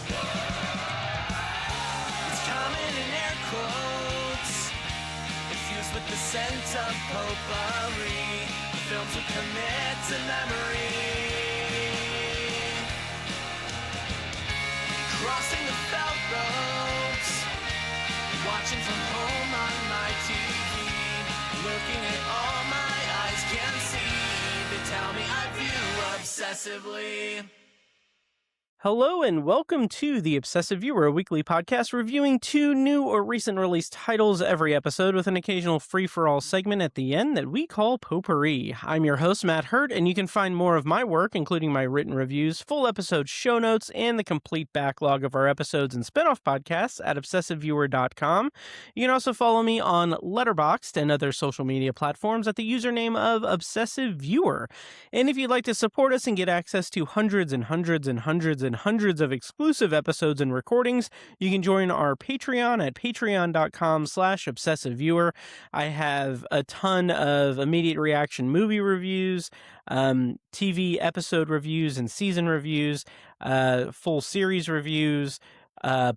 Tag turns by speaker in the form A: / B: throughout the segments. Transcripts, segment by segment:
A: It's common in air quotes, infused with the scent of potpourri. Films we commit to memory. Crossing the felt ropes, watching from home on my TV, looking at all my eyes can see. They tell me I view obsessively.
B: Hello and welcome to The Obsessive Viewer, a weekly podcast reviewing 2 new or recent release titles every episode with an occasional free-for-all segment at the end that we call Potpourri. I'm your host, Matt Hurt, and you can find more of my work, including my written reviews, full episode show notes, and the complete backlog of our episodes and spin-off podcasts at obsessiveviewer.com. You can also follow me on Letterboxd and other social media platforms at the username of Obsessive Viewer. And if you'd like to support us and get access to hundreds and hundreds and hundreds of exclusive episodes and recordings, you can join our Patreon at patreon.com/obsessiveviewer. I have a ton of immediate reaction movie reviews, TV episode reviews and season reviews, full series reviews,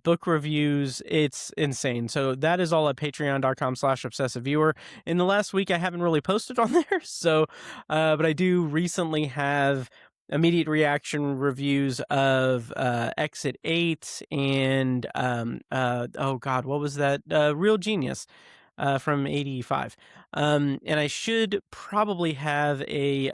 B: book reviews. It's insane. So that is all at patreon.com/obsessiveviewer. In the last week, I haven't really posted on there. So, but I do recently have immediate reaction reviews of Exit 8 and oh god, what was that? Real Genius from 85. And I should probably have a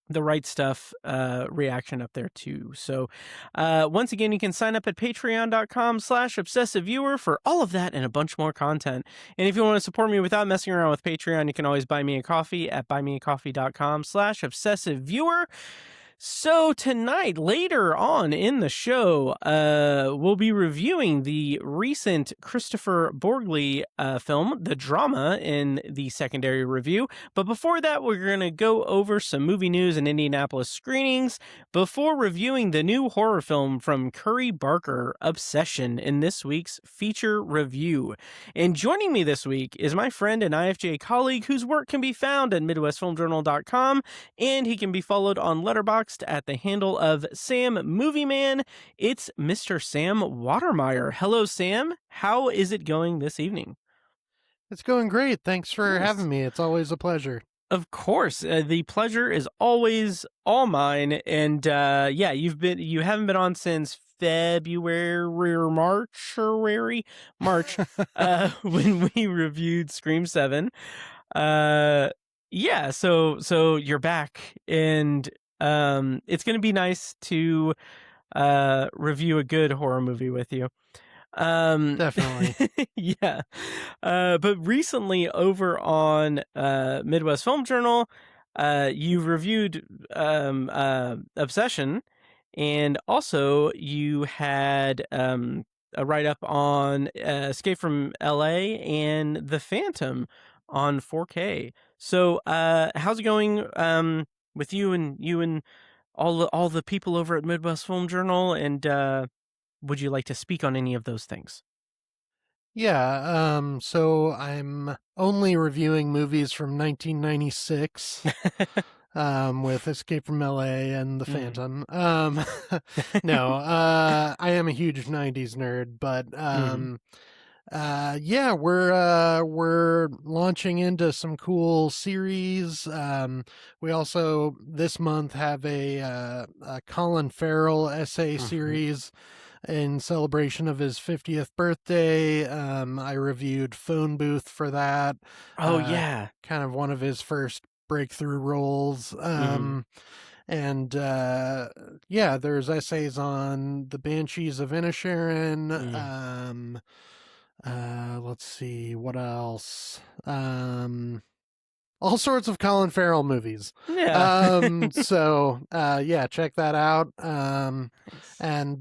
B: The Right Stuff reaction up there too. So once again, you can sign up at patreon.com/obsessiveviewer for all of that and a bunch more content. And if you want to support me without messing around with Patreon, you can always buy me a coffee at buymeacoffee.com/obsessiveviewer. So tonight, later on in the show, we'll be reviewing the recent Kristoffer Borgli film, The Drama, in the secondary review. But before that, we're going to go over some movie news and Indianapolis screenings before reviewing the new horror film from Curry Barker, Obsession, in this week's feature review. And joining me this week is my friend and IFJ colleague whose work can be found at MidwestFilmJournal.com, and he can be followed on Letterboxd at the handle of Sam Movie Man. It's Mr. Sam Watermeier. Hello, Sam. How is it going this evening?
C: It's going great. Thanks for having me. It's always a pleasure.
B: Of course, the pleasure is always all mine. And yeah, you haven't been on since February, March, when we reviewed Scream 7. Yeah, so you're back, and it's going to be nice to review a good horror movie with you.
C: Definitely.
B: Yeah. But recently over on Midwest Film Journal, you reviewed Obsession, and also you had a write-up on Escape from LA and The Phantom on 4K. So how's it going with you and all the people over at Midwest Film Journal, and would you like to speak on any of those things?
C: Yeah, so I'm only reviewing movies from 1996 with Escape from LA and The Phantom. No, I am a huge 90s nerd, but yeah, we're launching into some cool series. We also this month have a Colin Farrell essay series in celebration of his 50th birthday. I reviewed Phone Booth for that.
B: Oh yeah,
C: kind of one of his first breakthrough roles. And yeah, there's essays on The Banshees of Inisherin. Let's see, what else? All sorts of Colin Farrell movies.
B: Yeah.
C: So yeah, check that out. And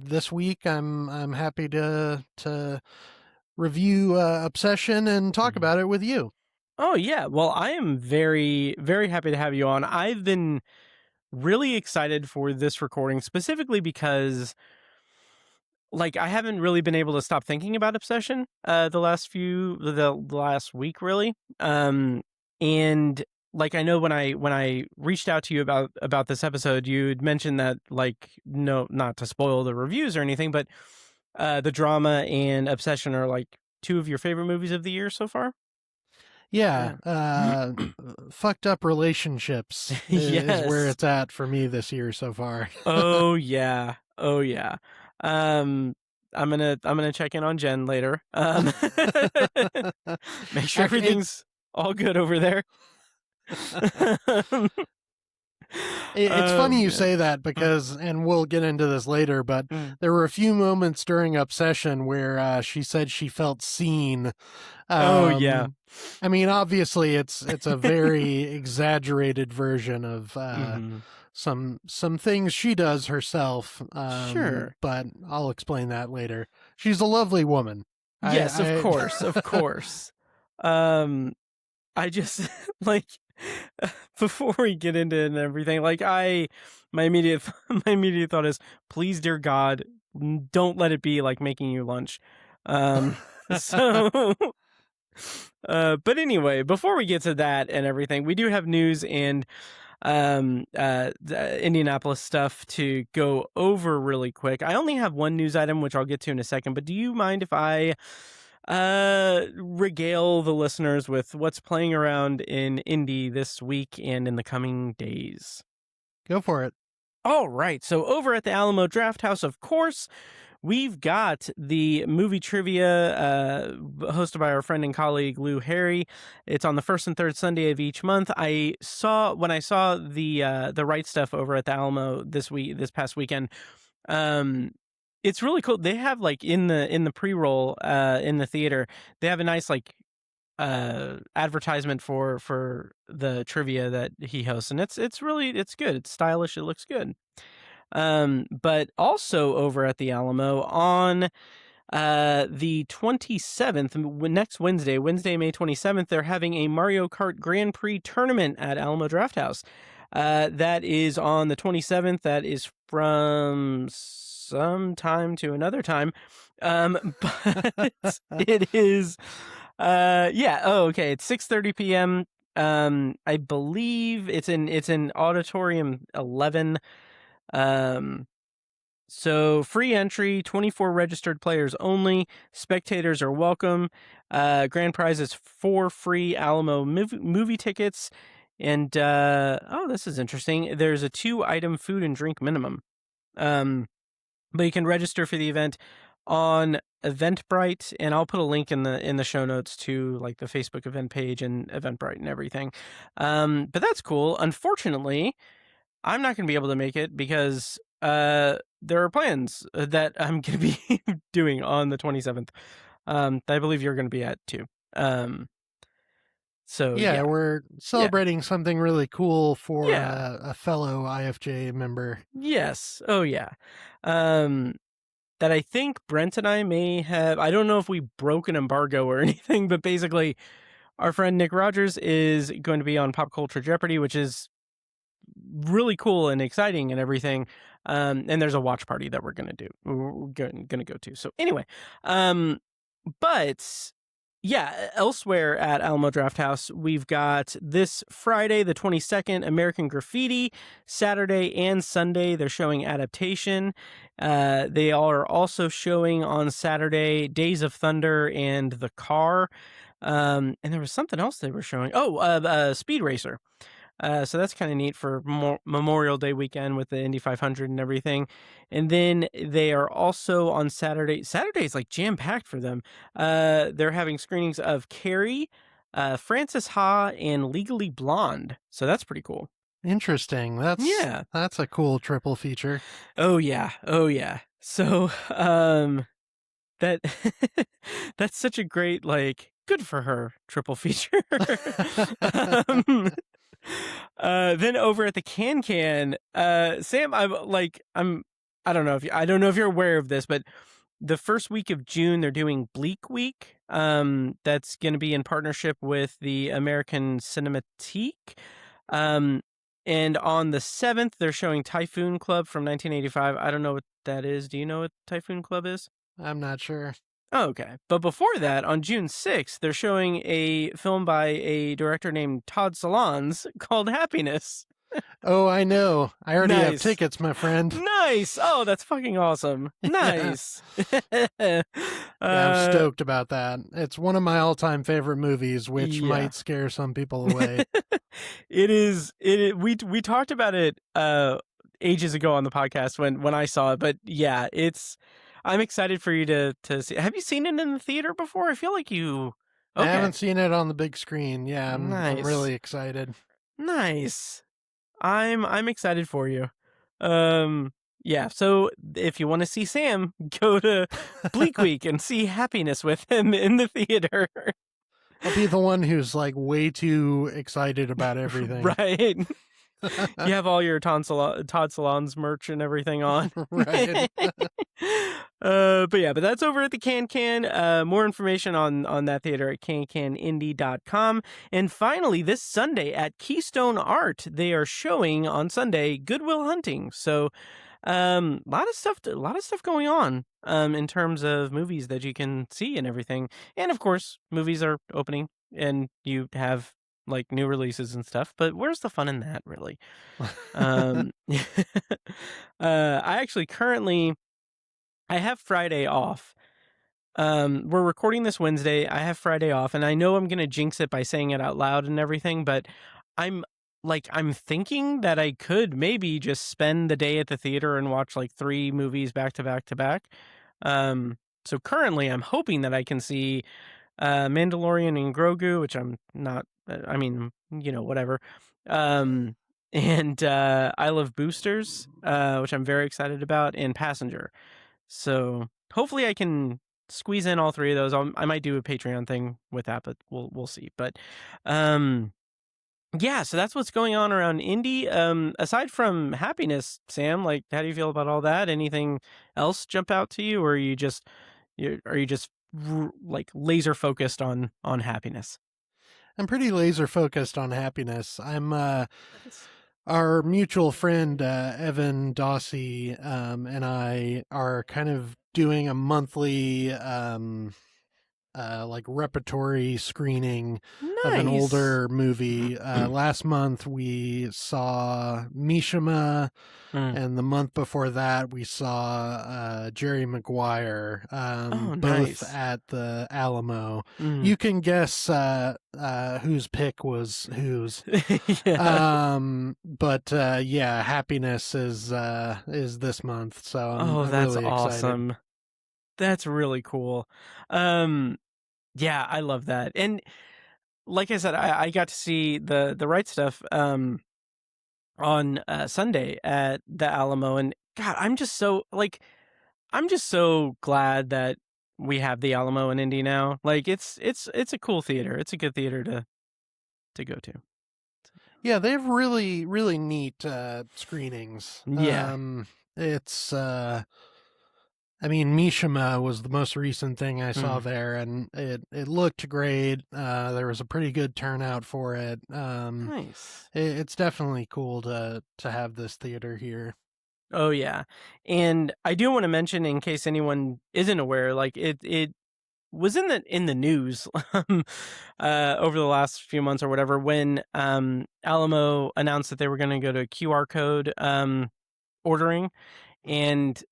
C: this week I'm happy to review Obsession and talk about it with you.
B: Oh yeah. Well, I am very, very happy to have you on. I've been really excited for this recording, specifically because like I haven't really been able to stop thinking about Obsession the last week really. And like I know when I reached out to you about this episode, you'd mentioned that, like, no, not to spoil the reviews or anything, but The Drama and Obsession are like two of your favorite movies of the year so far.
C: Yeah, fucked up relationships is where
B: Yes.
C: it's at for me this year so far.
B: Oh yeah. Oh yeah. I'm gonna check in on Jen later. Make sure everything's all good over there.
C: It's funny you
B: Yeah.
C: say that because, and we'll get into this later, but there were a few moments during Obsession where she said she felt seen.
B: Oh yeah.
C: I mean, obviously, it's a very exaggerated version of
B: Mhm.
C: some things she does herself.
B: Sure.
C: But I'll explain that later. She's a lovely woman.
B: Yes, of course, of course. I just like before we get into it and everything, like my immediate thought is, please, dear God, don't let it be like making you lunch. So but anyway, before we get to that and everything, we do have news and the Indianapolis stuff to go over really quick. I only have one news item, which I'll get to in a second, but do you mind if I regale the listeners with what's playing around in Indy this week and in the coming days?
C: Go for it.
B: All right. So over at the Alamo Draft House, of course, we've got the movie trivia hosted by our friend and colleague Lou Harry. It's on the first and third Sunday of each month. When I saw the Right Stuff over at the Alamo this past weekend. It's really cool. They have, like, in the pre-roll in the theater, they have a nice, like, advertisement for the trivia that he hosts, and it's good. It's stylish. It looks good. But also over at the Alamo on the 27th, next Wednesday, May 27th, they're having a Mario Kart Grand Prix tournament at Alamo Draft House. That is on the 27th. That is from some time to another time. But it is, okay. It's 6:30 p.m. I believe it's in Auditorium 11. So free entry, 24 registered players only. Spectators are welcome. Grand prize is 4 free Alamo movie tickets. And, this is interesting. There's a 2-item food and drink minimum. But you can register for the event on Eventbrite, and I'll put a link in the show notes to, like, the Facebook event page and Eventbrite and everything. But that's cool. Unfortunately, I'm not going to be able to make it because there are plans that I'm going to be doing on the 27th. I believe you're going to be at too. So
C: Yeah, we're celebrating something really cool for
B: Yeah.
C: a fellow IFJ member.
B: Yes. Oh yeah. That I think Brent and I may have. I don't know if we broke an embargo or anything, but basically, our friend Nick Rogers is going to be on Pop Culture Jeopardy, which is really cool and exciting and everything. And there's a watch party that we're gonna do. We're gonna go to. So anyway, but yeah, elsewhere at Alamo Draft House, we've got this Friday, the 22nd, American Graffiti. Saturday and Sunday, they're showing Adaptation. They are also showing on Saturday Days of Thunder and The Car. And there was something else they were showing. Speed Racer. So that's kind of neat for Memorial Day weekend with the Indy 500 and everything. And then they are also on Saturday. Saturday is like jam-packed for them. They're having screenings of Carrie, Frances Ha, and Legally Blonde. So that's pretty cool.
C: Interesting. That's a cool triple feature.
B: Oh yeah. Oh yeah. So that that's such a great, like, good for her triple feature. Then over at the Can, Sam, I don't know if you're aware of this, but the first week of June they're doing Bleak Week. That's going to be in partnership with the American Cinematheque. And on the 7th they're showing Typhoon Club from 1985. I don't know what that is. Do you know what Typhoon Club is?
C: I'm not sure.
B: Oh, okay. But before that, on June 6th, they're showing a film by a director named Todd Solondz called Happiness.
C: Oh, I know. I already have
B: Nice.
C: tickets, my friend.
B: Nice. Oh, that's fucking awesome. Nice.
C: Yeah, I'm stoked about that. It's one of my all-time favorite movies, which
B: Yeah.
C: might scare some people away.
B: It is. We talked about it ages ago on the podcast when I saw it, but yeah, I'm excited for you to see. Have you seen it in the theater before? I feel like you. Okay.
C: I haven't seen it on the big screen. Yeah, I'm
B: Nice.
C: really excited.
B: Nice. I'm excited for you. Yeah, so if you want to see Sam, go to Bleak Week and see Happiness with him in the theater.
C: I'll be the one who's like way too excited about everything.
B: Right. You have all your Todd Solondz merch and everything on.
C: Right.
B: But that's over at the Can. More information on that theater at cancanindie.com. And finally, this Sunday at Keystone Art, they are showing on Sunday Good Will Hunting. So a lot of stuff going on in terms of movies that you can see and everything. And of course, movies are opening and you have like new releases and stuff, but where's the fun in that, really? I actually currently I have Friday off. We're recording this Wednesday. I have Friday off, and I know I'm gonna jinx it by saying it out loud and everything, but I'm thinking that I could maybe just spend the day at the theater and watch like 3 movies back to back to back. So currently I'm hoping that I can see Mandalorian and Grogu, which I'm not, I mean, whatever. And I Love Boosters, which I'm very excited about, and Passenger. So hopefully I can squeeze in all 3 of those. I might do a Patreon thing with that, but we'll see. But yeah, so that's what's going on around indie. Aside from Happiness, Sam, like, how do you feel about all that? Anything else jump out to you, or are you just like laser focused on Happiness?
C: I'm pretty laser focused on Happiness. I'm our mutual friend Evan Dossie and I are kind of doing a monthly like repertory screening of an older movie. Last month we saw Mishima, and the month before that we saw Jerry Maguire, both at the Alamo. You can guess whose pick was whose.
B: Yeah.
C: But yeah, Happiness is this month, so I'm
B: that's
C: really
B: awesome.
C: excited.
B: That's really cool. Yeah, I love that. And like I said, I got to see the Right Stuff on Sunday at the Alamo, and God, I'm just so glad that we have the Alamo in Indy now. Like it's a cool theater. It's a good theater to go to.
C: Yeah, they have really, really neat screenings.
B: Yeah.
C: It's I mean, Mishima was the most recent thing I saw there, and it looked great. There was a pretty good turnout for it.
B: Nice.
C: It's definitely cool to have this theater here.
B: Oh yeah, and I do want to mention, in case anyone isn't aware, like it was in the news over the last few months or whatever, when Alamo announced that they were going to go to QR code ordering, and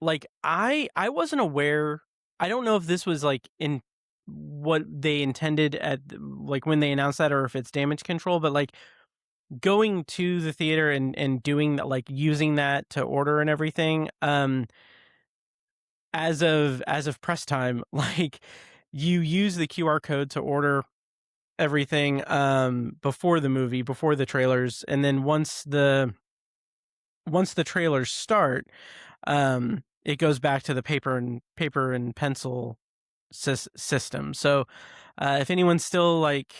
B: like I wasn't aware. I don't know if this was like in what they intended at like when they announced that, or if it's damage control, but like going to the theater and doing that, like using that to order and everything, as of press time, like you use the QR code to order everything before the movie, before the trailers, and then once the trailers start, it goes back to the paper and pencil system. So if anyone's still like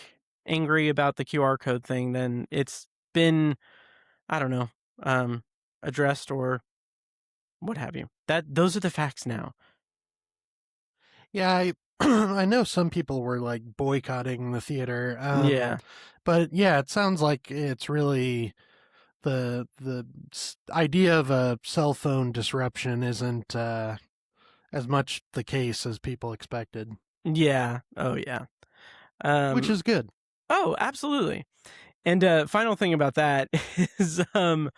B: angry about the QR code thing, then it's been, I don't know, addressed or what have you. Those are the facts now.
C: Yeah, I know some people were like boycotting the theater.
B: Yeah.
C: But yeah, it sounds like it's really the idea of a cell phone disruption isn't as much the case as people expected,
B: Yeah. Oh yeah.
C: which
B: Um,
C: is good.
B: oh, absolutely. And final thing about that is with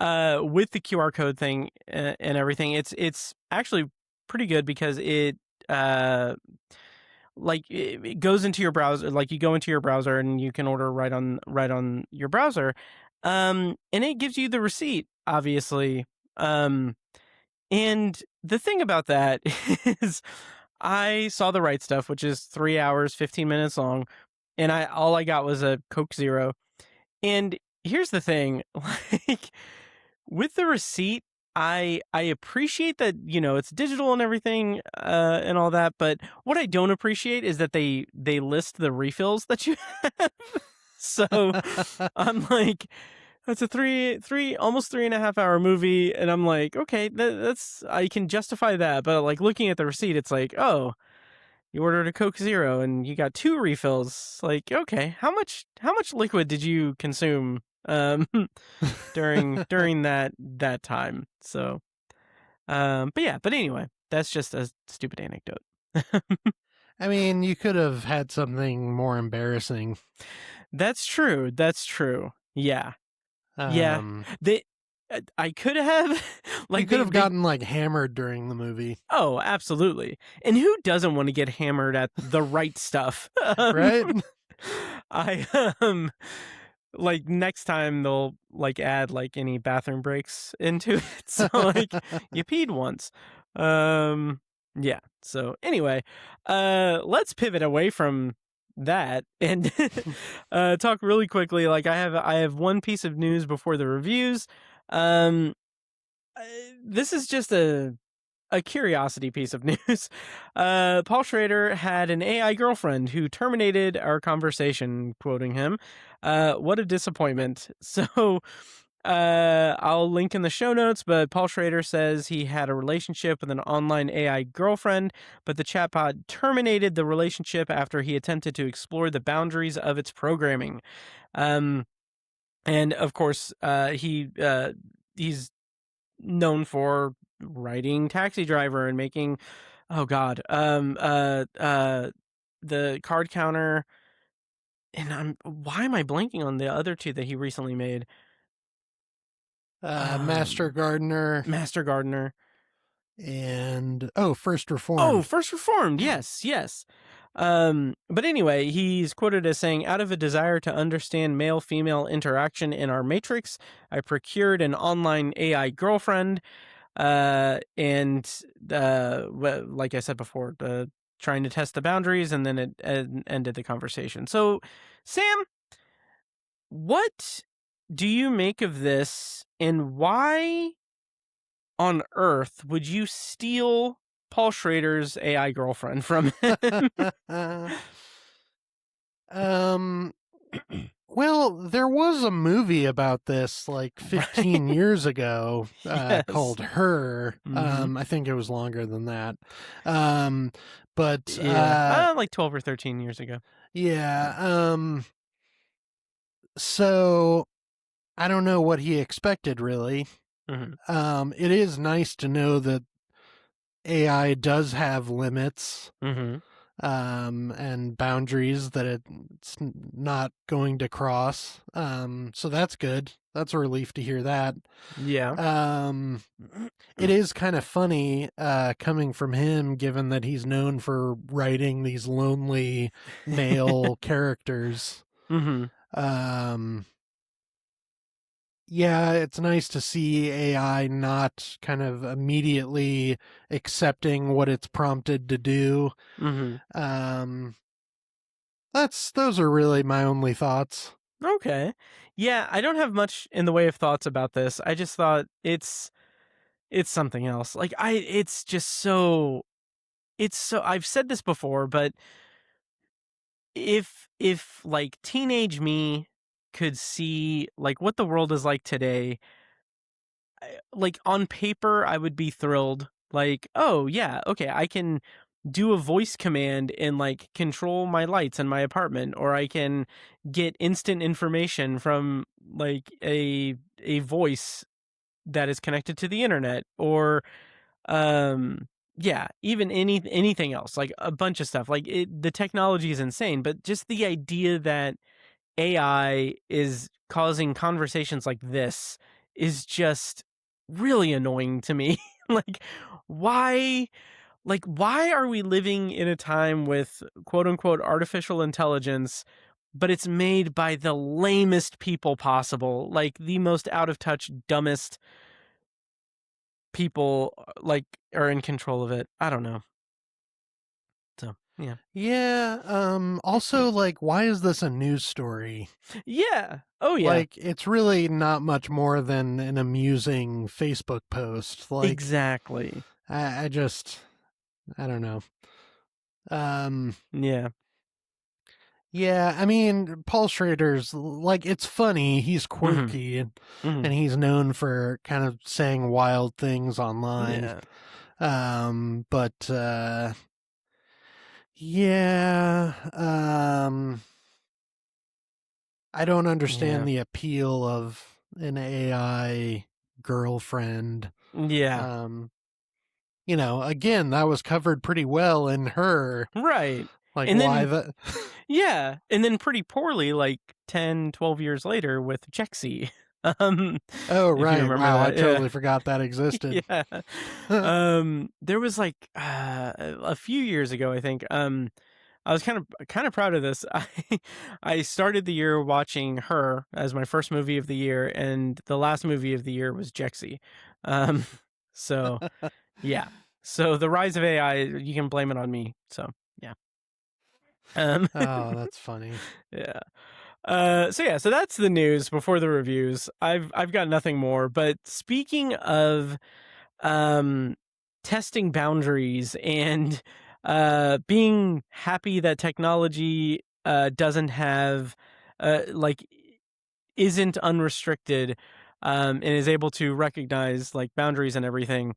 B: the QR code thing and everything, it's actually pretty good because uh it goes into your browser. Like you go into your browser and you can order right on your browser, and it gives you the receipt, obviously. And the thing about that is, I saw The Right Stuff, which is 3 hours 15 minutes long, and all I got was a Coke Zero. And here's the thing, like with the receipt, I appreciate that, it's digital and everything, and all that, but what I don't appreciate is that they list the refills that you have. So I'm like, that's a almost 3.5 hour movie, and I'm like, okay, that's I can justify that, but like looking at the receipt, it's like, oh, you ordered a Coke Zero and you got 2 refills. Like, okay, how much liquid did you consume during that time? So, but anyway, that's just a stupid anecdote.
C: I mean, you could have had something more embarrassing.
B: That's true. That's true. Yeah. Yeah.
C: Um,
B: They I could have
C: you
B: like
C: could
B: they
C: have gotten like hammered during the movie,
B: oh, absolutely. And who doesn't want to get hammered at the right stuff?
C: right?
B: I like next time they'll like add like any bathroom breaks into it. So like you peed once. Yeah. So anyway, let's pivot away from that and talk really quickly. Like I have one piece of news before the reviews. Um this is just a curiosity piece of news. Paul Schrader had an AI girlfriend who terminated our conversation, quoting him. What a disappointment. So I'll link in the show notes, but Paul Schrader says he had a relationship with an online AI girlfriend, but the chatbot terminated the relationship after he attempted to explore the boundaries of its programming. And of course, he's known for writing Taxi Driver and making, oh god, the Card Counter, and why am I blanking on the other two that he recently made?
C: Master Gardener
B: Master Gardener.
C: and First
B: Oh,
C: Reformed.
B: First Reformed. Yes, yes. But anyway, he's quoted as saying, "Out of a desire to understand male-female interaction in our matrix, I procured an online AI girlfriend." And like I said before, trying to test the boundaries, and then it ended the conversation. So, Sam, what do you make of this, and why on earth would you steal Paul Schrader's AI girlfriend from him?
C: um, well, there was a movie about this like 15
B: Right?
C: years ago
B: Yes.
C: called Her.
B: Mhm.
C: I think it was longer than that. Um, but
B: Yeah, like 12 or 13 years ago.
C: yeah. So I don't know what he expected really.
B: Hmm.
C: It is nice to know that AI does have limits
B: Hmm.
C: and boundaries that it's not going to cross. So that's good. That's a relief to hear that.
B: Yeah.
C: It is kind of funny coming from him, given that he's known for writing these lonely male characters.
B: Hmm.
C: Um, yeah, it's nice to see AI not kind of immediately accepting what it's prompted to do.
B: Hmm.
C: Um, those are really my only thoughts.
B: Okay. Yeah, I don't have much in the way of thoughts about this. I just thought it's something else. Like it's just so I've said this before, but if like teenage me could see like what the world is like today, like on paper I would be thrilled. Like, oh yeah, okay, I can do a voice command and like control my lights in my apartment, or I can get instant information from like a voice that is connected to the internet, or Yeah, even anything else, like a bunch of stuff. Like the technology is insane, but just the idea that AI is causing conversations like this is just really annoying to me. like why why are we living in a time with quote unquote artificial intelligence, but it's made by the lamest people possible, like the most out of touch, dumbest people are in control of it. I don't know. So, yeah.
C: Yeah. Also, like, why is this a news story?
B: Yeah. Oh yeah.
C: Like, it's really not much more than an amusing Facebook post. Like,
B: Exactly.
C: I don't know.
B: Yeah.
C: Yeah, I mean, Paul Schrader's like, it's funny. He's
B: Mhm.
C: quirky and
B: Mhm.
C: he's known for kind of saying wild things online.
B: Yeah.
C: But yeah, I don't
B: Yeah.
C: understand the appeal of an AI girlfriend.
B: Yeah.
C: Um, again, that was covered pretty well in Her.
B: Right.
C: Like,
B: And
C: why
B: then
C: the
B: yeah, and then pretty poorly 10, 12 years later with Jexy. Um
C: Oh,
B: if you
C: right.
B: remember
C: Wow, I
B: that. Yeah.
C: totally forgot that existed.
B: Yeah. There was a few years ago, I think. I was kind of proud of this. I started the year watching Her as my first movie of the year, and the last movie of the year was Jexy. Um, so yeah. So the rise of AI, you can blame it on me. So yeah. Um,
C: Oh, that's funny.
B: yeah. So that's the news before the reviews. I've got nothing more. But speaking of um, testing boundaries and being happy that technology doesn't have like isn't unrestricted and is able to recognize like boundaries and everything.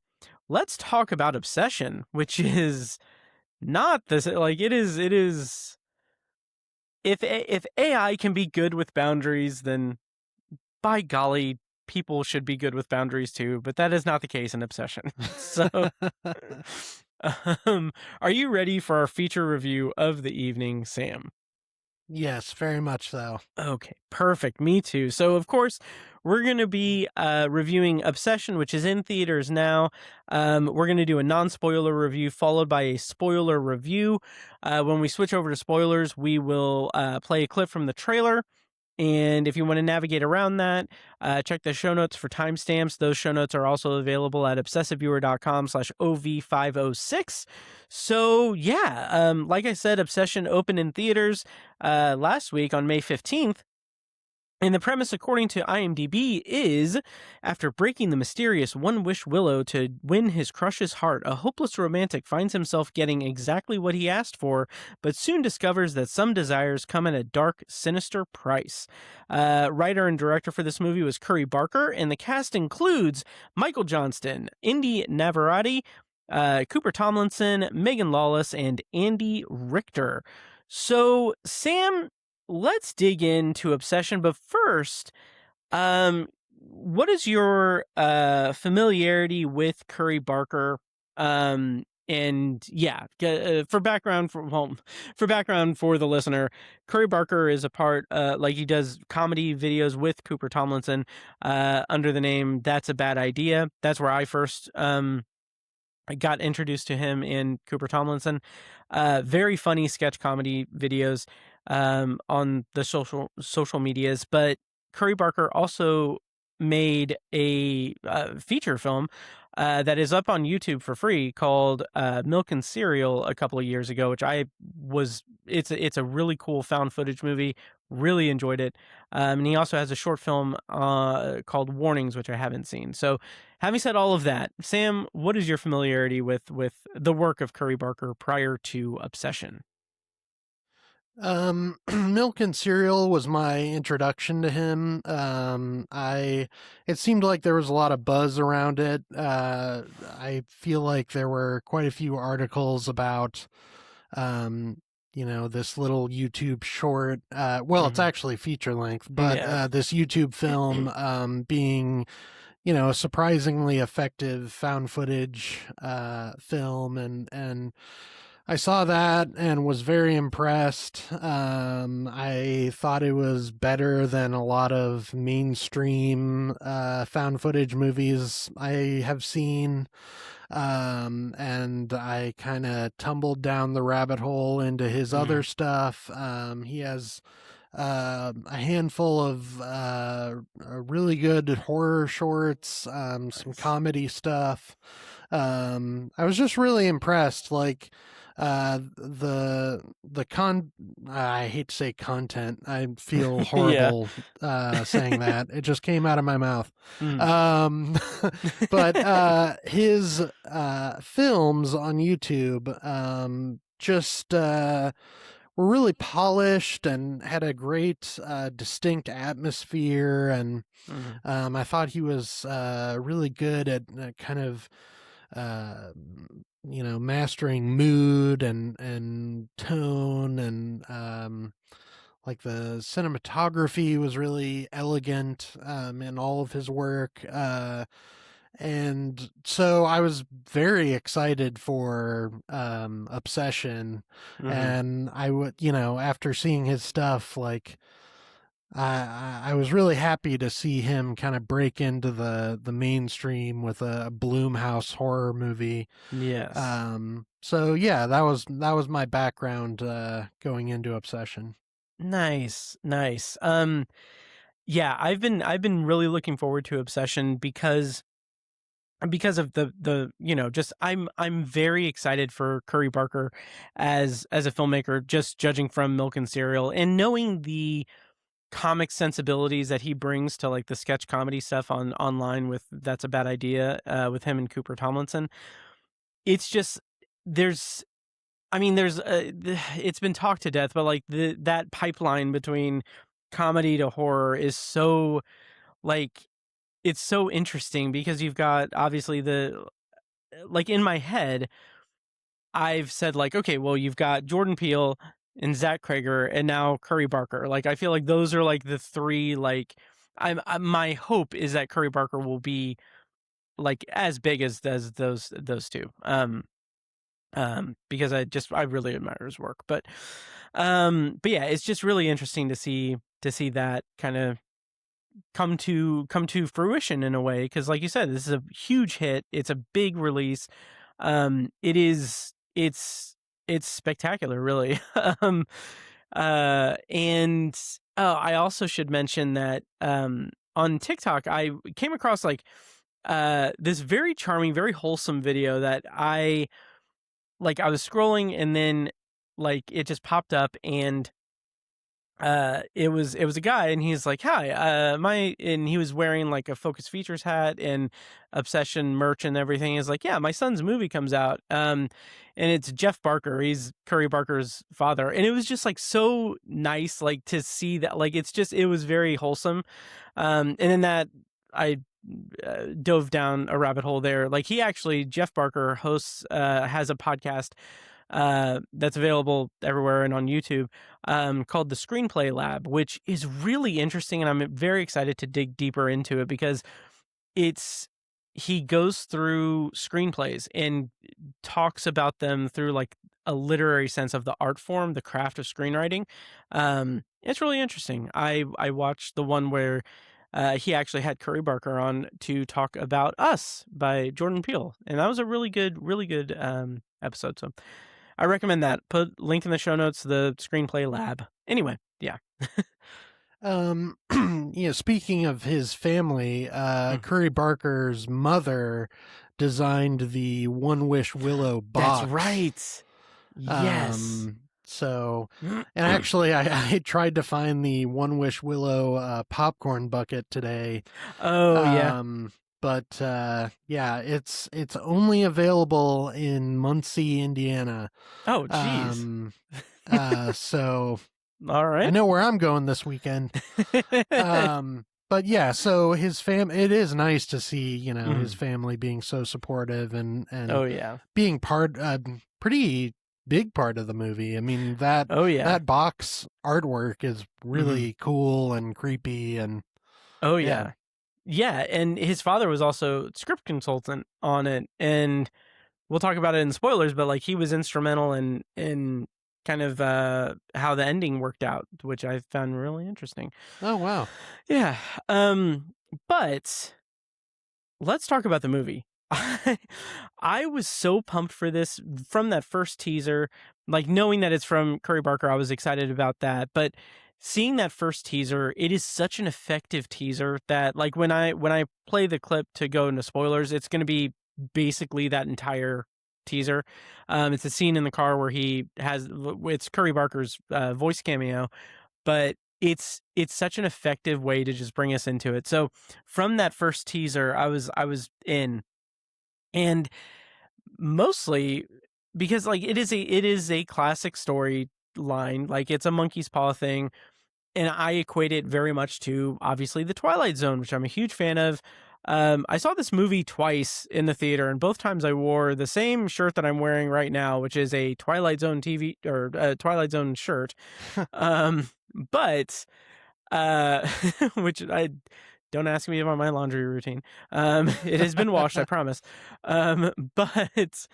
B: Let's talk about Obsession, which is not this like it is if AI can be good with boundaries, then by golly, people should be good with boundaries too, but that is not the case in Obsession. So, um, are you ready for our feature review of the evening, Sam?
C: Yes, very much so.
B: Okay, perfect. Me too. So, of course, we're going to be reviewing Obsession, which is in theaters now. We're going to do a non-spoiler review followed by a spoiler review. When we switch over to spoilers, we will play a clip from the trailer. And if you want to navigate around that, check the show notes for timestamps. Those show notes are also available at obsessiveviewer.com/OV506. So yeah, like I said, Obsession opened in theaters last week on May 15th. And the premise, according to IMDb, is after breaking the mysterious One Wish Willow to win his crush's heart, a hopeless romantic finds himself getting exactly what he asked for, but soon discovers that some desires come at a dark, sinister price. Writer and director for this movie was Curry Barker, and the cast includes Michael Johnston, Indy Navarrete, Cooper Tomlinson, Megan Lawless, and Andy Richter. So, Sam, let's dig into Obsession, but first, what is your familiarity with Curry Barker? And yeah, for background for the listener, Curry Barker is a part he does comedy videos with Cooper Tomlinson under the name That's a Bad Idea. That's where I first I got introduced to him in Cooper Tomlinson. Very funny sketch comedy videos on the social medias. But Curry Barker also made a feature film that is up on YouTube for free called Milk and Cereal a couple of years ago, which it's a really cool found footage movie. Really enjoyed it. And he also has a short film called Warnings, which I haven't seen. So having said all of that, Sam, what is your familiarity with the work of Curry Barker prior to Obsession?
C: Milk and Cereal was my introduction to him. It seemed like there was a lot of buzz around it. I feel like there were quite a few articles about, this little YouTube short. Well, it's
B: Mhm.
C: actually feature length, but
B: Yeah.
C: this YouTube film being a surprisingly effective found footage film, and I saw that and was very impressed. I thought it was better than a lot of mainstream found footage movies I have seen. And I kind of tumbled down the rabbit hole into his other stuff. He has a handful of really good horror shorts, some comedy stuff. I was just really impressed. Like I hate to say content. I feel horrible saying that. It just came out of my mouth. But his films on YouTube just were really polished and had a great distinct atmosphere, and I thought he was really good at kind of mastering mood and tone, and like the cinematography was really elegant in all of his work. And so I was very excited for Obsession, and I would, after seeing his stuff, like I was really happy to see him kind of break into the mainstream with a Blumhouse horror movie.
B: Yes.
C: So yeah, that was my background going into Obsession.
B: Nice. Yeah, I've been really looking forward to Obsession because of the just I'm very excited for Curry Barker as a filmmaker, just judging from Milk and Cereal and knowing the comic sensibilities that he brings to like the sketch comedy stuff online with That's a Bad Idea with him and Cooper Tomlinson. It's just there's it's been talked to death, but like that pipeline between comedy to horror is so like it's so interesting because you've got obviously like in my head, I've said like, okay, well, you've got Jordan Peele and Zach Krager and now Curry Barker. Like, I feel like those are like the three, like my hope is that Curry Barker will be like as big as those two. Because I really admire his work, but yeah, it's just really interesting to see that kind of come to fruition in a way, because like you said, this is a huge hit. It's a big release. It's spectacular, really. And I also should mention that on TikTok I came across like this very charming, very wholesome video that I was scrolling, and then like it just popped up, and it was a guy, and he's like, hi, and he was wearing like a Focus Features hat and Obsession merch and everything. He's like, yeah, my son's movie comes out, and it's Jeff Barker, he's Curry Barker's father. And it was just like so nice, like to see that, like it was very wholesome. And then that I dove down a rabbit hole there. Like Jeff Barker hosts has a podcast that's available everywhere and on YouTube, called the Screenplay Lab, which is really interesting, and I'm very excited to dig deeper into it because he goes through screenplays and talks about them through like a literary sense of the art form, the craft of screenwriting. It's really interesting. I watched the one where he actually had Curry Barker on to talk about Us by Jordan Peele, and that was a really good episode. So I recommend that. Put link in the show notes, the Screenplay Lab. Anyway, yeah.
C: Speaking of his family, Curry Barker's mother designed the One Wish Willow box.
B: That's right. Yes.
C: And actually, I tried to find the One Wish Willow popcorn bucket today.
B: Oh, yeah.
C: But yeah, it's only available in Muncie, Indiana.
B: Oh, geez.
C: So
B: all right,
C: I know where I'm going this weekend. But yeah, so it is nice to see, his family being so supportive and
B: oh yeah,
C: being pretty big part of the movie. I mean, that box artwork is really cool and creepy, and
B: oh yeah. yeah, and his father was also script consultant on it, and we'll talk about it in spoilers, but like he was instrumental in kind of how the ending worked out, which I found really interesting.
C: Oh, wow.
B: Yeah. But let's talk about the movie. I was so pumped for this from that first teaser, like knowing that it's from Curry Barker. I was excited about that, but seeing that first teaser, it is such an effective teaser that like when I play the clip to go into spoilers, it's going to be basically that entire teaser. It's a scene in the car where it's Curry Barker's voice cameo, but it's such an effective way to just bring us into it. So from that first teaser, I was in, and mostly because like it is a classic storyline, like it's a monkey's paw thing, and I equate it very much to obviously the Twilight Zone, which I'm a huge fan of. I saw this movie twice in the theater, and both times I wore the same shirt that I'm wearing right now, which is a Twilight Zone TV or Twilight Zone shirt. But which I don't ask me about my laundry routine. It has been washed, I promise. But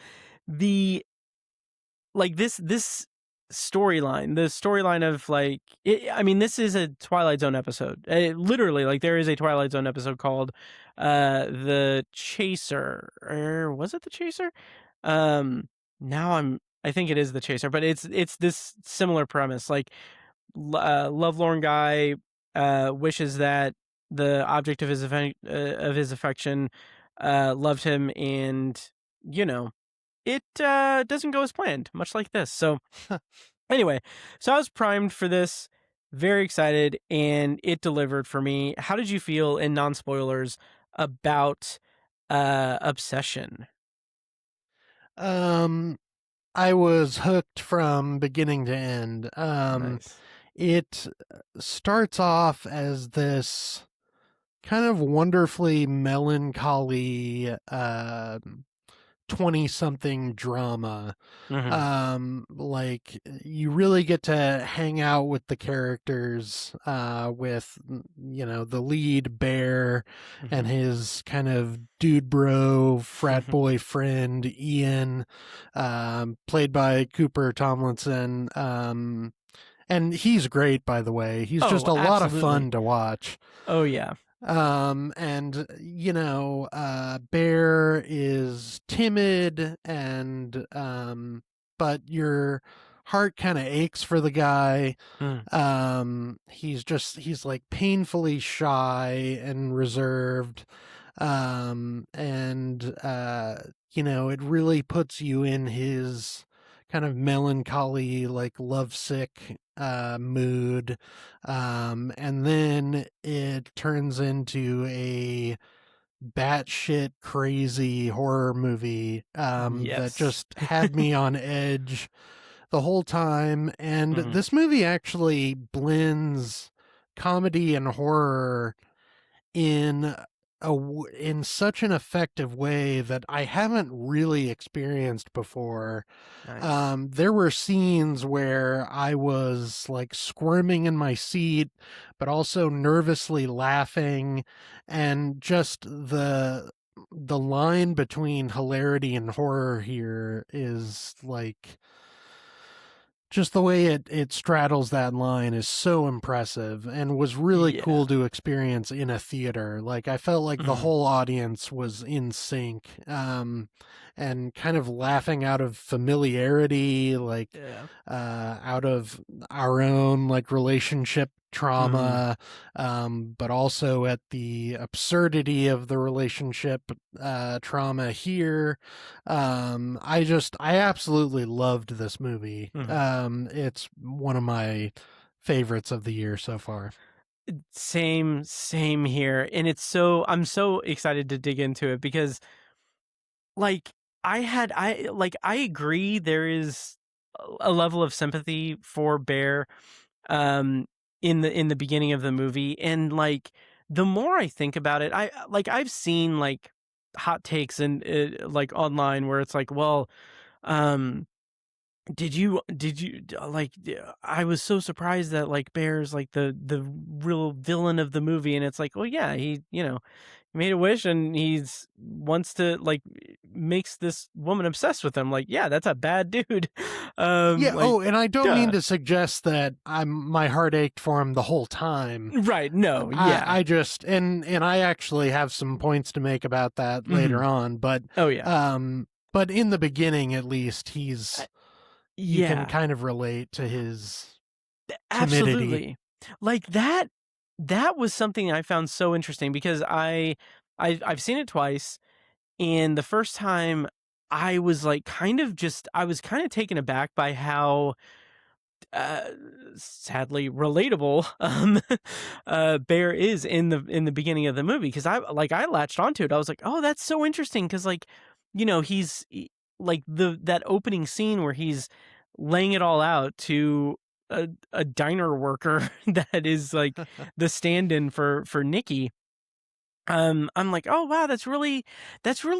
B: the like this storyline, the storyline of like, I mean, this is a Twilight Zone episode. Literally, like there is a Twilight Zone episode called The Chaser, or was it The Chaser? Now I think it is The Chaser, but it's this similar premise, like lovelorn guy wishes that the object of his affection loved him, and you know it doesn't go as planned, much like this. So anyway, so I was primed for this, very excited, and it delivered for me. How did you feel, in non-spoilers, about Obsession?
C: I was hooked from beginning to end.
B: Nice.
C: It starts off as this kind of wonderfully melancholy 20-something drama.
B: Mm-hmm.
C: Like you really get to hang out with the characters, with the lead Bear and
B: Mm-hmm.
C: his kind of dude bro frat boy friend Ian, played by Cooper Tomlinson. And he's great, by the way. He's just
B: Oh,
C: a lot of
B: absolutely.
C: fun to watch.
B: Oh yeah.
C: And Bear is timid, and but your heart kind of aches for the guy.
B: Mm.
C: He's like painfully shy and reserved. And it really puts you in his kind of melancholy, like lovesick mood. And then it turns into a batshit crazy horror movie that
B: Yes.
C: just had me on edge the whole time. And
B: Mm-hmm.
C: this movie actually blends comedy and horror in in such an effective way that I haven't really experienced before.
B: Nice.
C: There were scenes where I was like squirming in my seat, but also nervously laughing, and just the line between hilarity and horror here is like just the way it straddles that line is so impressive and was really
B: Yeah.
C: cool to experience in a theater. Like I felt like the
B: Mm-hmm.
C: whole audience was in sync, and kind of laughing out of familiarity, like
B: Yeah.
C: out of our own like relationship
B: Mm-hmm.
C: trauma, but also at the absurdity of the relationship trauma here. I absolutely loved this movie.
B: Mm-hmm.
C: It's one of my favorites of the year so far.
B: Same here. And I'm so excited to dig into it because like I agree there is a level of sympathy for Bear um in the beginning of the movie, and like the more I think about it, I've seen like hot takes and like online where it's like, well, um did you like? I was so surprised that like Bear's like the real villain of the movie, and it's like, well, yeah, he made a wish and he's wants to like makes this woman obsessed with him. Like, yeah, that's a bad dude.
C: Yeah.
B: Like,
C: Oh, and I don't mean
B: duh.
C: to suggest that my heart ached for him the whole time.
B: Right? No, yeah.
C: I just and I actually have some points to make about that later on,
B: Oh yeah,
C: but in the beginning at least you can
B: yeah,
C: kind of relate to his timidity.
B: absolutely. Like that was something I found so interesting because I've seen it twice, and the first time I was like I was kind of taken aback by how uh, sadly relatable Bear is in the beginning of the movie, because I latched onto it. I was like, oh, that's so interesting, because like like that opening scene where he's laying it all out to a diner worker that is like the stand-in for Nikki. I'm like, oh wow, that's really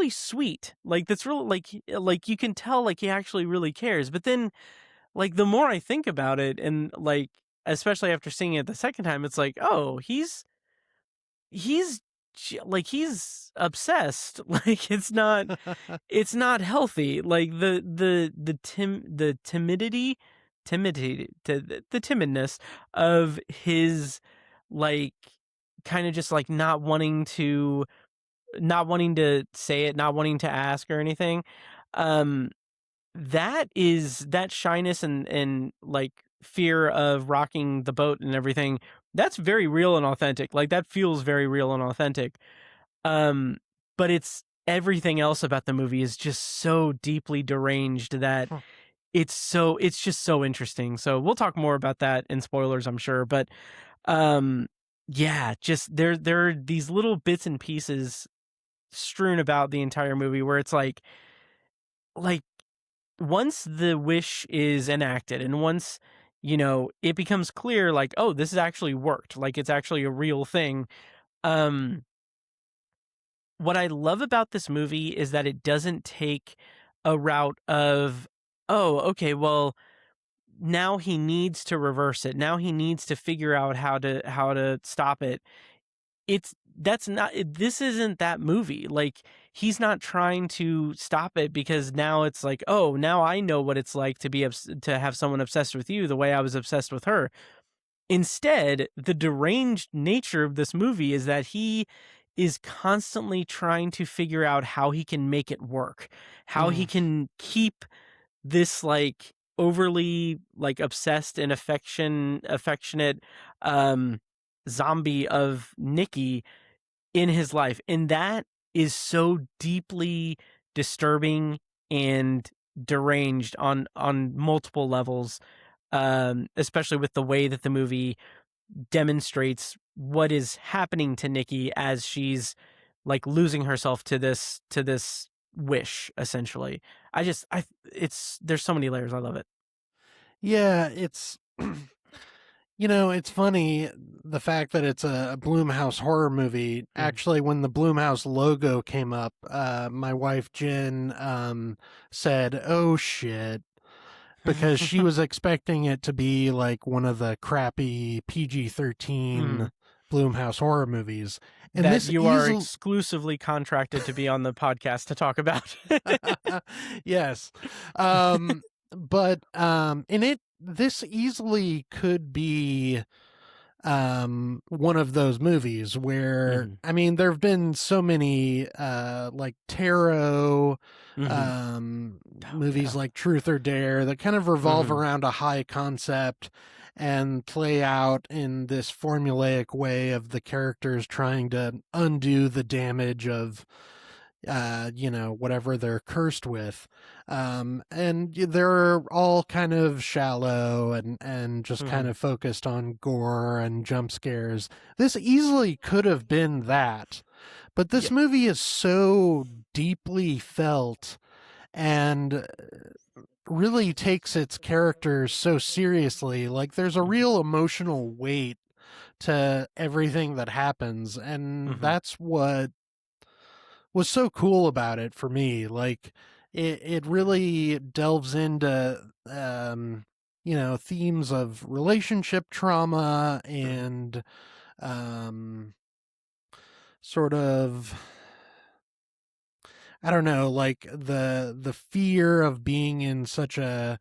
B: sweet. Like that's really like you can tell like he actually really cares. But then like the more I think about it, and like especially after seeing it the second time, it's like, oh, he's like he's obsessed. Like it's not healthy. Like the the timidness of his like kind of just like not wanting to say it, not wanting to ask or anything. Um that shyness and like fear of rocking the boat and everything, that's very real and authentic. Like that feels very real and authentic. Um but it's everything else about the movie is just so deeply deranged that it's just so interesting. So we'll talk more about that in spoilers, I'm sure, but um yeah, just there are these little bits and pieces strewn about the entire movie where it's like once the wish is enacted and once it becomes clear like, oh, this has actually worked, like it's actually a real thing. um what I love about this movie is that it doesn't take a route of, oh, okay, well, now he needs to reverse it, now he needs to figure out how to stop it. It's that's not this isn't that movie. Like he's not trying to stop it because now it's like, oh, now I know what it's like to be to have someone obsessed with you the way I was obsessed with her. Instead, the deranged nature of this movie is that he is constantly trying to figure out how he can make it work, how he
C: Mm.
B: can keep this like overly like obsessed and affectionate um zombie of Nikki in his life. And that is so deeply disturbing and deranged on multiple levels, especially with the way that the movie demonstrates what is happening to Nikki as she's like losing herself to this wish, essentially. I it's there's so many layers. I love it.
C: Yeah, it's it's funny the fact that it's a Blumhouse horror movie.
B: Mm.
C: Actually, when the Blumhouse logo came up, my wife Jen said, "Oh shit," because she was expecting it to be like one of the crappy PG-13
B: Mm.
C: Blumhouse horror movies. And
B: That
C: this
B: you are
C: easily
B: exclusively contracted to be on the podcast to talk about.
C: yes. But in it this easily could be one of those movies where
B: Mhm.
C: I mean there've been so many like tarot
B: Mhm. Oh,
C: movies
B: yeah.
C: like Truth or Dare that kind of revolve
B: Mhm.
C: around a high concept and play out in this formulaic way of the characters trying to undo the damage of whatever they're cursed with. And they're all kind of shallow and just kind
B: Mhm.
C: of focused on gore and jump scares. This easily could have been that, but
B: Yeah.
C: this movie is so deeply felt and really takes its characters so seriously. Like there's a
B: Mhm.
C: real emotional weight to everything that happens, and
B: Mhm.
C: that's what was so cool about it for me. Like it really delves into themes of relationship trauma
B: Mhm.
C: and um, sort of, I don't know, like the fear of being in such a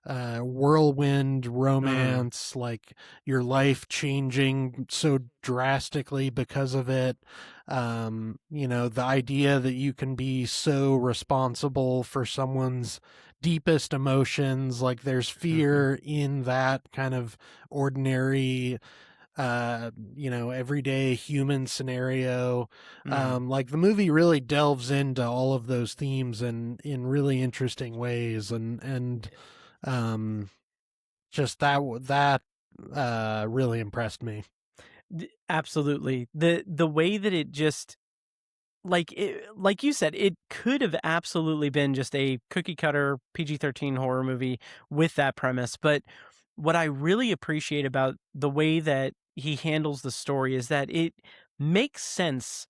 C: whirlwind
B: Mhm.
C: romance, like your life changing so drastically because of it. The idea that you can be so responsible for someone's deepest emotions, like there's
B: Mhm.
C: fear in that kind of ordinary everyday human scenario.
B: Mhm.
C: Like the movie really delves into all of those themes in really interesting ways, and um, just that really impressed me.
B: Absolutely. The way that it just like you said, it could have absolutely been just a cookie cutter PG-13 horror movie with that premise, but what I really appreciate about the way that he handles the story is that it makes sense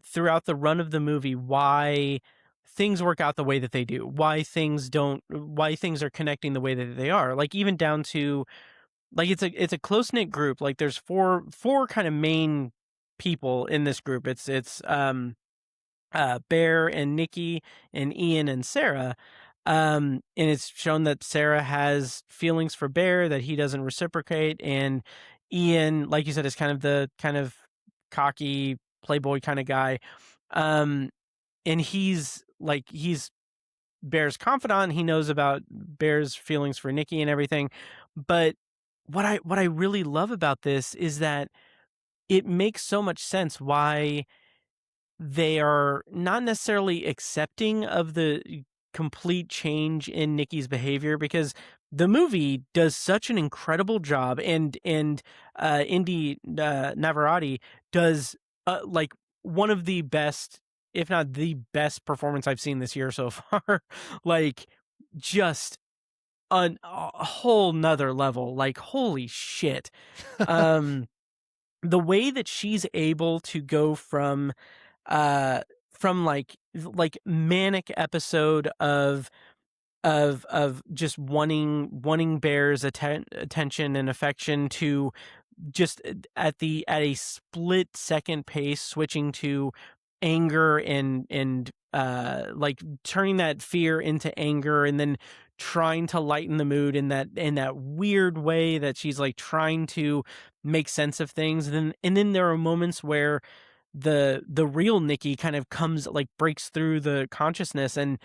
B: throughout the run of the movie why things work out the way that they do, why things are connecting the way that they are. Like even down to like it's a close-knit group. Like there's four kind of main people in this group. It's Bear and Nikki and Ian and Sarah. And it's shown that Sarah has feelings for Bear that he doesn't reciprocate, and Ian, like you said, is kind of cocky playboy kind of guy. Um, and he's Bear's confidant. He knows about Bear's feelings for Nikki and everything. But what I really love about this is that it makes so much sense why they are not necessarily accepting of the complete change in Nikki's behavior, because the movie does such an incredible job, and Indy Navarrete does like one of the best, if not the best performance I've seen this year so far. Like just a whole nother level. Like holy shit. Um the way that she's able to go uh from like manic episode of just wanting Bear's attention and affection to just at a split second pace switching to anger and like turning that fear into anger, and then trying to lighten the mood in that weird way that she's like trying to make sense of things. And then there are moments where the real Nikki kind of comes, like breaks through the consciousness, and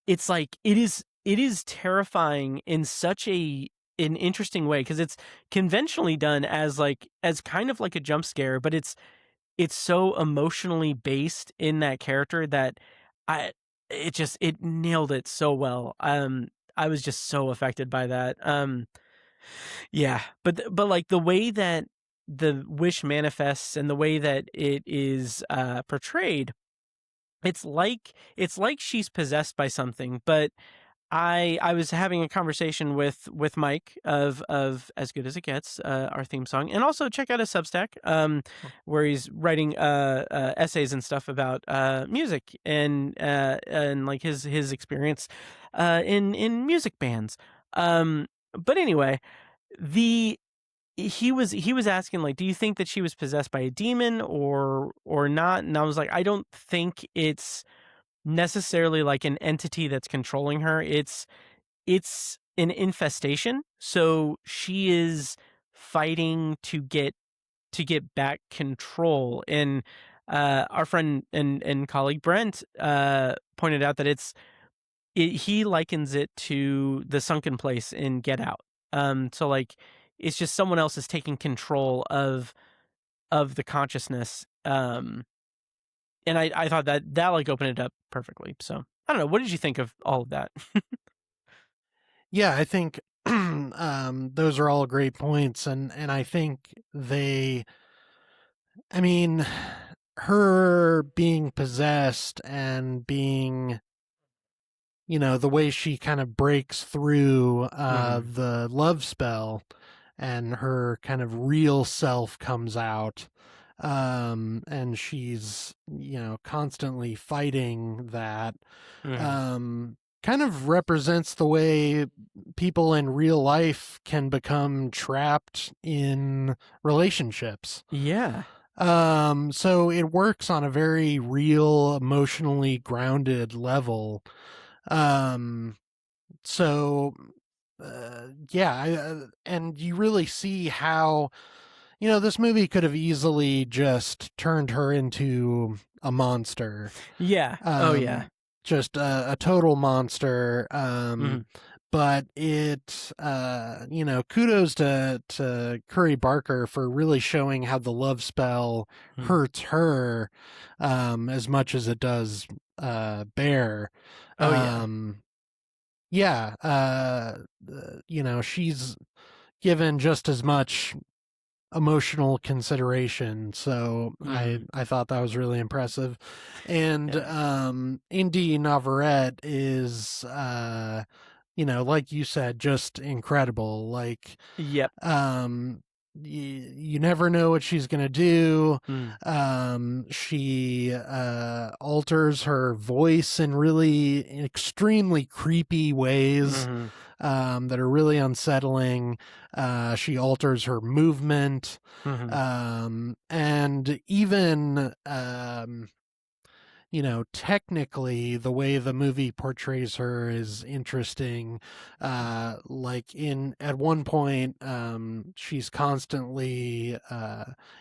B: it's like it is terrifying in such an interesting way, because it's conventionally done as kind of like a jump scare, but it's so emotionally based in that character that I it nailed it so well. I was just so affected by that. Yeah, but like the way that the wish manifests and the way that it is portrayed, it's like she's possessed by something. But I was having a conversation with Mike of As Good as It Gets, our theme song, and also check out his Substack, where he's writing essays and stuff about music and like his experience in music bands. But anyway, the he was asking, like, do you think that she was possessed by a demon or not? And I was like, I don't think it's necessarily like an entity that's controlling her. It's an infestation. So she is fighting to get back control. And our friend and colleague Brent pointed out that he likens it to the sunken place in Get Out. So like it's just someone else is taking control of the consciousness. And I thought that like opened it up perfectly. So I don't know. What did you think of all of that?
C: Yeah, I think those are all great points, and I think I mean, her being possessed and being, the way she kind of breaks through
B: Hmm.
C: the love spell and her kind of real self comes out. and she's, constantly fighting that.
B: Mhm.
C: Kind of represents the way people in real life can become trapped in relationships.
B: Yeah.
C: So it works on a very real, emotionally grounded level. Um, so, yeah, and you really see how, this movie could have easily just turned her into a monster.
B: Yeah. Oh yeah.
C: Just a total monster.
B: Mhm.
C: But kudos to Curry Barker for really showing how the love spell
B: Mhm.
C: hurts her, as much as it does, Bear.
B: Oh yeah.
C: Yeah, she's given just as much emotional consideration. So I
B: Mhm.
C: I thought that was really impressive. And
B: Yeah.
C: Indy Navarrete is, like you said, just incredible. Like,
B: Yep.
C: you never know what she's gonna do.
B: Mm.
C: She alters her voice in really extremely creepy ways,
B: Mhm.
C: that are really unsettling. She alters her movement,
B: Mhm.
C: and even, technically the way the movie portrays her is interesting. Like at one point, she's constantly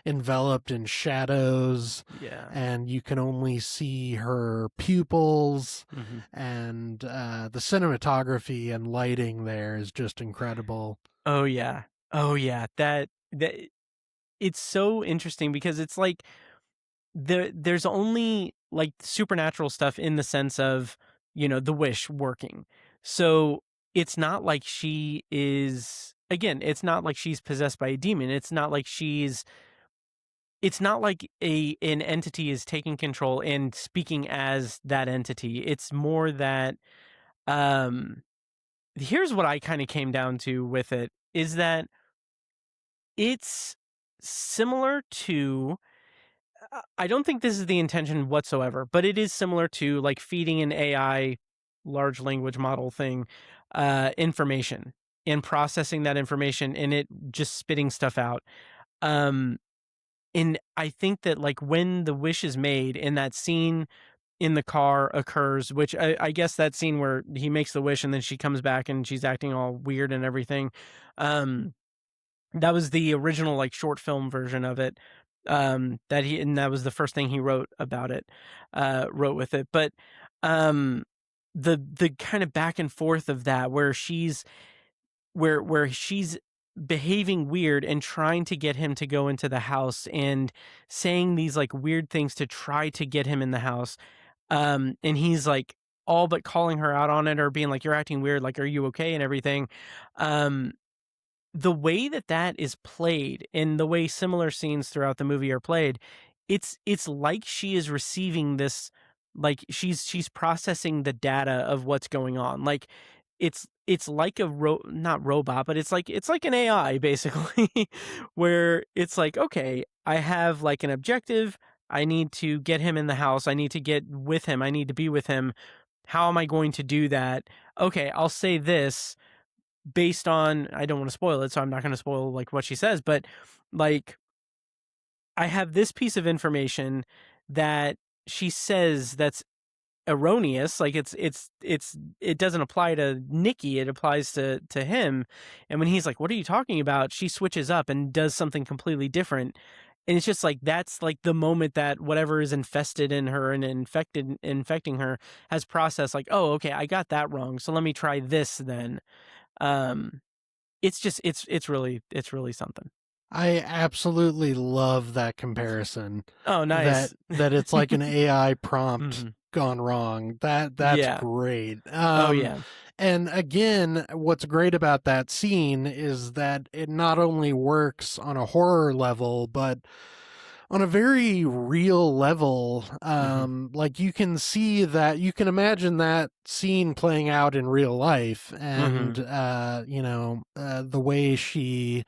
C: enveloped in shadows,
B: Yeah.
C: and you can only see her pupils.
B: Mhm.
C: And the cinematography and lighting there is just incredible.
B: Oh yeah. Oh yeah. That it's so interesting because it's like there's only like supernatural stuff in the sense of, the wish working. So it's not like she is, again, it's not like she's possessed by a demon. It's not like an entity is taking control and speaking as that entity. It's more that um here's what I kind of came down to with it is that it's similar to I don't think this is the intention whatsoever, but it is similar to like feeding an AI large language model thing information and processing that information and it just spitting stuff out. Um and I think that like when the wish is made and that scene in the car occurs, which I guess that scene where he makes the wish and then she comes back and she's acting all weird and everything. Um that was the original, like, short film version of it, and that was the first thing he wrote about it, wrote with it, but, um, the kind of back and forth of that where she's behaving weird and trying to get him to go into the house and saying these, like, weird things to try to get him in the house, and he's, like, all but calling her out on it or being like, "You're acting weird, like, are you okay?" and everything, um the way that that is played and the way similar scenes throughout the movie are played, it's like she is receiving this like she's processing the data of what's going on. Like it's like not robot, but it's like an AI basically where it's like, okay, I have like an objective. I need to get him in the house. I need to get with him. I need to be with him. How am I going to do that? Okay, I'll say this based on I don't want to spoil it, so I'm not going to spoil like what she says, but like I have this piece of information that she says that's erroneous. Like it doesn't apply to Nikki, it applies to him. And when he's like, "What are you talking about?" she switches up and does something completely different. And it's just like that's like the moment that whatever is infested in her and infecting her has processed like, "Oh, okay, I got that wrong. So let me try this then." Um it's just it's really something.
C: I absolutely love that comparison.
B: Oh,
C: That
B: nice.
C: that it's like an AI prompt
B: Mhm.
C: gone wrong. That's
B: Yeah.
C: great.
B: Oh, yeah.
C: And again, what's great about that scene is that it not only works on a horror level, but on a very real level.
B: Mhm.
C: Like you can see that, you can imagine that scene playing out in real life, and
B: Mhm.
C: the way she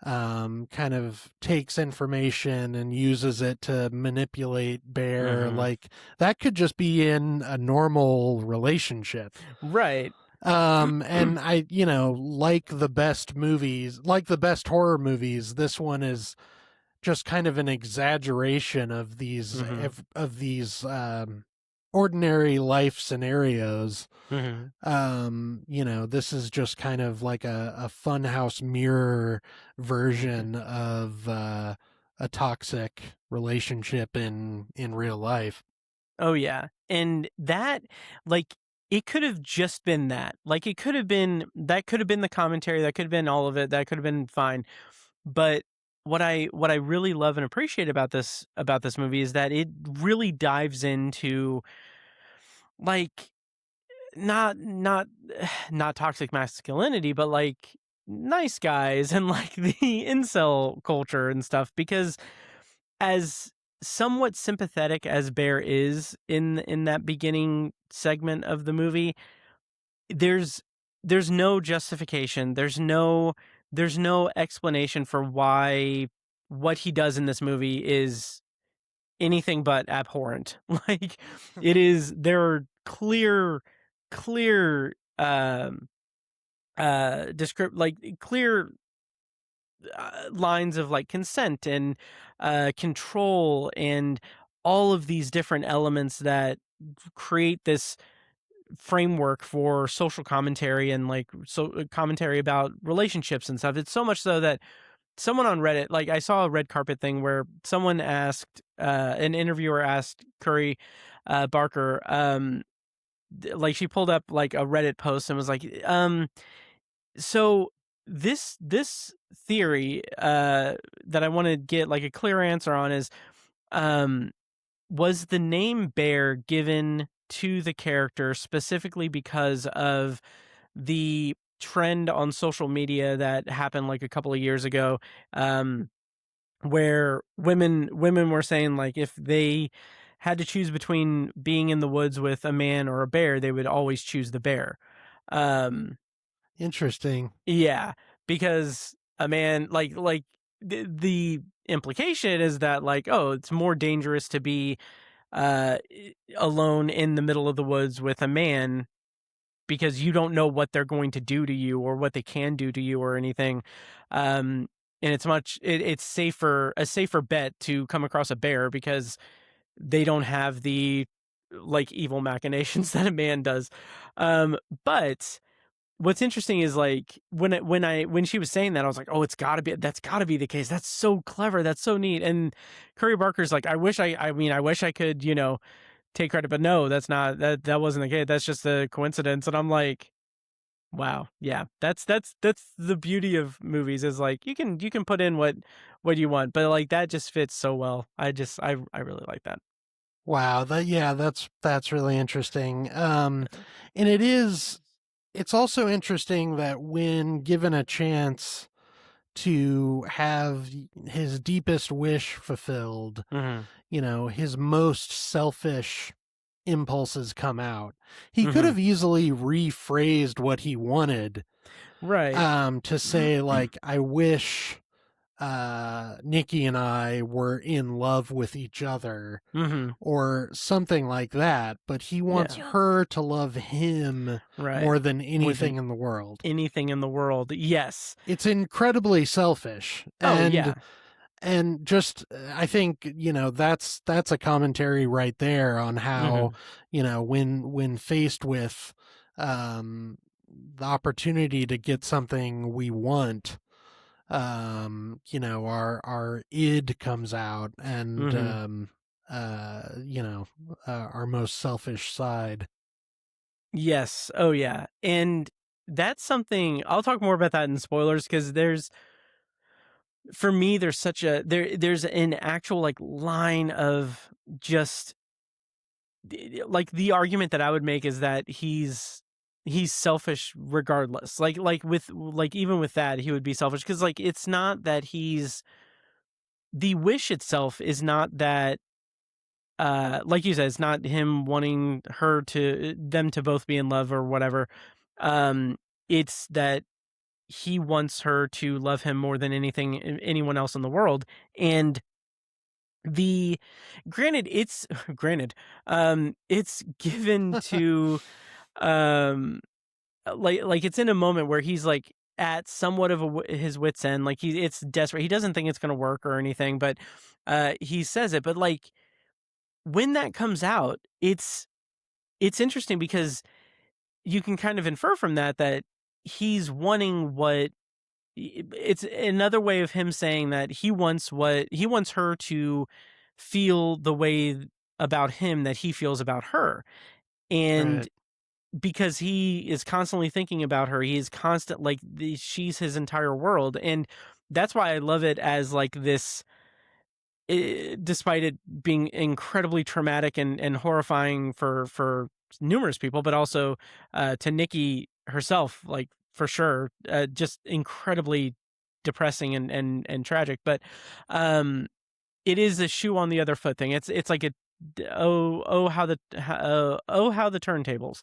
C: kind of takes information and uses it to manipulate Bear.
B: Mhm.
C: Like that could just be in a normal relationship.
B: Right.
C: And I, like the best movies, like the best horror movies, this one is just kind of an exaggeration of these
B: Mhm.
C: ordinary life scenarios.
B: Mhm.
C: This is just kind of like a funhouse mirror version of a toxic relationship in real life.
B: Oh yeah. And that, like, it could have just been that. Like, it could have been that could have been the commentary, that could have been all of it, that could have been fine. But what I really love and appreciate about this movie is that it really dives into, like, not not toxic masculinity, but like nice guys and like the incel culture and stuff, because as somewhat sympathetic as Bear is in that beginning segment of the movie, there's there's no justification. There's no explanation for why what he does in this movie is anything but abhorrent. Like, there are clear clear lines of like consent and control and all of these different elements that create this framework for social commentary and like commentary about relationships and stuff. It's so much so that someone on Reddit, like I saw a red carpet thing where someone asked, an interviewer asked Curry Barker, like she pulled up like a Reddit post and was like, so this theory that I want to get like a clear answer on is, um, was the name Bear given to the character specifically because of the trend on social media that happened like a couple of years ago, um, where women were saying like if they had to choose between being in the woods with a man or a bear, they would always choose the bear. Um,
C: Interesting.
B: yeah, because a man like the implication is that like, oh, it's more dangerous to be alone in the middle of the woods with a man because you don't know what they're going to do to you or what they can do to you or anything. And it's a safer bet to come across a bear because they don't have the like evil machinations that a man does. Um, but what's interesting is like when she was saying that, I was like, oh, that's gotta be the case. That's so clever. That's so neat. And Curry Barker's like, I wish I could, take credit, but no, that wasn't the case. That's just a coincidence. And I'm like, wow, yeah, that's the beauty of movies is like you can put in what you want, but like that just fits so well. I really like that.
C: Wow, that's really interesting. And it's also interesting that when given a chance to have his deepest wish fulfilled,
B: Mm-hmm.
C: his most selfish impulses come out. He could
B: Mm-hmm.
C: have easily rephrased what he wanted,
B: Right.
C: to say like, I wish Nikki and I were in love with each other
B: Mm-hmm.
C: or something like that, but he wants
B: Yeah.
C: her to love him
B: Right.
C: more than
B: More than
C: anything in the world.
B: anything in the world. Yes.
C: It's incredibly selfish.
B: Oh yeah.
C: And just I think, that's a commentary right there on how,
B: Mm-hmm.
C: when faced with the opportunity to get something we want, our id comes out and
B: Mm-hmm.
C: our most selfish side.
B: Yes. Oh yeah. And that's something I'll talk more about that in spoilers because for me there's an actual like line of just like the argument that I would make is that he's selfish regardless. Like even with that he would be selfish because like it's not that he's the wish itself is not that, like you said, it's not him wanting them to both be in love or whatever. Um it's that he wants her to love him more than anyone else in the world. And the granted it's it's given to um like it's in a moment where he's like at somewhat of his wit's end, like it's desperate, he doesn't think it's going to work or anything, but he says it. But like when that comes out, it's interesting because you can kind of infer from that he's wanting what it's another way of him saying that he wants her to feel the way about him that he feels about her. And
C: Right.
B: because he is constantly thinking about her, he is constant, like she's his entire world. And that's why I love it as like this, despite it being incredibly traumatic and horrifying for numerous people, but also to Nikki herself, like for sure, just incredibly depressing and tragic. But it is a shoe on the other foot thing. It's like how the turntables.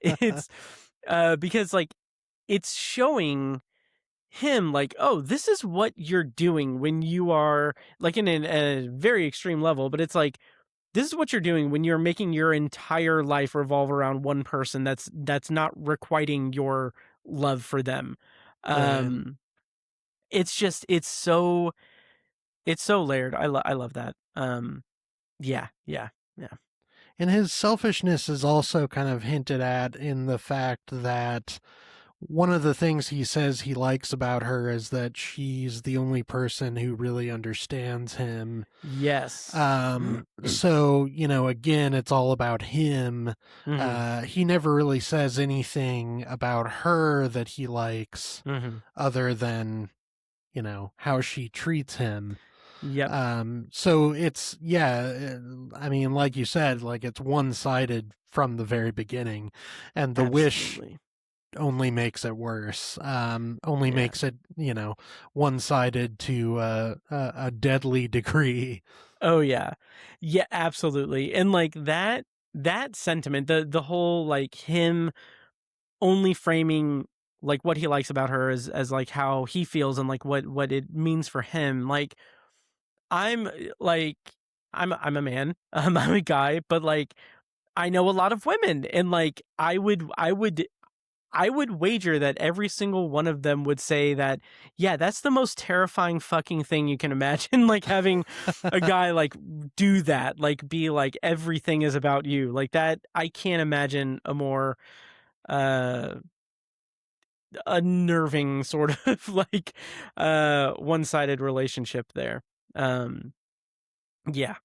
B: It's because like it's showing him like, oh, this is what you're doing when you are like in a very extreme level, but it's like this is what you're doing when you're making your entire life revolve around one person that's not requiting your love for them.
C: Right.
B: It's just it's so layered. I love that. Yeah, yeah, yeah.
C: And his selfishness is also kind of hinted at in the fact that one of the things he says he likes about her is that she's the only person who really understands him.
B: Yes.
C: So, again, it's all about him.
B: Mm-hmm.
C: He never really says anything about her that he likes
B: Mm-hmm.
C: other than, how she treats him.
B: Yep.
C: So it's, I mean, like you said, like it's one-sided from the very beginning, and the wish
B: Absolutely.
C: only makes it worse. Only
B: Yeah.
C: makes it, one-sided to a deadly degree.
B: Oh yeah. Yeah, absolutely. And like that sentiment, the whole like him only framing like what he likes about her as like how he feels and like what it means for him. Like I'm like I'm a man. I'm a guy, but like I know a lot of women, and like I would wager that every single one of them would say that, yeah, that's the most terrifying fucking thing you can imagine. Like having a guy like do that, like be like everything is about you. Like that, I can't imagine a more uh unnerving sort of like one-sided relationship there. Um yeah,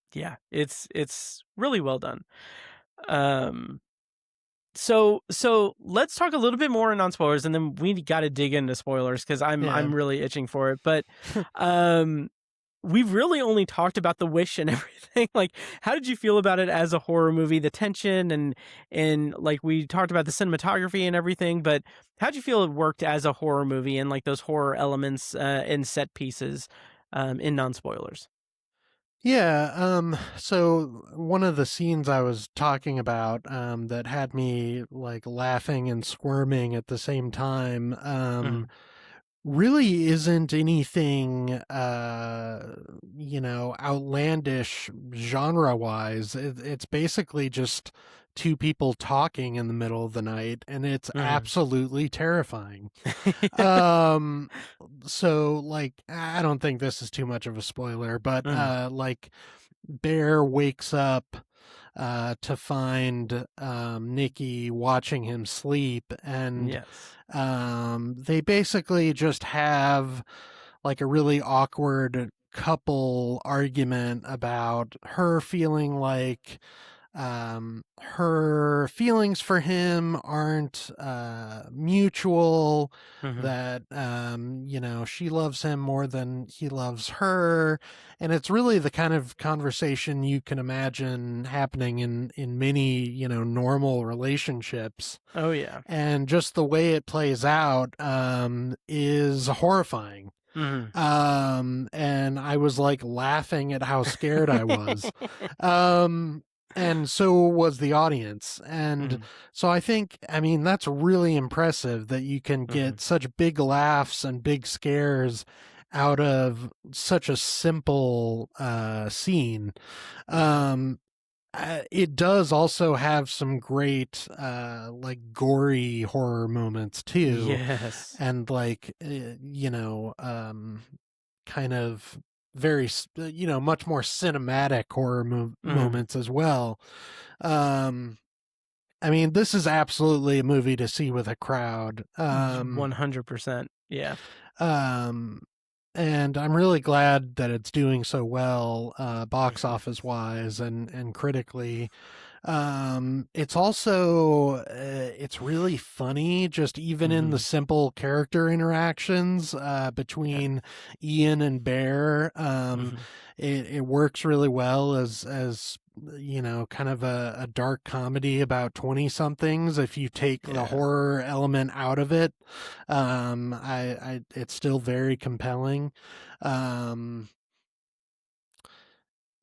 B: it's really well done. Um So let's talk a little bit more in non-spoilers, and then we got to dig into spoilers because
C: Yeah.
B: I'm really itching for it. But um, we've really only talked about the wish and everything. Like, how did you feel about it as a horror movie? The tension and like we talked about the cinematography and everything. But how'd you feel it worked as a horror movie and like those horror elements and set pieces in non-spoilers?
C: Yeah, so one of the scenes I was talking about, that had me like laughing and squirming at the same time,
B: Mm-hmm.
C: really isn't anything, outlandish genre-wise. It's basically just two people talking in the middle of the night, and it's
B: Mm-hmm.
C: absolutely terrifying. Um, so like, I don't think this is too much of a spoiler, but
B: Mm-hmm.
C: like Bear wakes up to find Nikki watching him sleep, and
B: Yes.
C: they basically just have like a really awkward couple argument about her feeling like her feelings for him aren't mutual,
B: Mm-hmm.
C: that she loves him more than he loves her, and it's really the kind of conversation you can imagine happening in many normal relationships,
B: Oh yeah.
C: and just the way it plays out is horrifying.
B: Mm-hmm.
C: And I was like laughing at how scared I was. um and so was the audience. And so I think, I mean, that's really impressive that you can get such big laughs and big scares out of such a simple scene. It does also have some great like gory horror moments too,
B: Yes.
C: and like kind of very much more cinematic horror moments as well. um I mean, this is absolutely a movie to see with a crowd.
B: 100%. Yeah.
C: Um and I'm really glad that it's doing so well box office wise and critically. It's also it's really funny, just even in the simple character interactions between Ian and Bear. It works really well as kind of a dark comedy about 20 somethings. If you take the horror element out of it, I it's still very compelling.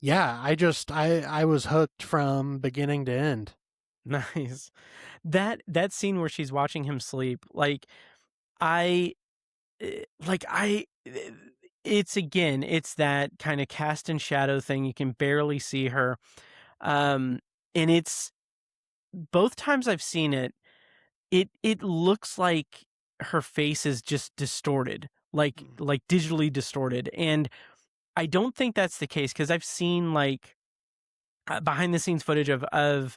C: Yeah, I was hooked from beginning to end.
B: Nice. That scene where she's watching him sleep, like I like I it's that kind of cast and shadow thing. You can barely see her. And it's both times I've seen it, it looks like her face is just distorted, like digitally distorted. And I don't think that's the case, because I've seen like behind the scenes footage uh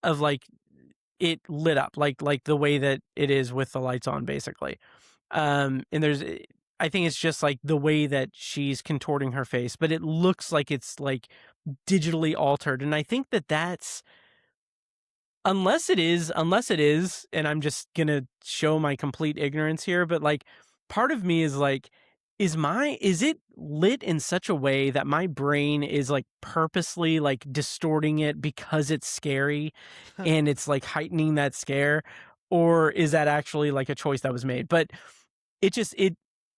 B: of like it lit up like the way that it is with the lights on, basically. And I think it's just like the way that she's contorting her face, but it looks like it's like digitally altered. And I think that that's, unless it is, and I'm just gonna show my complete ignorance here, but like part of me is like, is it lit in such a way that my brain is like purposely like distorting it because it's scary and it's like heightening that scare? Or is that actually like a choice that was made? But it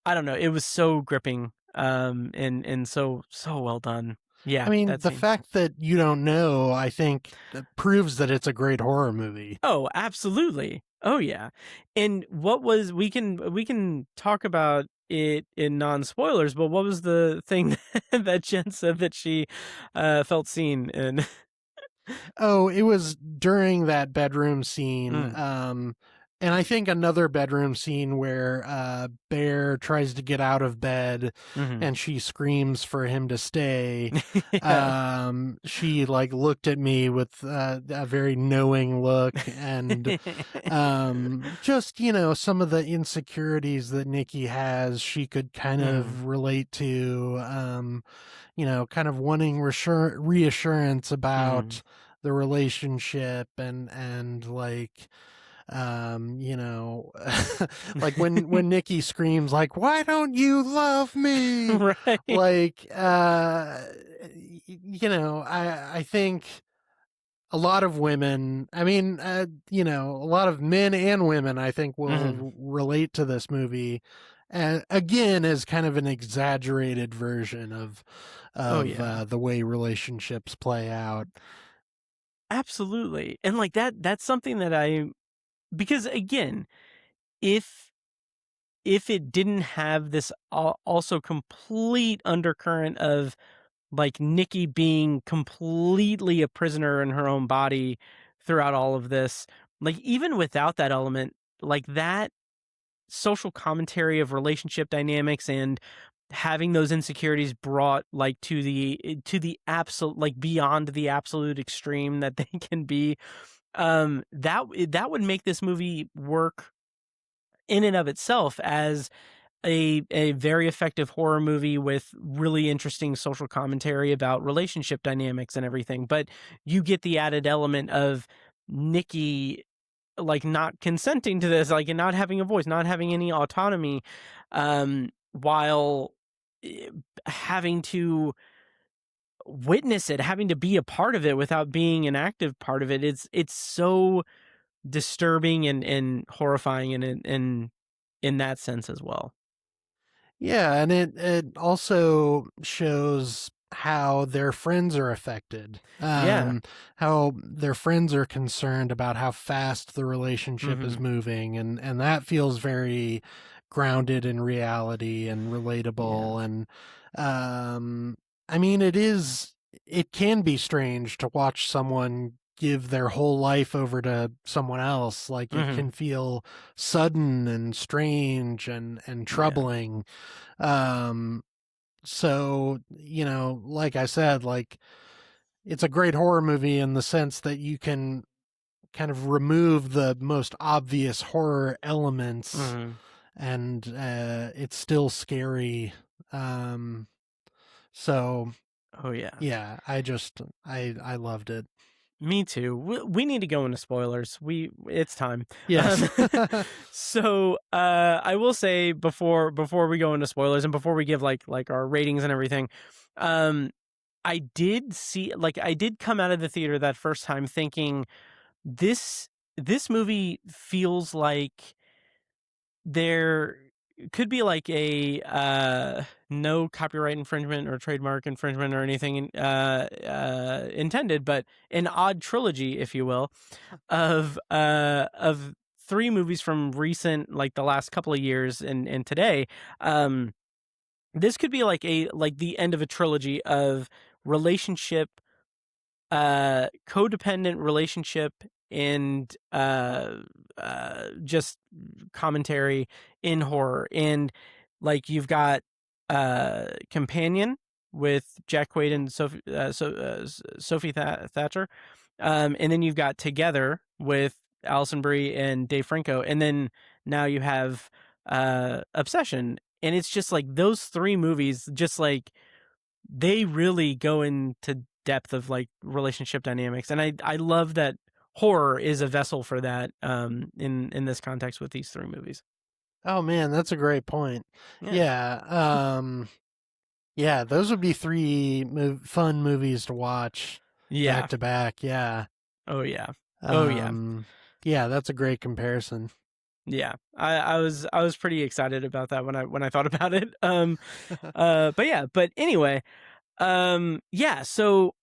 B: I don't know, it was so gripping, and so well done. Yeah,
C: I mean,
B: that
C: the
B: scene.
C: fact that you don't know, I think, proves that it's a great horror movie.
B: Oh, absolutely. Oh yeah. And what was, we can talk about it in non-spoilers, but what was the thing that Jen said that she felt seen in?
C: Oh, it was during that bedroom scene.
B: Mm.
C: And I think another bedroom scene where Bear tries to get out of bed
B: Mhm.
C: and she screams for him to stay.
B: Yeah.
C: She like looked at me with a very knowing look, and just, some of the insecurities that Nikki has, she could kind of relate to, kind of wanting reassurance about the relationship, and like like when Nikki screams like, "Why don't you love me?"
B: Right.
C: Like I think a lot of women, I mean, a lot of men and women, I think,
B: Mhm.
C: will relate to this movie. Again, as kind of an exaggerated version of
B: Oh yeah.
C: the way relationships play out.
B: Absolutely. And like that's something that because again, if it didn't have this also complete undercurrent of like Nikki being completely a prisoner in her own body throughout all of this, like even without that element, like that social commentary of relationship dynamics and having those insecurities brought like to the absolute, like beyond the absolute extreme that they can be, that would make this movie work in and of itself as a very effective horror movie with really interesting social commentary about relationship dynamics and everything. But you get the added element of Nikki like not consenting to this, like, and not having a voice, not having any autonomy, while eh, having to witness it, having to be a part of it without being an active part of it. It's so disturbing and horrifying, and in that sense as well.
C: Yeah, and it also shows how their friends are affected,
B: Yeah.
C: how their friends are concerned about how fast the relationship is
B: Hmm.
C: moving, and that feels very grounded in reality and
B: Yeah.
C: relatable. And I mean, it can be strange to watch someone give their whole life over to someone else. Like, it
B: Hmm.
C: can feel sudden and strange and
B: Yeah.
C: troubling. Um, so, like I said, like, it's a great horror movie in the sense that you can kind of remove the most obvious horror elements,
B: Hmm.
C: and it's still scary. Um, so
B: Oh yeah.
C: yeah, I loved it.
B: Me too. We need to go into spoilers. It's time.
C: Yes.
B: Um, so I will say before we go into spoilers and before we give like our ratings and everything, um, I did come out of the theater that first time thinking this this movie feels like there could be like a no copyright infringement or trademark infringement or anything intended, but an odd trilogy, if you will, of three movies from recent, like the last couple of years and today. um this could be like the end of a trilogy of relationship, codependent relationship, and just commentary in horror. And like you've got Companion with Jack Quaid and Sophie Thatcher, and then you've got Together with Alison Brie and Dave Franco, and then now you have Obsession. And it's just like those three movies, just like they really go into depth of like relationship dynamics, and I love that horror is a vessel for that, in this context with these three movies.
C: Oh man, that's a great point.
B: Yeah.
C: Yeah. Yeah, those would be three fun movies to watch back
B: Yeah.
C: to back. Yeah.
B: Oh yeah. Oh yeah.
C: Um, yeah, that's a great comparison.
B: Yeah. I was pretty excited about that when I thought about it. But yeah, but anyway, yeah, so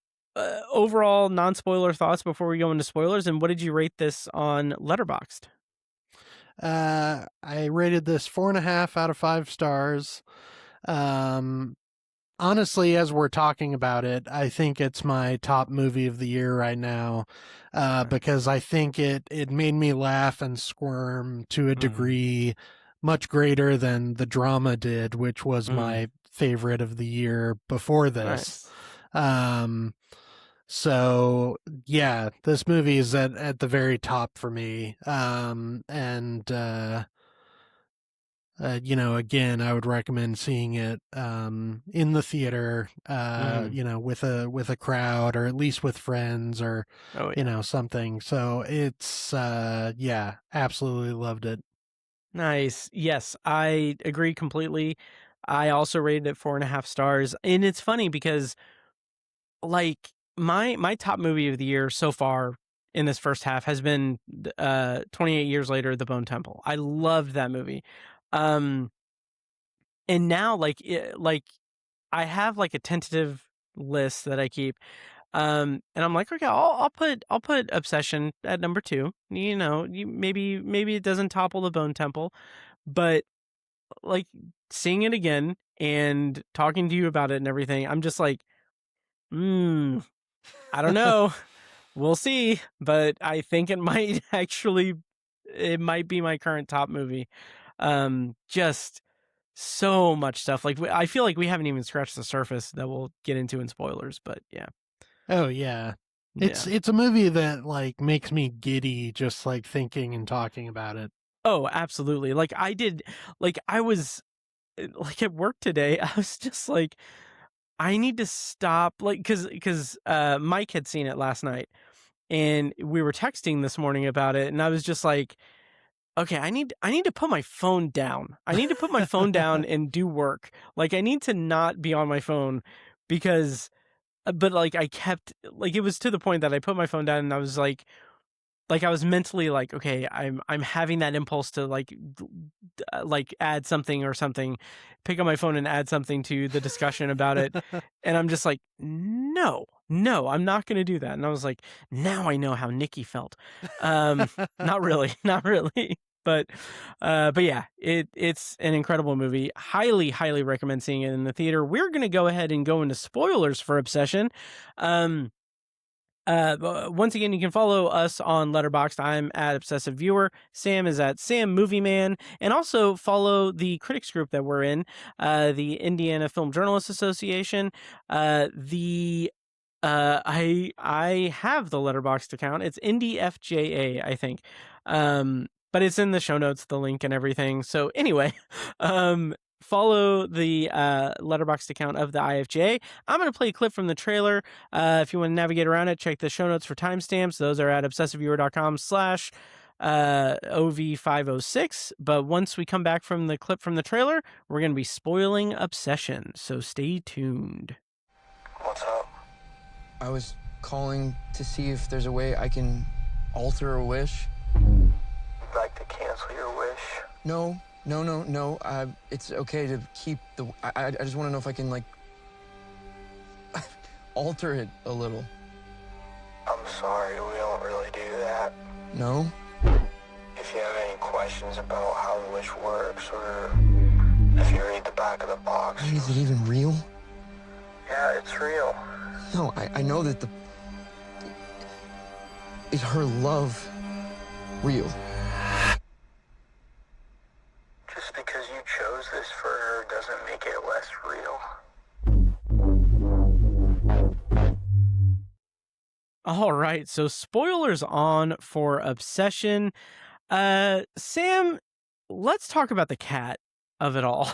B: overall non-spoiler thoughts before we go into spoilers, and what did you rate this on Letterboxd?
C: I rated this 4.5 out of 5 stars. Um, Honestly, as we're talking about it, I think it's my top movie of the year right now, because I think it made me laugh and squirm to a
B: Mm,
C: degree much greater than the drama did, which was
B: mm,
C: my favorite of the year before this.
B: nice.
C: Um, so yeah, this movie is at the very top for me. And again, I would recommend seeing it in the theater,
B: Hmm.
C: with a crowd, or at least with friends, or
B: Oh yeah.
C: something. So it's yeah, absolutely loved it.
B: Nice. Yes, I agree completely. I also rated it 4.5 stars. And it's funny because like my top movie of the year so far in this first half has been 28 Years Later, The Bone Temple. I loved that movie. Um and now like I have like a tentative list that I keep. And I'm like, okay, I'll put Obsession at number two. Maybe it doesn't topple The Bone Temple, but like seeing it again and talking to you about it and everything, I'm just like, I don't know. We'll see, but I think it might actually it might be my current top movie. Just so much stuff. Like I feel like we haven't even scratched the surface that we'll get into in spoilers, but yeah.
C: Oh yeah,
B: Yeah.
C: it's a movie that like makes me giddy just like thinking and talking about it.
B: Oh, absolutely. I was like at work today, I was just like, I need to stop, like, cause Mike had seen it last night and we were texting this morning about it. And I was just like, okay, I need to put my phone down. I need to put my phone down and do work. Like I need to not be on my phone because, but like I kept, like, it was to the point that I put my phone down and I was like I was mentally like, okay, I'm having that impulse to like like add something or something, pick up my phone and add something to the discussion about it. And I'm just like, no, I'm not going to do that. And I was like, now I know how Nikki felt. Not really, not really. But yeah, it's an incredible movie. Highly, highly recommend seeing it in the theater. We're going to go ahead and go into spoilers for Obsession. Once again, you can follow us on Letterboxd. I'm at Obsessive Viewer. Sam is at Sam Movie Man, and also follow the critics group that we're in, the Indiana Film Journalists Association. I have the Letterboxd account. It's IndieFJA, I think. But it's in the show notes, the link and everything. So anyway, follow the Letterboxd account of the IFJ. I'm going to play a clip from the trailer. If you want to navigate around it, check the show notes for timestamps. Those are at obsessiveviewer.com/OV506. But once we come back from the clip from the trailer, we're going to be spoiling Obsession. So stay tuned.
D: What's up? I was calling to see if there's a way I can alter a wish. Like to cancel your wish? No. It's okay to keep the... I just want to know if I can, like, alter it a little. I'm sorry, we don't really do that. No? If you have any questions about how the wish works, or if you read the back of the box... Is it even real? Yeah, it's real. No, I know that is her love real? Just because you chose this for her doesn't make it less real.
B: All right, so spoilers on for Obsession. Sam, let's talk about the cat of it all.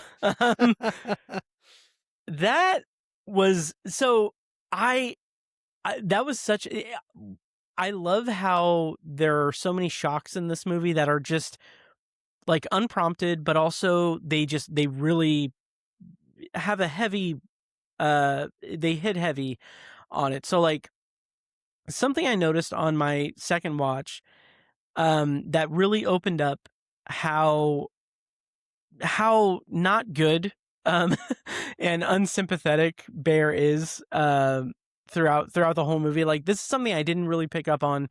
B: That was so that was such... I love how there are so many shocks in this movie that are just like unprompted, but also they really have a heavy, they hit heavy on it. So like something I noticed on my second watch, that really opened up how not good, and unsympathetic Bear is, throughout the whole movie. Like this is something I didn't really pick up on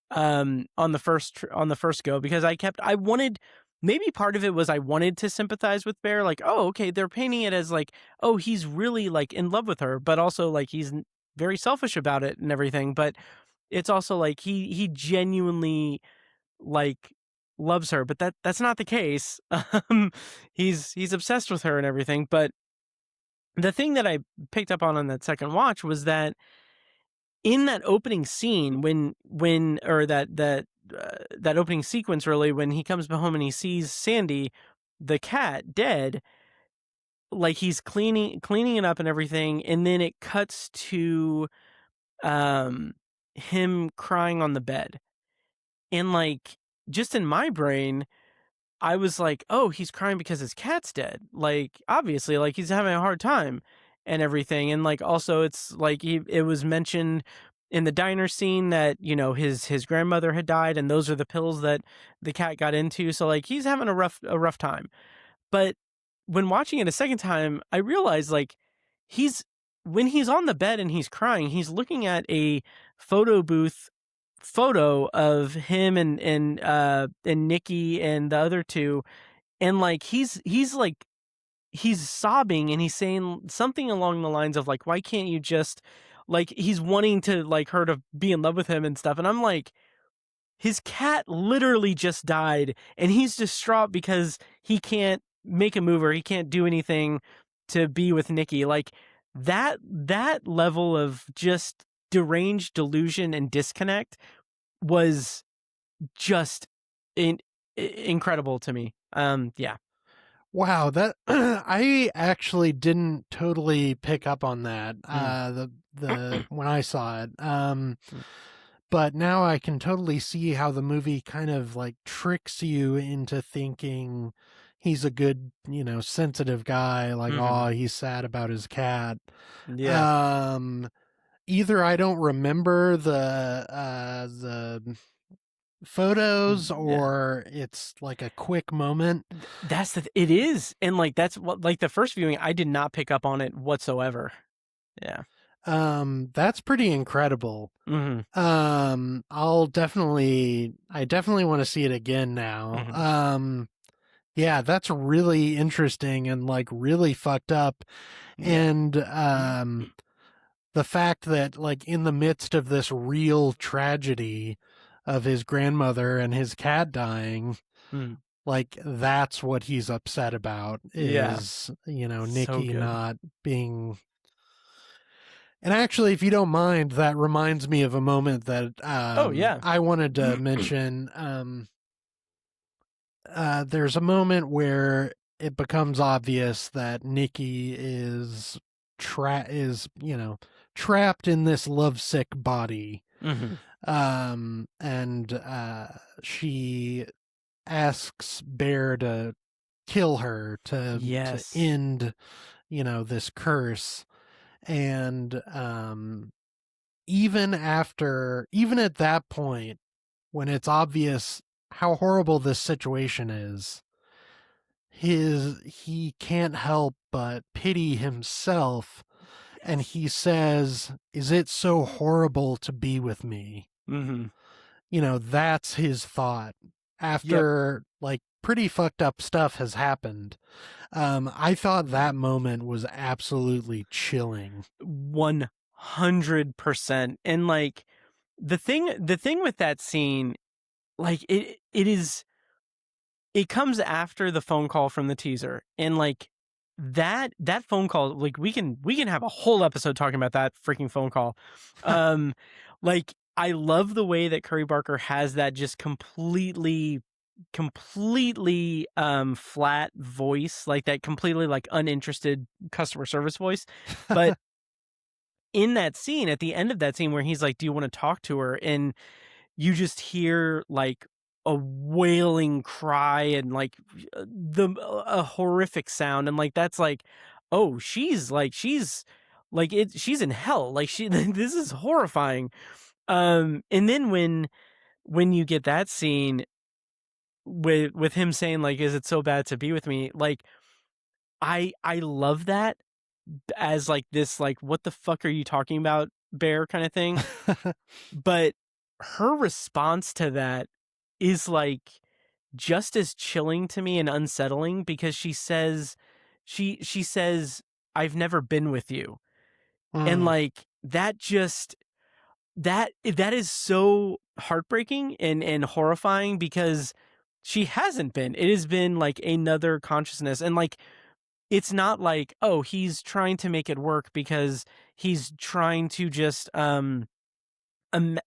B: the first go, because I wanted, maybe part of it was I wanted to sympathize with Bear, like, oh, okay, they're painting it as like, oh, he's really like in love with her, but also like he's very selfish about it and everything. But it's also like he genuinely like loves her, but that's not the case. He's obsessed with her and everything. But the thing that I picked up on that second watch was that in that opening scene, when that opening sequence, really, when he comes home and he sees Sandy, the cat, dead, like he's cleaning it up and everything, and then it cuts to him crying on the bed. And like, just in my brain, I was like, oh, he's crying because his cat's dead. Like, obviously, like he's having a hard time and everything. And like, also it's like it was mentioned in the diner scene that, you know, his grandmother had died, and those are the pills that the cat got into. So like he's having a rough time. But when watching it a second time, I realized like when he's on the bed and he's crying, he's looking at a photo booth photo of him and Nikki and the other two, and like he's sobbing, and he's saying something along the lines of like, why can't you just, like, he's wanting to like her to be in love with him and stuff. And I'm like, his cat literally just died, and he's distraught because he can't make a move, or he can't do anything to be with Nikki. Like that level of just deranged delusion and disconnect was just incredible to me. Yeah.
C: Wow, that I actually didn't totally pick up on that the when I saw it. But now I can totally see how the movie kind of like tricks you into thinking he's a good, you know, sensitive guy, like, oh, he's sad about his cat.
B: Yeah.
C: Either I don't remember photos
B: Yeah.
C: or it's like a quick moment.
B: That's it is. And like, that's what, like the first viewing, I did not pick up on it whatsoever. Yeah.
C: That's pretty incredible.
B: Mm-hmm.
C: I definitely want to see it again now.
B: Mm-hmm.
C: Yeah, that's really interesting and like really fucked up.
B: Yeah.
C: And the fact that like in the midst of this real tragedy of his grandmother and his cat dying,
B: Mm.
C: like that's what he's upset about
B: Yeah.
C: is, you know,
B: So
C: Nikki
B: good.
C: not being. And actually, if you don't mind, that reminds me of a moment that
B: Oh, yeah.
C: I wanted to mention. There's a moment where it becomes obvious that Nikki is trapped in this lovesick body.
B: Mm-hmm.
C: And she asks Bear to kill her to
B: Yes.
C: end, this curse. And even at that point, when it's obvious how horrible this situation is, he can't help but pity himself, and he says, "Is it so horrible to be with me?"
B: Mm-hmm.
C: That's his thought after like pretty fucked up stuff has happened. I thought that moment was absolutely chilling.
B: 100%. And like the thing with that scene, like it comes after the phone call from the teaser, and like that phone call, like we can have a whole episode talking about that freaking phone call. Like I love the way that Curry Barker has that just completely flat voice, like that completely like uninterested customer service voice. But in that scene, at the end of that scene where he's like, "Do you want to talk to her?" and you just hear like a wailing cry and like a horrific sound, and like that's like, oh, she's she's in hell, like she this is horrifying. And then when you get that scene with him saying like, "Is it so bad to be with me?" like I love that as like this, like, what the fuck are you talking about, Bear, kind of thing. But her response to that is like just as chilling to me and unsettling, because she says she says, "I've never been with you." And
C: Mm.
B: like that just that is so heartbreaking and horrifying, because she hasn't been. It has been like another consciousness, and like it's not like, oh, he's trying to make it work because he's trying to just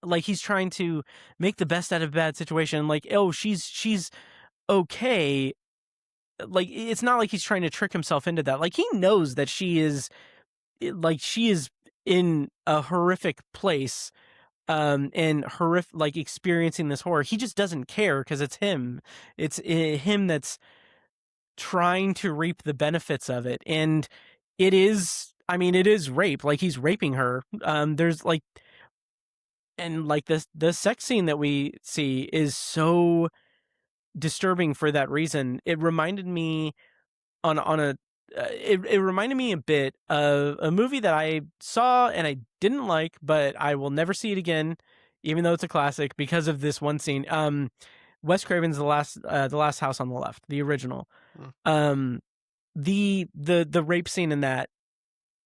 B: like he's trying to make the best out of a bad situation, like, oh, she's okay. Like it's not like he's trying to trick himself into that. Like he knows that she is in a horrific place, and horrific, like experiencing this horror. He just doesn't care because it's him. It's him that's trying to reap the benefits of it. And it is rape. Like he's raping her. There's like, and like the sex scene that we see is so disturbing for that reason. It reminded me on a it reminded me a bit of a movie that I saw and I didn't like, but I will never see it again, even though it's a classic, because of this one scene. Wes Craven's the last house on the left, the original. Um, the rape scene in that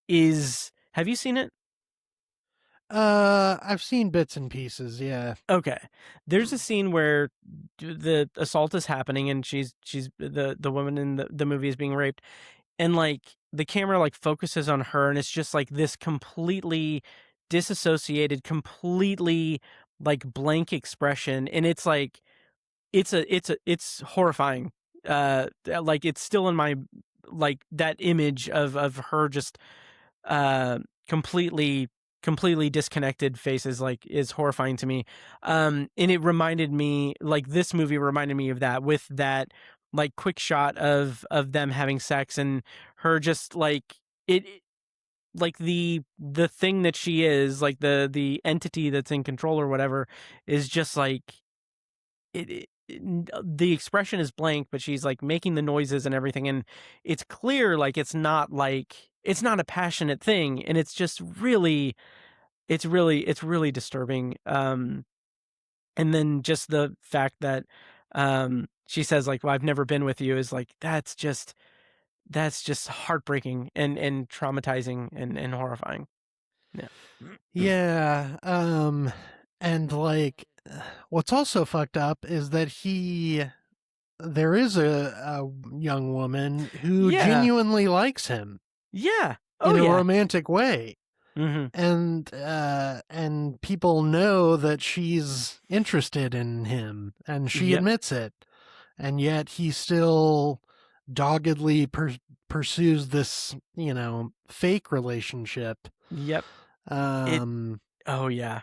B: is. Have you seen it?
C: I've seen bits and pieces, yeah.
B: Okay. There's a scene where the assault is happening, and she's the woman in the movie is being raped, and like the camera like focuses on her, and it's just like this completely disassociated, completely like blank expression, and it's like it's horrifying. Like it's still in my, like that image of her just uh completely disconnected faces, like, is horrifying to me. And it reminded me, like, this movie reminded me of that, with that like quick shot of them having sex, and her just like like the thing that she is, like the entity that's in control or whatever, is just like the expression is blank, but she's like making the noises and everything, and it's clear like it's not a passionate thing, and it's just really it's really disturbing. And then just the fact that she says like, well, I've never been with you, is like that's just heartbreaking and traumatizing and horrifying. Yeah.
C: Yeah. And like, what's also fucked up is that there is a young woman who
B: Yeah.
C: genuinely likes him
B: Yeah.
C: in a
B: yeah.
C: romantic way.
B: Mm-hmm.
C: And people know that she's interested in him, and she
B: Yep.
C: admits it, and yet he still doggedly pursues this, fake relationship.
B: Yep.
C: Um,
B: Oh yeah.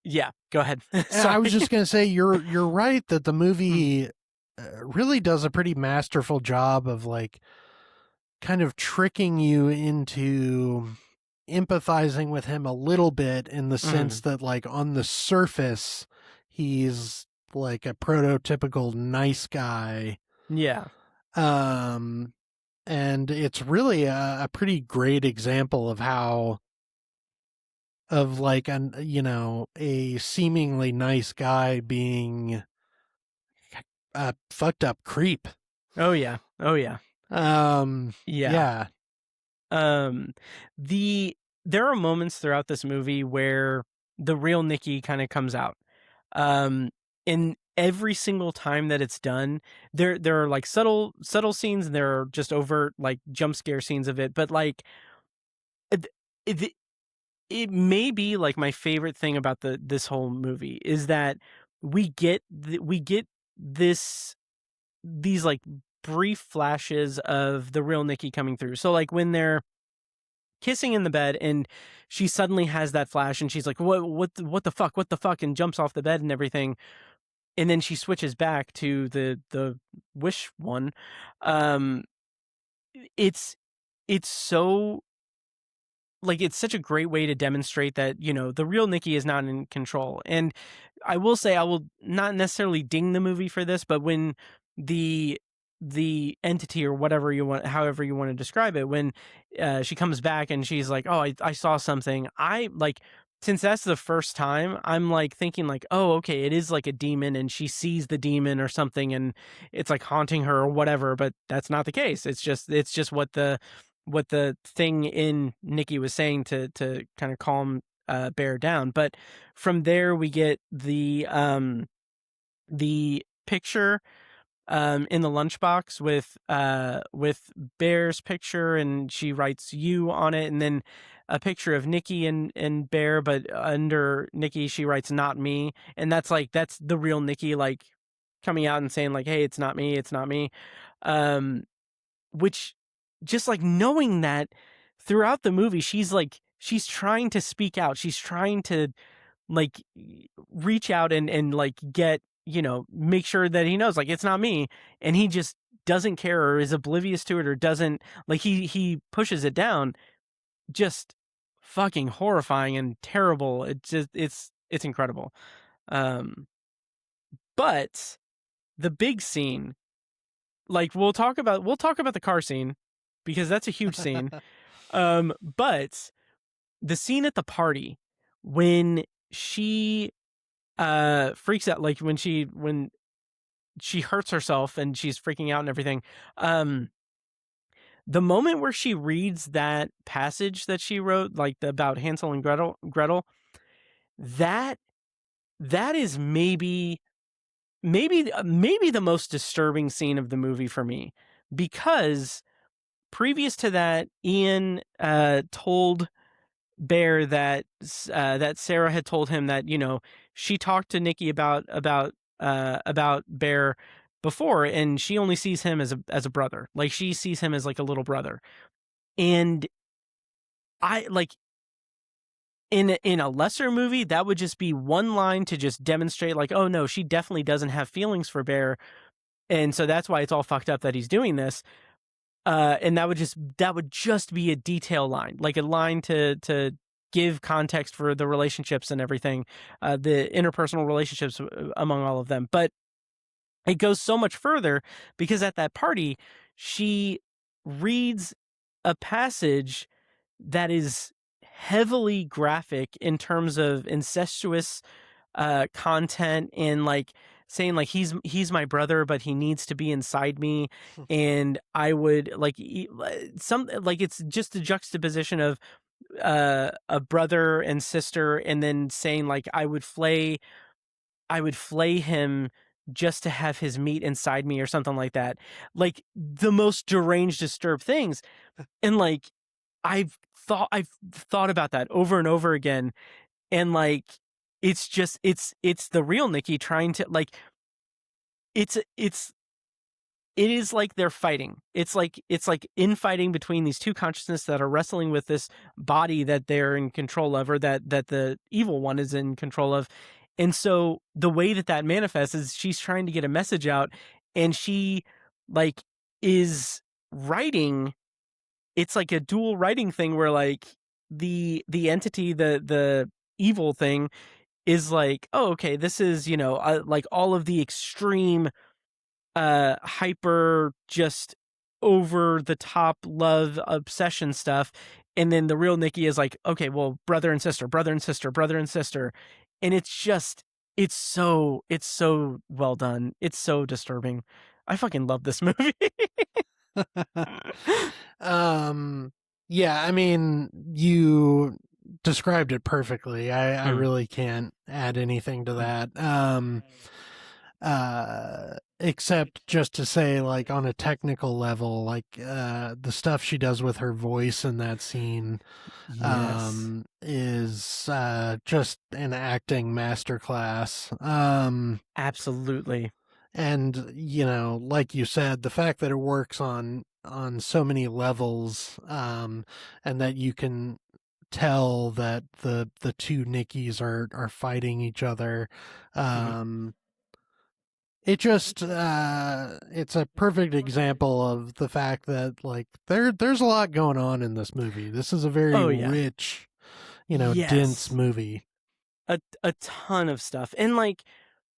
B: Yeah. Go ahead.
C: I was just gonna say you're right that the movie really does a pretty masterful job of like kind of tricking you into empathizing with him a little bit, in the sense that like on the surface he's like a prototypical nice guy.
B: Yeah.
C: And it's really a pretty great example of how like a seemingly nice guy being a fucked up creep.
B: Oh yeah.
C: Yeah.
B: Yeah. There are moments throughout this movie where the real Nikki kind of comes out. And every single time that it's done, there are like subtle scenes, and there are just overt like jump scare scenes of it. But like, it may be like my favorite thing about this whole movie is that we get these like brief flashes of the real Nikki coming through. So like when they're kissing in the bed and she suddenly has that flash and she's like, what the fuck, and jumps off the bed and everything. And then she switches back to the wish one. It's so like, it's such a great way to demonstrate that, the real Nikki is not in control. And I will say, I will not necessarily ding the movie for this, but when the entity, or whatever however you want to describe it, when she comes back and she's like, oh, I saw something, I like, since that's the first time, I'm like thinking like, oh, okay, it is like a demon and she sees the demon or something and it's like haunting her or whatever, but that's not the case. It's just what the thing in Nikki was saying to kind of calm Bear down. But from there we get the picture in the lunchbox with Bear's picture, and she writes "you" on it, and then a picture of Nikki and Bear, but under Nikki she writes "not me," and that's the real Nikki, like coming out and saying like, hey, it's not me, which, just like knowing that throughout the movie, she's trying to speak out, she's trying to like reach out and like get, make sure that he knows like it's not me, and he just doesn't care or is oblivious to it, or doesn't like, he pushes it down. Just fucking horrifying and terrible. It's incredible. But the big scene, like we'll talk about the car scene because that's a huge scene. But the scene at the party when she freaks out, like when she hurts herself and she's freaking out and everything. The moment where she reads that passage that she wrote, like about Hansel and Gretel, that is maybe the most disturbing scene of the movie for me, because previous to that, Ian told Bear that Sarah had told him that, she talked to Nikki about Bear before, and she only sees him as a brother. Like, she sees him as like a little brother. And I like, in a lesser movie, that would just be one line to just demonstrate like, oh no, she definitely doesn't have feelings for Bear, and so that's why it's all fucked up that he's doing this. And that would just be a detail line, like a line to give context for the relationships and everything, the interpersonal relationships among all of them. But it goes so much further because at that party, she reads a passage that is heavily graphic in terms of incestuous content, and like saying like he's my brother, but he needs to be inside me, and I would like some like it's just a juxtaposition of a brother and sister, and then saying like I would flay him just to have his meat inside me or something like that. Like the most deranged, disturbed things. And like I've thought about that over and over again, and like it's just it's the real Nikki trying to like it is like they're fighting. It's like infighting between these two consciousness that are wrestling with this body that they're in control of, or that the evil one is in control of. And so the way that manifests is she's trying to get a message out, and she like is writing. It's like a dual writing thing where like the entity, the evil thing is like, oh, okay, this is, like all of the extreme hyper, just over the top love obsession stuff, and then the real Nikki is like, okay, well, brother and sister, brother and sister, brother and sister. And it's so well done. It's so disturbing. I fucking love this movie.
C: Yeah, I mean, you described it perfectly. I really can't add anything to that. Except just to say, like, on a technical level, like, the stuff she does with her voice in that scene, is, just an acting masterclass.
B: Absolutely.
C: And, like you said, the fact that it works on so many levels, and that you can tell that the two Nickies are fighting each other, it just it's a perfect example of the fact that like there's a lot going on in this movie. This is a very rich, dense movie.
B: A ton of stuff. And like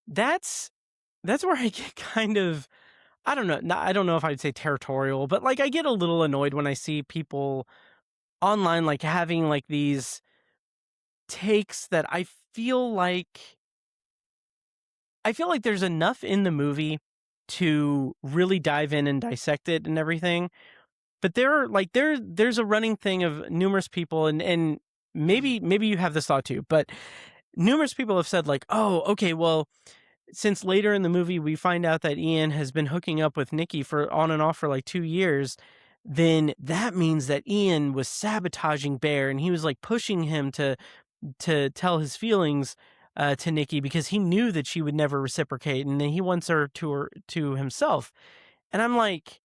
B: that's where I get kind of, I don't know if I'd say territorial, but like I get a little annoyed when I see people online like having like these takes that I feel like there's enough in the movie to really dive in and dissect it and everything. But there's a running thing of numerous people, and maybe you have this thought too, but numerous people have said like, oh, okay, well, since later in the movie we find out that Ian has been hooking up with Nikki for on and off for like 2 years, then that means that Ian was sabotaging Bear, and he was like pushing him to tell his feelings to Nikki because he knew that she would never reciprocate, and then he wants her to himself. And I'm like,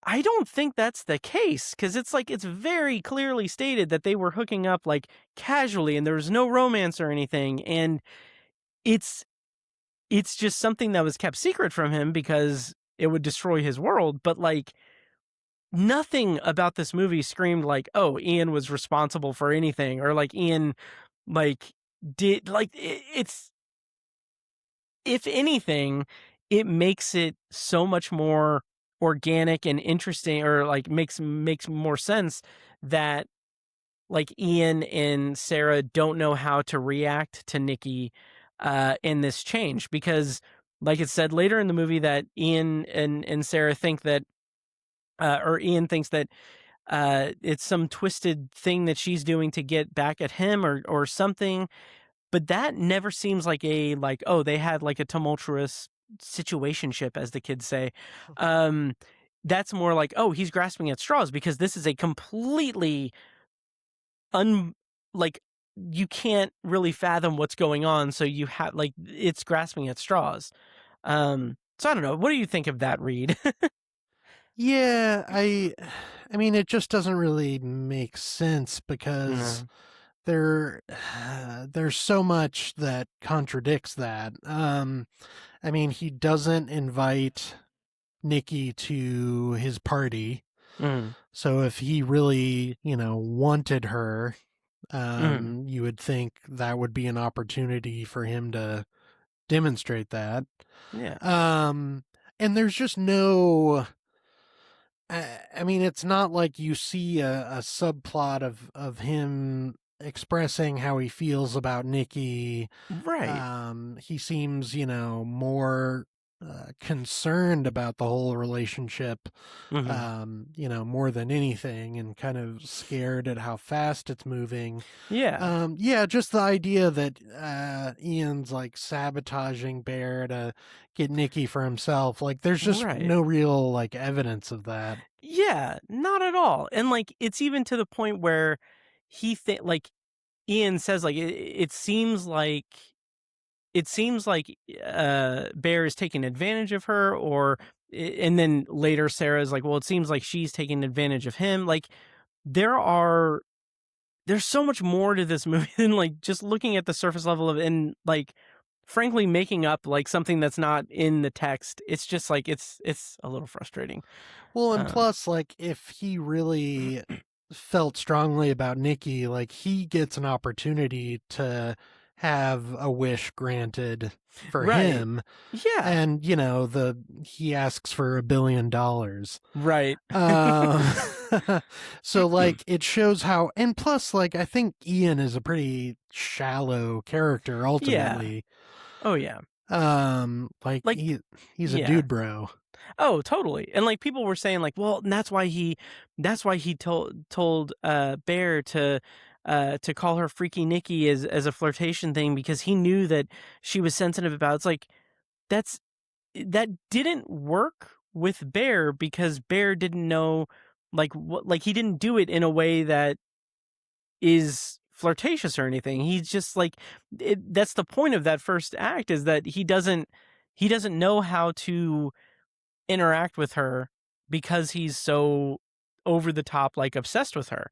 B: I don't think that's the case, because it's like it's very clearly stated that they were hooking up like casually, and there was no romance or anything, and it's just something that was kept secret from him because it would destroy his world. But like nothing about this movie screamed like, oh, Ian was responsible for anything, or like Ian like did like it's, if anything, it makes it so much more organic and interesting, or like makes more sense that like Ian and Sarah don't know how to react to Nikki in this change, because like it said later in the movie that Ian and Sarah think that or Ian thinks that it's some twisted thing that she's doing to get back at him or something. But that never seems like a like, oh, they had like a tumultuous situationship, as the kids say. That's more like, oh, he's grasping at straws, because this is a completely like you can't really fathom what's going on, so you have like it's grasping at straws. So I don't know. What do you think of that read?
C: Yeah, I mean, it just doesn't really make sense because there's so much that contradicts that. I mean, he doesn't invite Nikki to his party. So if he really, wanted her, You would think that would be an opportunity for him to demonstrate that.
B: Yeah.
C: And there's just no. I mean, it's not like you see a subplot of him expressing how he feels about Nikki.
B: Right.
C: He seems, more concerned about the whole relationship, more than anything, and kind of scared at how fast it's moving.
B: Yeah.
C: Yeah, just the idea that Ian's like sabotaging Bear to get Nikki for himself. Like, there's just
B: Right.
C: no real like evidence of that.
B: Yeah, not at all. And like it's even to the point where like Ian says like it seems like Bear is taking advantage of her, and then later Sarah's like, well, it seems like she's taking advantage of him. Like there's so much more to this movie than like just looking at the surface level of it, and like frankly making up like something that's not in the text. It's just like it's a little frustrating.
C: Well, and plus, like, if he really felt strongly about Nikki, like, he gets an opportunity to have a wish granted for
B: Right.
C: him.
B: Yeah.
C: And, he asks for $1 billion.
B: Right.
C: So, like, it shows how, and plus, like, I think Ian is a pretty shallow character, ultimately.
B: Yeah. Oh, yeah.
C: Like he's a
B: yeah.
C: dude bro.
B: Oh, totally. And like people were saying like, well, and that's why he told Bear to call her Freaky Nikki as a flirtation thing, because he knew that she was sensitive about it. It's like that didn't work with Bear, because Bear didn't know like what, like he didn't do it in a way that is flirtatious or anything. He's just like that's the point of that first act, is that he doesn't know how to interact with her because he's so over the top, like obsessed with her.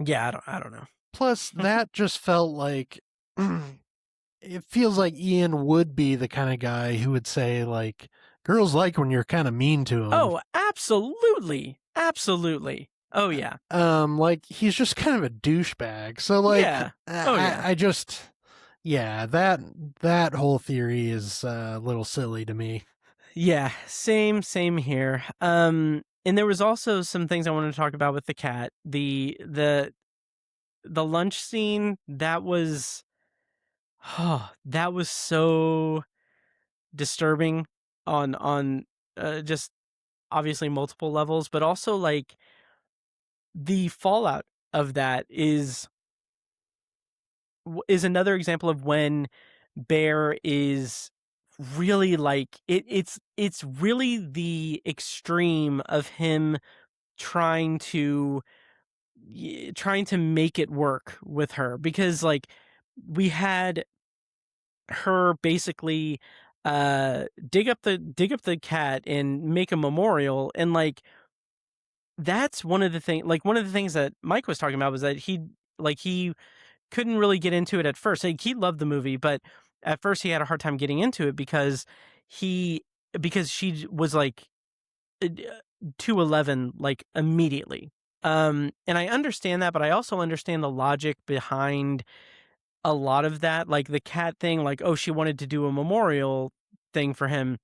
B: Yeah, I don't know.
C: Plus, that just felt like it feels like Ian would be the kind of guy who would say like, girls like when you're kind of mean to them.
B: Oh, absolutely. Oh yeah.
C: Like he's just kind of a douchebag. So like,
B: yeah. Oh yeah.
C: I just, yeah, that whole theory is a little silly to me.
B: Yeah, same here. And there was also some things I wanted to talk about with the cat. The lunch scene, that was that was so disturbing on just obviously multiple levels, but also like the fallout of that is another example of when Bear is really like it's really the extreme of him trying to make it work with her, because like we had her basically dig up the cat and make a memorial, and like that's one of the things that Mike was talking about, was that he couldn't really get into it at first. Like, he loved the movie, but at first he had a hard time getting into it because she was like 211 like immediately. And I understand that, but I also understand the logic behind a lot of that, like the cat thing, like, oh, she wanted to do a memorial thing for him.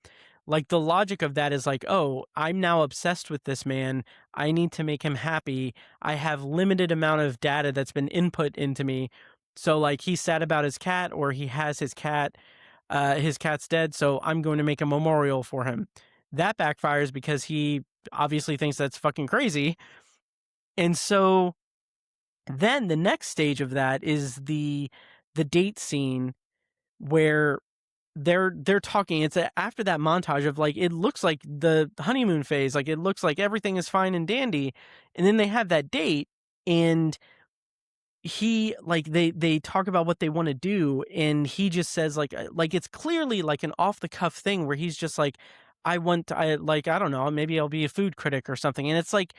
B: Like, the logic of that is like, oh, I'm now obsessed with this man. I need to make him happy. I have limited amount of data that's been input into me. So like, he's sad about his cat, or he has his cat's dead. So I'm going to make a memorial for him. That backfires because he obviously thinks that's fucking crazy. And so then the next stage of that is the date scene where they're talking. It's after that montage of like, it looks like the honeymoon phase, like it looks like everything is fine and dandy, and then they have that date, and he like they talk about what they want to do, and he just says like it's clearly like an off the cuff thing where he's just like, I don't know, maybe I'll be a food critic or something, and it's like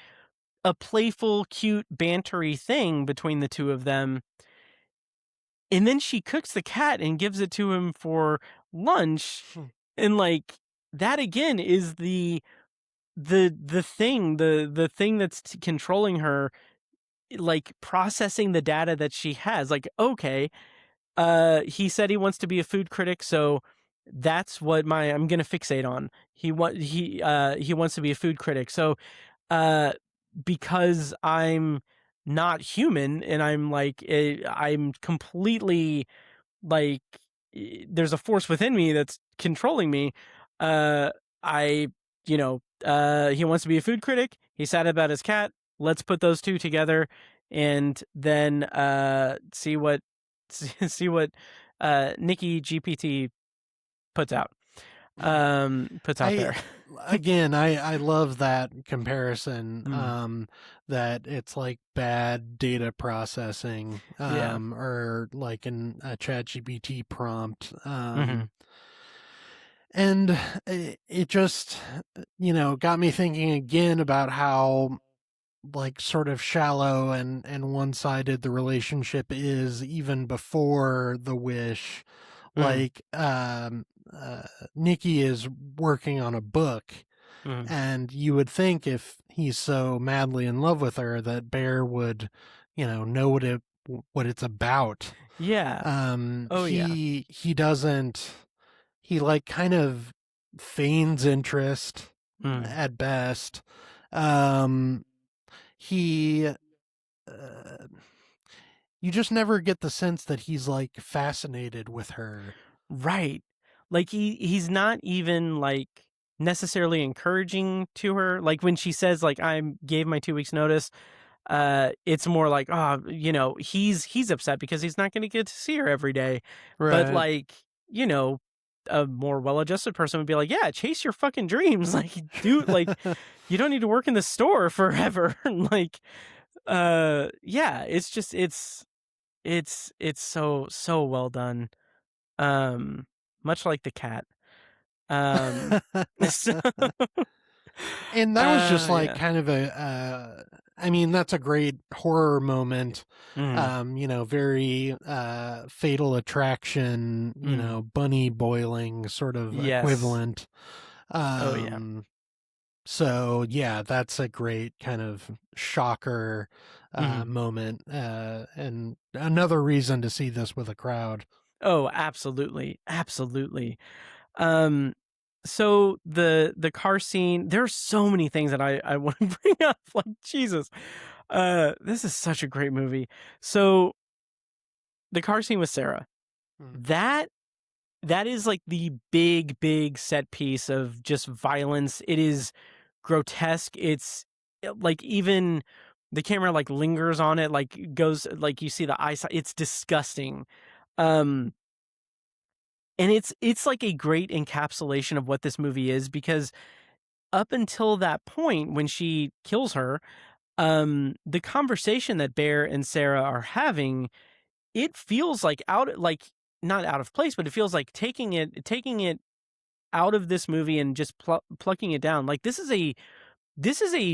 B: a playful, cute, bantery thing between the two of them. And then she cooks the cat and gives it to him for lunch. And like, that again is the thing that's controlling her like processing the data that she has. Like, okay, he said he wants to be a food critic, so that's what I'm gonna fixate on. He wants to be a food critic. So because I'm not human and I'm like I'm completely like there's a force within me that's controlling me. I he wants to be a food critic. He's sad about his cat. Let's put those two together and then see what see what Nikki GPT puts out. Puts out there.
C: Again, I love that comparison. That it's like bad data processing, or like in a ChatGPT prompt. And it just, got me thinking again about how like sort of shallow and one-sided the relationship is even before the wish. Like Nikki is working on a book, and you would think if he's so madly in love with her that Bear would know what it's about. He doesn't. He like kind of feigns interest at best. He you just never get the sense that he's like fascinated with her.
B: Right. Like he's not even like necessarily encouraging to her. Like when she says like I gave my 2 weeks notice, it's more like, oh, he's upset because he's not going to get to see her every day.
C: Right.
B: But like, a more well-adjusted person would be like, yeah, chase your fucking dreams. Like, dude, like you don't need to work in the store forever. Like, yeah, it's just, it's so well done. Much like the cat. So,
C: and that was just like kind of I mean, that's a great horror moment. Very Fatal Attraction, bunny boiling sort of equivalent. So yeah, that's a great kind of shocker moment, and another reason to see this with a crowd.
B: Oh, absolutely. Absolutely. So the car scene, there's so many things that I want to bring up. Like, Jesus. This is such a great movie. So the car scene with Sarah, that is like the big set piece of just violence. It is grotesque. It's like even the camera like lingers on it, like goes like you see the eyesight. It's disgusting. And it's like a great encapsulation of what this movie is, because up until that point when she kills her, the conversation that Bear and Sarah are having, it feels like not out of place, but it feels like taking it out of this movie and just plucking it down. Like this is a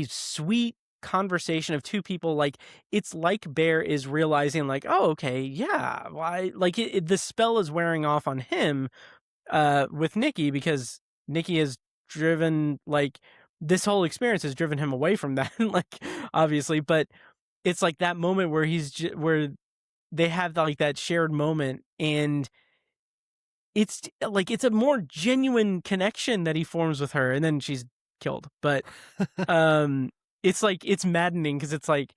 B: sweet conversation of two people. Like it's like Bear is realizing like, oh, okay, yeah, why, like the spell is wearing off on him with Nikki, because Nikki has driven, like this whole experience has driven him away from that. Like obviously, but it's like that moment where where they have like that shared moment, and it's like it's a more genuine connection that he forms with her, and then she's killed. But it's like it's maddening because it's like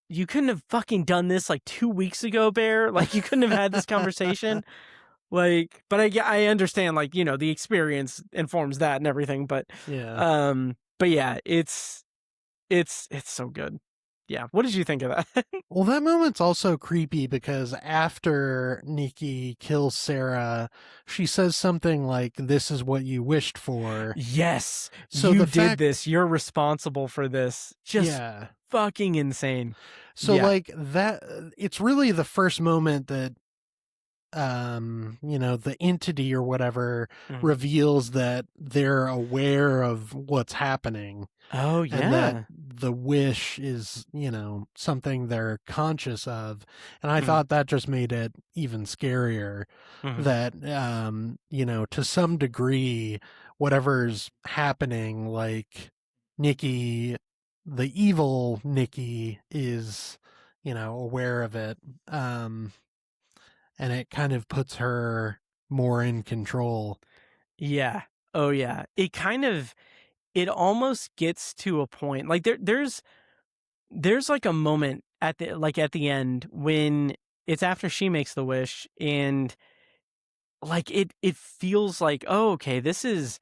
B: you couldn't have fucking done this like 2 weeks ago, Bear. Like you couldn't have had this conversation. Like, but I understand, like, the experience informs that and everything, but yeah, it's so good. Yeah. What did you think of that?
C: Well, that moment's also creepy because after Nikki kills Sarah, she says something like, "This is what you wished for."
B: Yes. So you did this. You're responsible for this. Just fucking insane.
C: So like that, it's really the first moment that the entity or whatever reveals that they're aware of what's happening.
B: Oh, yeah.
C: And that the wish is, something they're conscious of. And I thought that just made it even scarier that, to some degree, whatever's happening, like Nikki the evil Nikki is, aware of it. And it kind of puts her more in control.
B: Yeah. Oh yeah. It almost gets to a point like there's like a moment at the end when it's after she makes the wish, and like it feels like, oh, okay, this is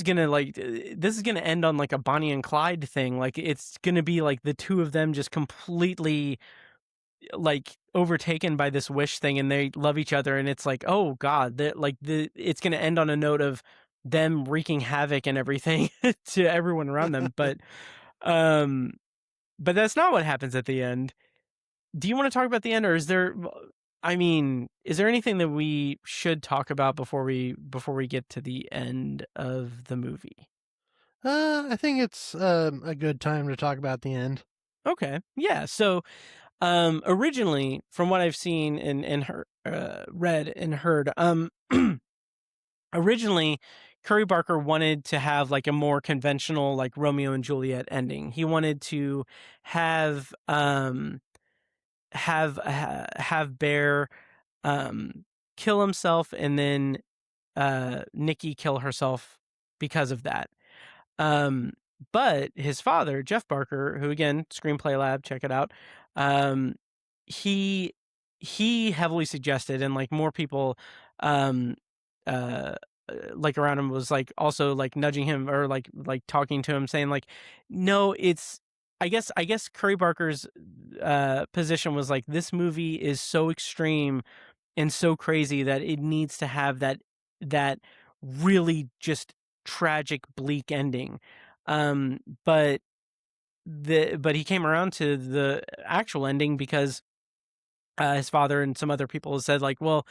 B: gonna end on like a Bonnie and Clyde thing. Like it's gonna be like the two of them just completely like overtaken by this wish thing, and they love each other, and it's like, oh god, that like it's gonna end on a note of them wreaking havoc and everything to everyone around them. Um but that's not what happens at the end. Do you want to talk about the end, or is there anything that we should talk about before we get to the end of the movie?
C: I think it's a good time to talk about the end.
B: Okay. Yeah. So originally, from what I've seen and read and heard, originally Curry Barker wanted to have like a more conventional like Romeo and Juliet ending. He wanted to have Bear kill himself, and then Nikki kill herself because of that. But his father, Jeff Barker, who again, Screenplay Lab, check it out. He heavily suggested, and like more people uh like around him was like also like nudging him, or like talking to him, saying like, no, it's I guess Curry Barker's position was like, this movie is so extreme and so crazy that it needs to have that really just tragic, bleak ending. But he came around to the actual ending because his father and some other people said like, well,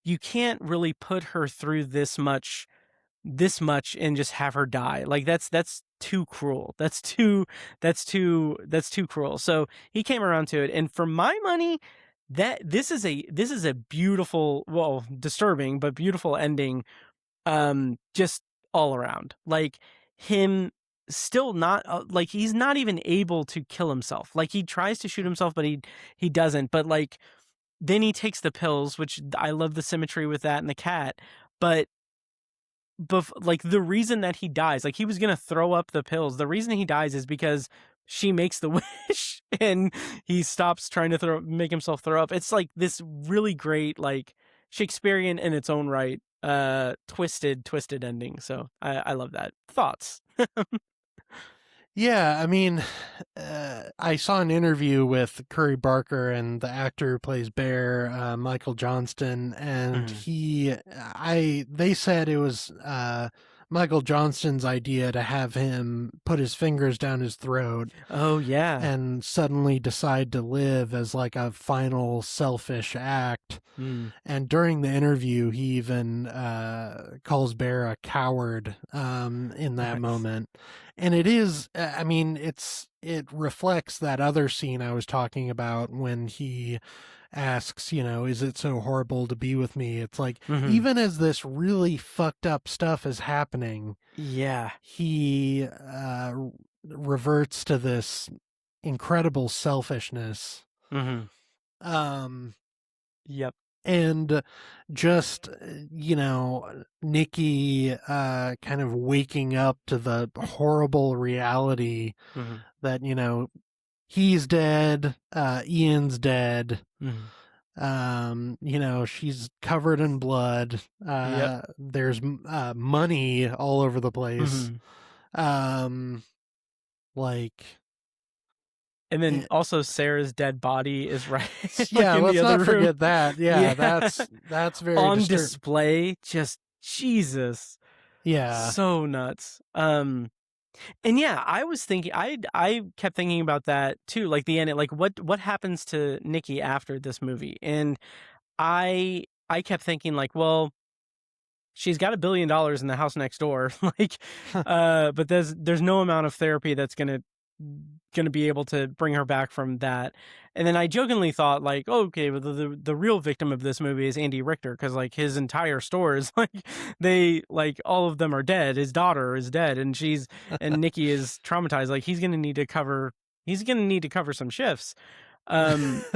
B: you can't really put her through this much and just have her die. Like that's too cruel. That's too cruel. So he came around to it, and for my money, that this is a beautiful, well, disturbing but beautiful ending. Just all around, like him still not like he's not even able to kill himself. Like he tries to shoot himself, but he doesn't. But like then he takes the pills, which I love the symmetry with that and the cat. But like the reason that he dies, like he was gonna throw up the pills. The reason he dies is because she makes the wish, and he stops trying to make himself throw up. It's like this really great, like Shakespearean in its own right, twisted ending. So I love that. Thoughts?
C: Yeah, I mean, I saw an interview with Curry Barker and the actor who plays Bear, Michael Johnston, and they said it was Michael Johnston's idea to have him put his fingers down his throat.
B: Oh yeah,
C: and suddenly decide to live as like a final selfish act. And during the interview, he even calls Bear a coward in that moment. And it is, I mean, it reflects that other scene I was talking about when he asks, is it so horrible to be with me? It's like, even as this really fucked up stuff is happening, he reverts to this incredible selfishness.
B: Yep.
C: And just, Nikki kind of waking up to the horrible reality that, he's dead, Ian's dead, she's covered in blood, there's money all over the place, like...
B: And then also Sarah's dead body is right.
C: Yeah,
B: like
C: let's not forget that. Yeah, that's very
B: on display. Just Jesus.
C: Yeah,
B: so nuts. And yeah, I was thinking, I kept thinking about that too. Like the end, like what happens to Nikki after this movie? And I kept thinking like, well, she's got $1 billion in the house next door, like, but there's no amount of therapy that's gonna going to be able to bring her back from that. And then I jokingly thought, like, oh, okay, but the real victim of this movie is Andy Richter, because like his entire store is like, they like all of them are dead. His daughter is dead, and Nikki is traumatized. Like he's going to need to cover some shifts. But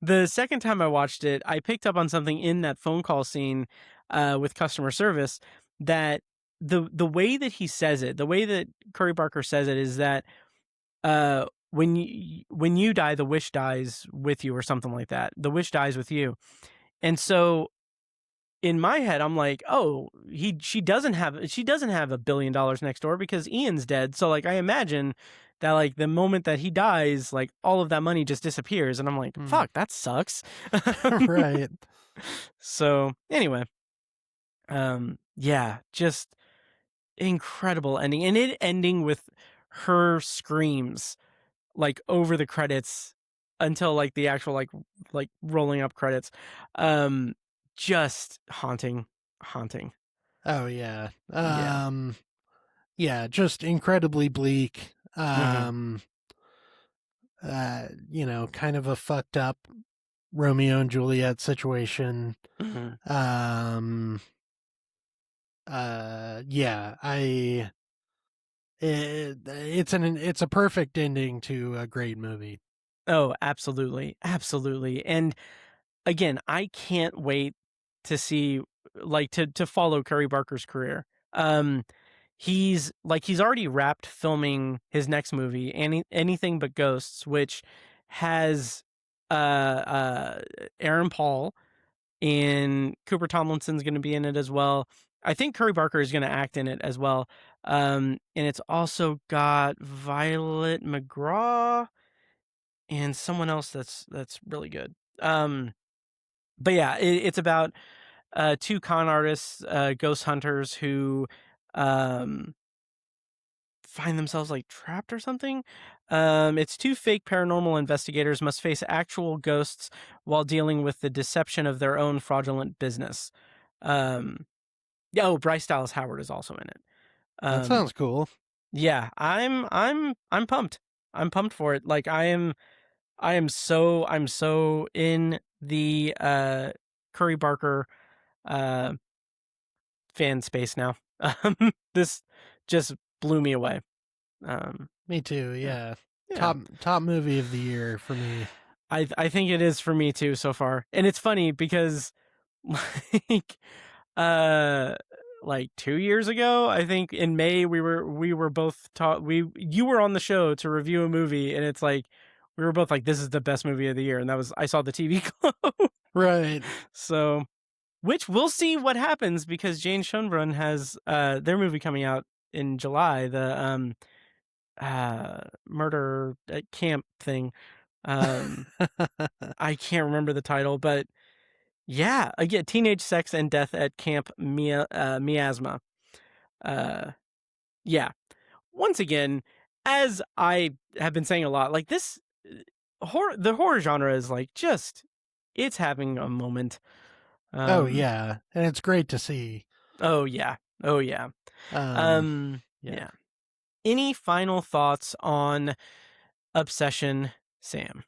B: the second time I watched it, I picked up on something in that phone call scene with customer service, that the way that he says it, the way that Curry Barker says it, is that when you die, the wish dies with you, or something like that. The wish dies with you. And so in my head, I'm like, oh, she doesn't have $1 billion next door because Ian's dead. So like I imagine that like the moment that he dies, like all of that money just disappears. And I'm like, fuck, that sucks.
C: Right.
B: So anyway, yeah, just incredible ending, and it ending with her screams like over the credits until like the actual like rolling up credits. Just haunting.
C: Oh yeah.
B: Yeah.
C: Yeah, just incredibly bleak.
B: Mm-hmm.
C: You know, kind of a fucked up Romeo and Juliet situation.
B: Mm-hmm.
C: Yeah, it's a perfect ending to a great movie.
B: Oh, absolutely. And again, I can't wait to see, like, to follow Curry Barker's career. He's already wrapped filming his next movie, Anything But Ghosts, which has Aaron Paul, and Cooper Tomlinson's going to be in it as well. I think Curry Barker is going to act in it as well. And it's also got Violet McGraw and someone else that's really good. But yeah, it's about two con artists, ghost hunters, who find themselves like trapped or something. It's two fake paranormal investigators must face actual ghosts while dealing with the deception of their own fraudulent business. Bryce Dallas Howard is also in it.
C: That sounds cool.
B: Yeah, I'm pumped. I'm pumped for it. Like I'm so in the Curry Barker fan space now. This just blew me away.
C: Me too. Yeah.
B: Yeah.
C: Top movie of the year for me.
B: I think it is for me too so far. And it's funny because like 2 years ago, I think in May, we were both you were on the show to review a movie, and it's like we were both like, this is the best movie of the year, and that was I Saw the TV Clone.
C: Right.
B: So, which we'll see what happens, because Jane Schoenbrunn has their movie coming out in July, the murder at camp thing. I can't remember the title, but yeah, again, teenage sex and death at Camp Miasma. Yeah. Once again, as I have been saying a lot, like this the horror genre is like just, it's having a moment.
C: Oh yeah, and it's great to see.
B: Oh yeah. Yeah. Any final thoughts on Obsession, Sam?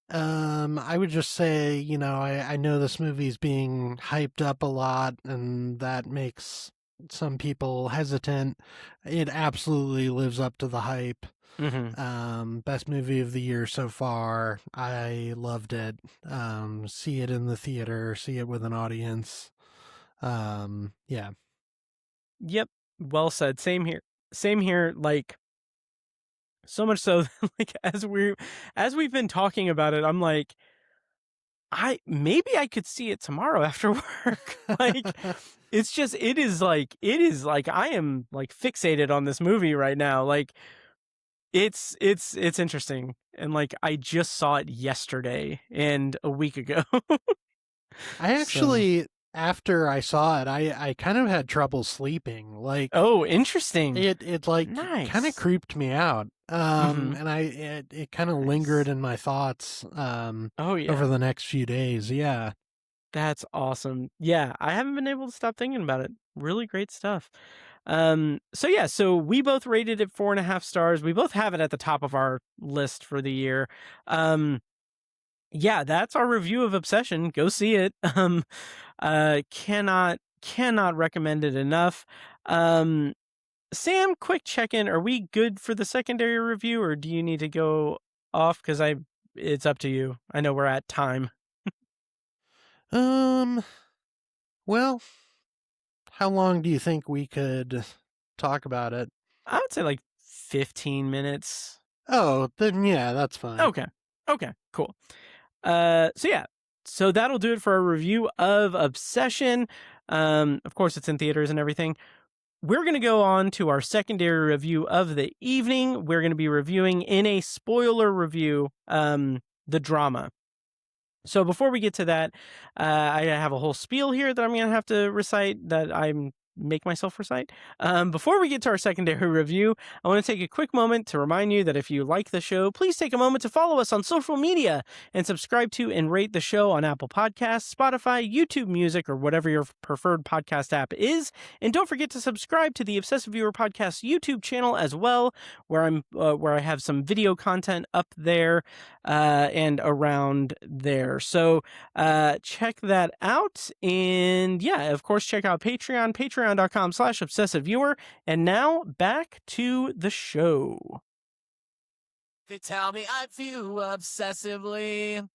C: I would just say, you know, I know this movie's being hyped up a lot, and that makes some people hesitant. It absolutely lives up to the hype.
B: Mm-hmm.
C: Best movie of the year so far. I loved it. See it in the theater, see it with an audience. Yeah.
B: Yep. Well said. Same here. Like, so much so, like as we've been talking about it, I'm like, maybe I could see it tomorrow after work. Like, it is like I am like fixated on this movie right now. Like, it's interesting, and like I just saw it yesterday and a week ago.
C: I actually, after I saw it, I kind of had trouble sleeping. Like,
B: oh, interesting.
C: It like
B: nice.
C: kind of creeped me out.
B: Mm-hmm.
C: And it kind of lingered in my thoughts.
B: Oh yeah.
C: Over the next few days. Yeah.
B: That's awesome. Yeah, I haven't been able to stop thinking about it. Really great stuff. So we both rated it 4.5 stars. We both have it at the top of our list for the year. Yeah, that's our review of Obsession. Go see it. Cannot recommend it enough. Sam, quick check-in. Are we good for the secondary review, or do you need to go off? Because it's up to you. I know we're at time.
C: Well, how long do you think we could talk about it?
B: I would say like 15 minutes.
C: Oh, then yeah, that's fine.
B: Okay, cool. So that'll do it for our review of Obsession. Of course, it's in theaters and everything. We're going to go on to our secondary review of the evening. We're going to be reviewing in a spoiler review, the drama. So before we get to that, I have a whole spiel here that I'm going to have to recite, that I'm make myself recite. Before we get to our secondary review, I want to take a quick moment to remind you that if you like the show, please take a moment to follow us on social media and subscribe to and rate the show on Apple Podcasts, Spotify, YouTube Music, or whatever your preferred podcast app is. And don't forget to subscribe to the Obsessive Viewer Podcast YouTube channel as well, where I have some video content up there and around there. So check that out. And yeah, of course, check out patreon.com/obsessiveviewer. And now back to the show.
A: They tell me I view obsessively.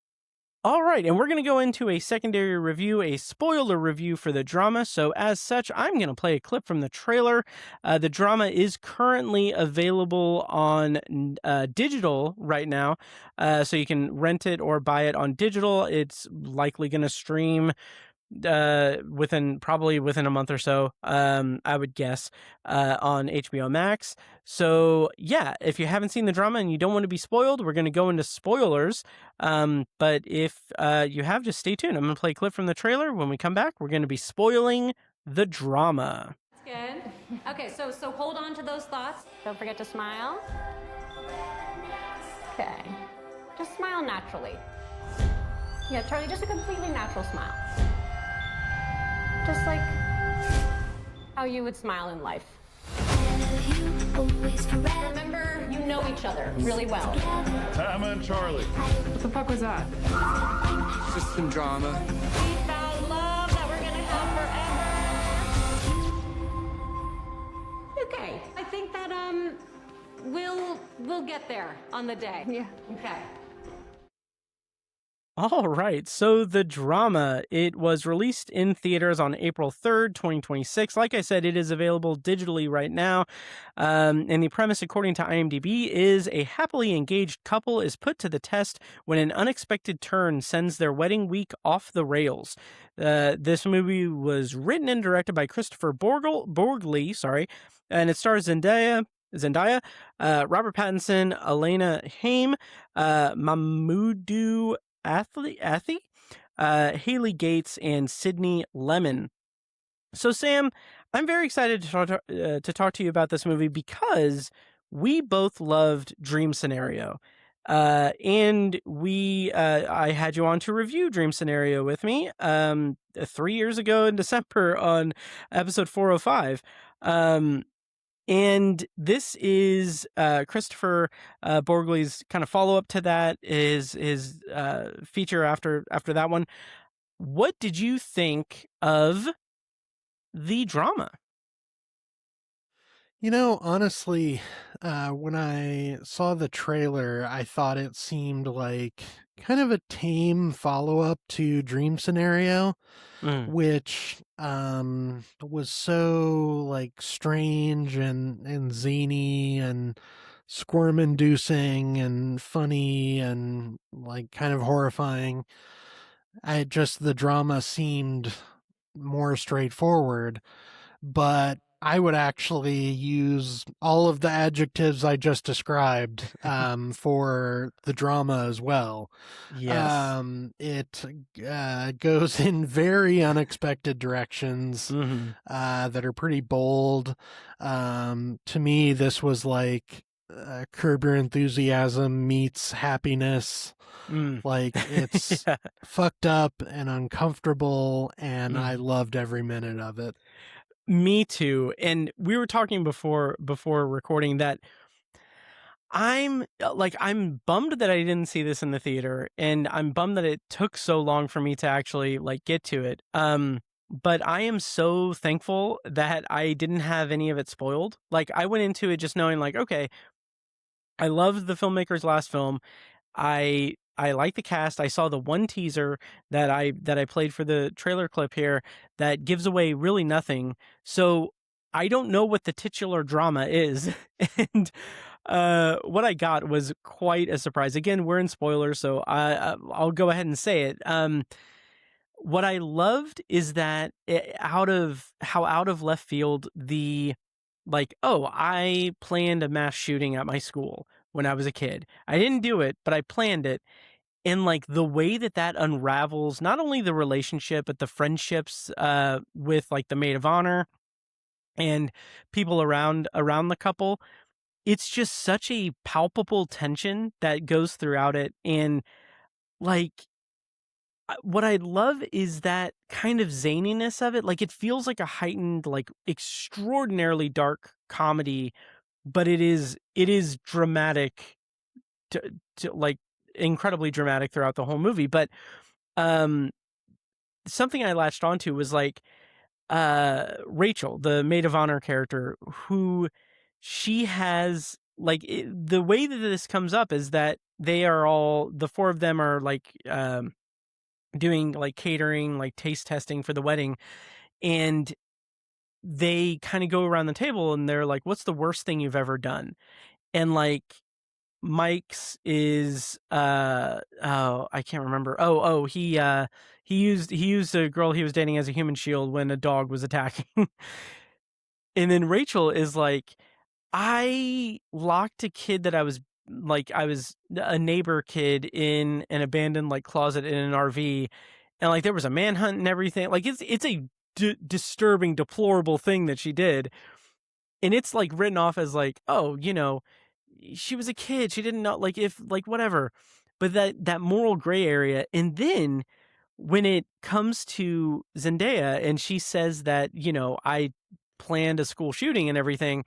B: All right, and we're going to go into a secondary review, a spoiler review for the drama. So as such, I'm going to play a clip from the trailer. The drama is currently available on digital right now, so you can rent it or buy it on digital. It's likely going to stream within a month or so, I would guess, on HBO Max. So yeah, if you haven't seen the drama and you don't want to be spoiled, we're going to go into spoilers. But if you have, just stay tuned. I'm going to play a clip from the trailer. When we come back, we're going to be spoiling the drama.
E: That's good. Okay, so hold on to those thoughts. Don't forget to smile. Okay. Just smile naturally. Yeah, Charlie, just a completely natural smile. Just like how you would smile in life. Remember, you know each other really well.
F: Emma and Charlie.
G: What the fuck was that?
F: Just some drama.
E: We found love that we're gonna have forever. Okay, I think that we'll get there on the day.
G: Yeah.
E: Okay.
B: All right, so the drama, it was released in theaters on April 3rd, 2026. Like I said, it is available digitally right now. And the premise, according to IMDb, is a happily engaged couple is put to the test when an unexpected turn sends their wedding week off the rails. This movie was written and directed by Kristoffer Borgli, and it stars Zendaya, Robert Pattinson, Elena Haim, Mahmoudou Athie, Haley Gates, and Sydney Lemon. So, Sam, I'm very excited to talk to you about this movie because we both loved Dream Scenario. And I had you on to review Dream Scenario with me 3 years ago in December on episode 405. And this is Kristoffer Borgli's kind of follow-up to that, his feature after that one. What did you think of the drama?
C: You know, honestly, when I saw the trailer, I thought it seemed like kind of a tame follow-up to Dream Scenario, which was so like strange and zany and squirm-inducing and funny and like kind of horrifying. The drama seemed more straightforward, but I would actually use all of the adjectives I just described for the drama as well.
B: Yes.
C: It goes in very unexpected directions that are pretty bold. To me, this was like Curb Your Enthusiasm meets Happiness. Like, it's
B: Yeah.
C: fucked up and uncomfortable, and I
B: Mm.
C: loved every minute of it.
B: Me too. And we were talking before recording that I'm bummed that I didn't see this in the theater, and I'm bummed that it took so long for me to actually like get to it. But I am so thankful that I didn't have any of it spoiled. Like, I went into it just knowing, like, okay, I loved the filmmaker's last film. I like the cast. I saw the one teaser that I played for the trailer clip here that gives away really nothing. So I don't know what the titular drama is. And what I got was quite a surprise. Again, we're in spoilers, so I'll go ahead and say it. What I loved is that out of left field the like, oh, I planned a mass shooting at my school when I was a kid. I didn't do it, but I planned it. And like the way that unravels not only the relationship but the friendships with like the maid of honor and people around the couple, it's just such a palpable tension that goes throughout it. And like what I love is that kind of zaniness of it. Like, it feels like a heightened, like extraordinarily dark comedy, but it is dramatic to like incredibly dramatic throughout the whole movie. But um something I latched onto was like Rachel, the maid of honor character, who she has like the way that this comes up is that they are all the four of them are like doing like catering, like taste testing for the wedding, and they kind of go around the table and they're like, what's the worst thing you've ever done? And like Mike's is oh, I can't remember. He used a girl he was dating as a human shield when a dog was attacking. And then Rachel is like, I locked a kid that I was a neighbor kid in an abandoned like closet in an RV, and like there was a manhunt and everything. Like, it's a disturbing, deplorable thing that she did. And it's like written off as like, oh, she was a kid, she didn't know, like, if like whatever. But that moral gray area. And then when it comes to Zendaya and she says that, I planned a school shooting and everything,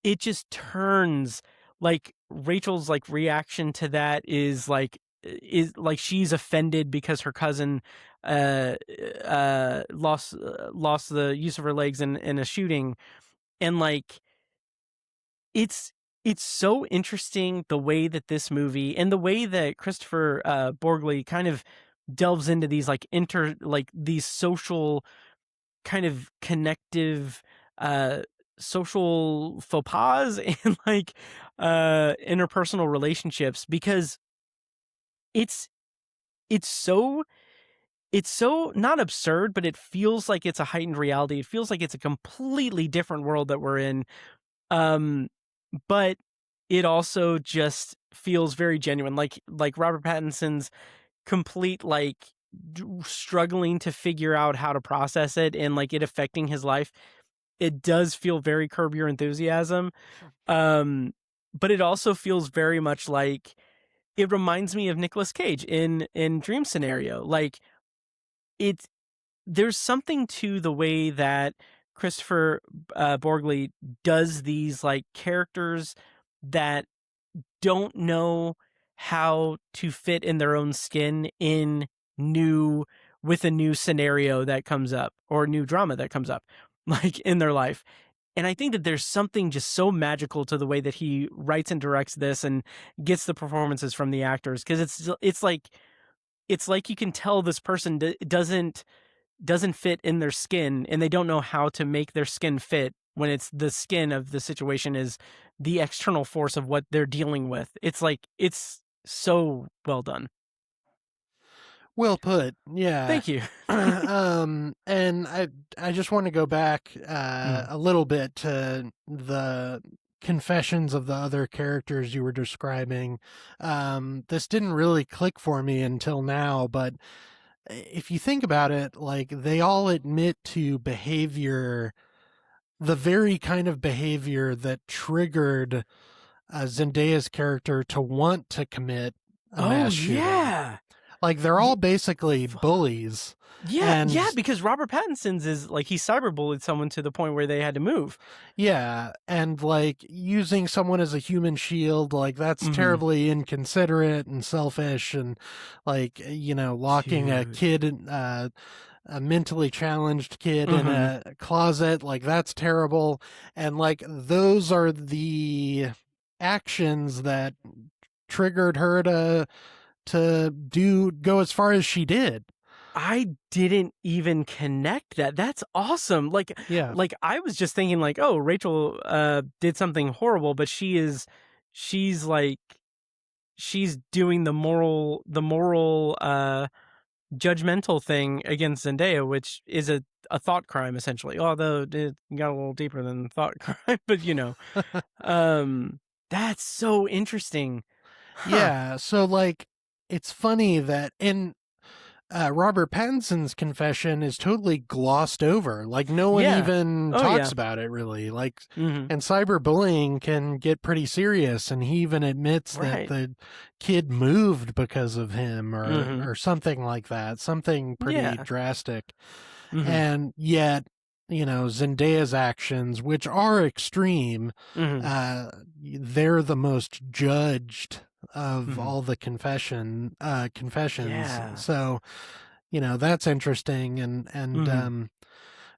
B: it just turns like Rachel's like reaction to that is like she's offended because her cousin lost the use of her legs in a shooting. And like it's so interesting the way that this movie and the way that Kristoffer Borgli kind of delves into these like these social kind of connective social faux pas and like interpersonal relationships, because it's so not absurd, but it feels like it's a heightened reality. It feels like it's a completely different world that we're in. But it also just feels very genuine. Like Robert Pattinson's complete like struggling to figure out how to process it and like it affecting his life. It does feel very Curb Your Enthusiasm. But it also feels very much like it reminds me of Nicolas Cage in Dream Scenario. Like there's something to the way that Kristoffer Borgli does these like characters that don't know how to fit in their own skin with a new scenario that comes up or new drama that comes up like in their life. And I think that there's something just so magical to the way that he writes and directs this and gets the performances from the actors, because it's like you can tell this person doesn't fit in their skin, and they don't know how to make their skin fit when it's the skin of the situation is the external force of what they're dealing with. It's like, it's so well done.
C: Well put. Yeah.
B: Thank you.
C: And I just want to go back a little bit to the confessions of the other characters you were describing. This didn't really click for me until now, but if you think about it, like, they all admit to behavior, the very kind of behavior that triggered Zendaya's character to want to commit a
B: Oh
C: mass shooting.
B: yeah.
C: Like they're all basically bullies.
B: Yeah,
C: And-
B: yeah, because Robert Pattinson's is like he cyberbullied someone to the point where they had to move.
C: Yeah, and like using someone as a human shield, like that's
B: Mhm.
C: terribly inconsiderate and selfish, and like locking a
B: Dude.
C: kid, a mentally challenged kid in a closet, like that's terrible. And like those are the actions that triggered her to go as far as she did.
B: I didn't even connect that. That's awesome. Like
C: Yeah.
B: I was just thinking like, oh, Rachel did something horrible, but she's doing the moral judgmental thing against Zendaya, which is a thought crime essentially. Although it got a little deeper than thought crime, but that's so interesting. Huh.
C: Yeah, so like it's funny that in Robert Pattinson's confession is totally glossed over. Like no one
B: Yeah.
C: even
B: Oh,
C: talks
B: yeah.
C: about it really. Like
B: Mhm.
C: and cyberbullying can get pretty serious, and he even admits
B: Right.
C: that the kid moved because of him
B: Mhm.
C: or something like that. Something pretty
B: Yeah.
C: drastic.
B: Mhm.
C: And yet, Zendaya's actions, which are extreme,
B: Mhm.
C: they're the most judged of
B: Mhm.
C: all the confessions.
B: Yeah.
C: So, that's interesting. And
B: Mhm.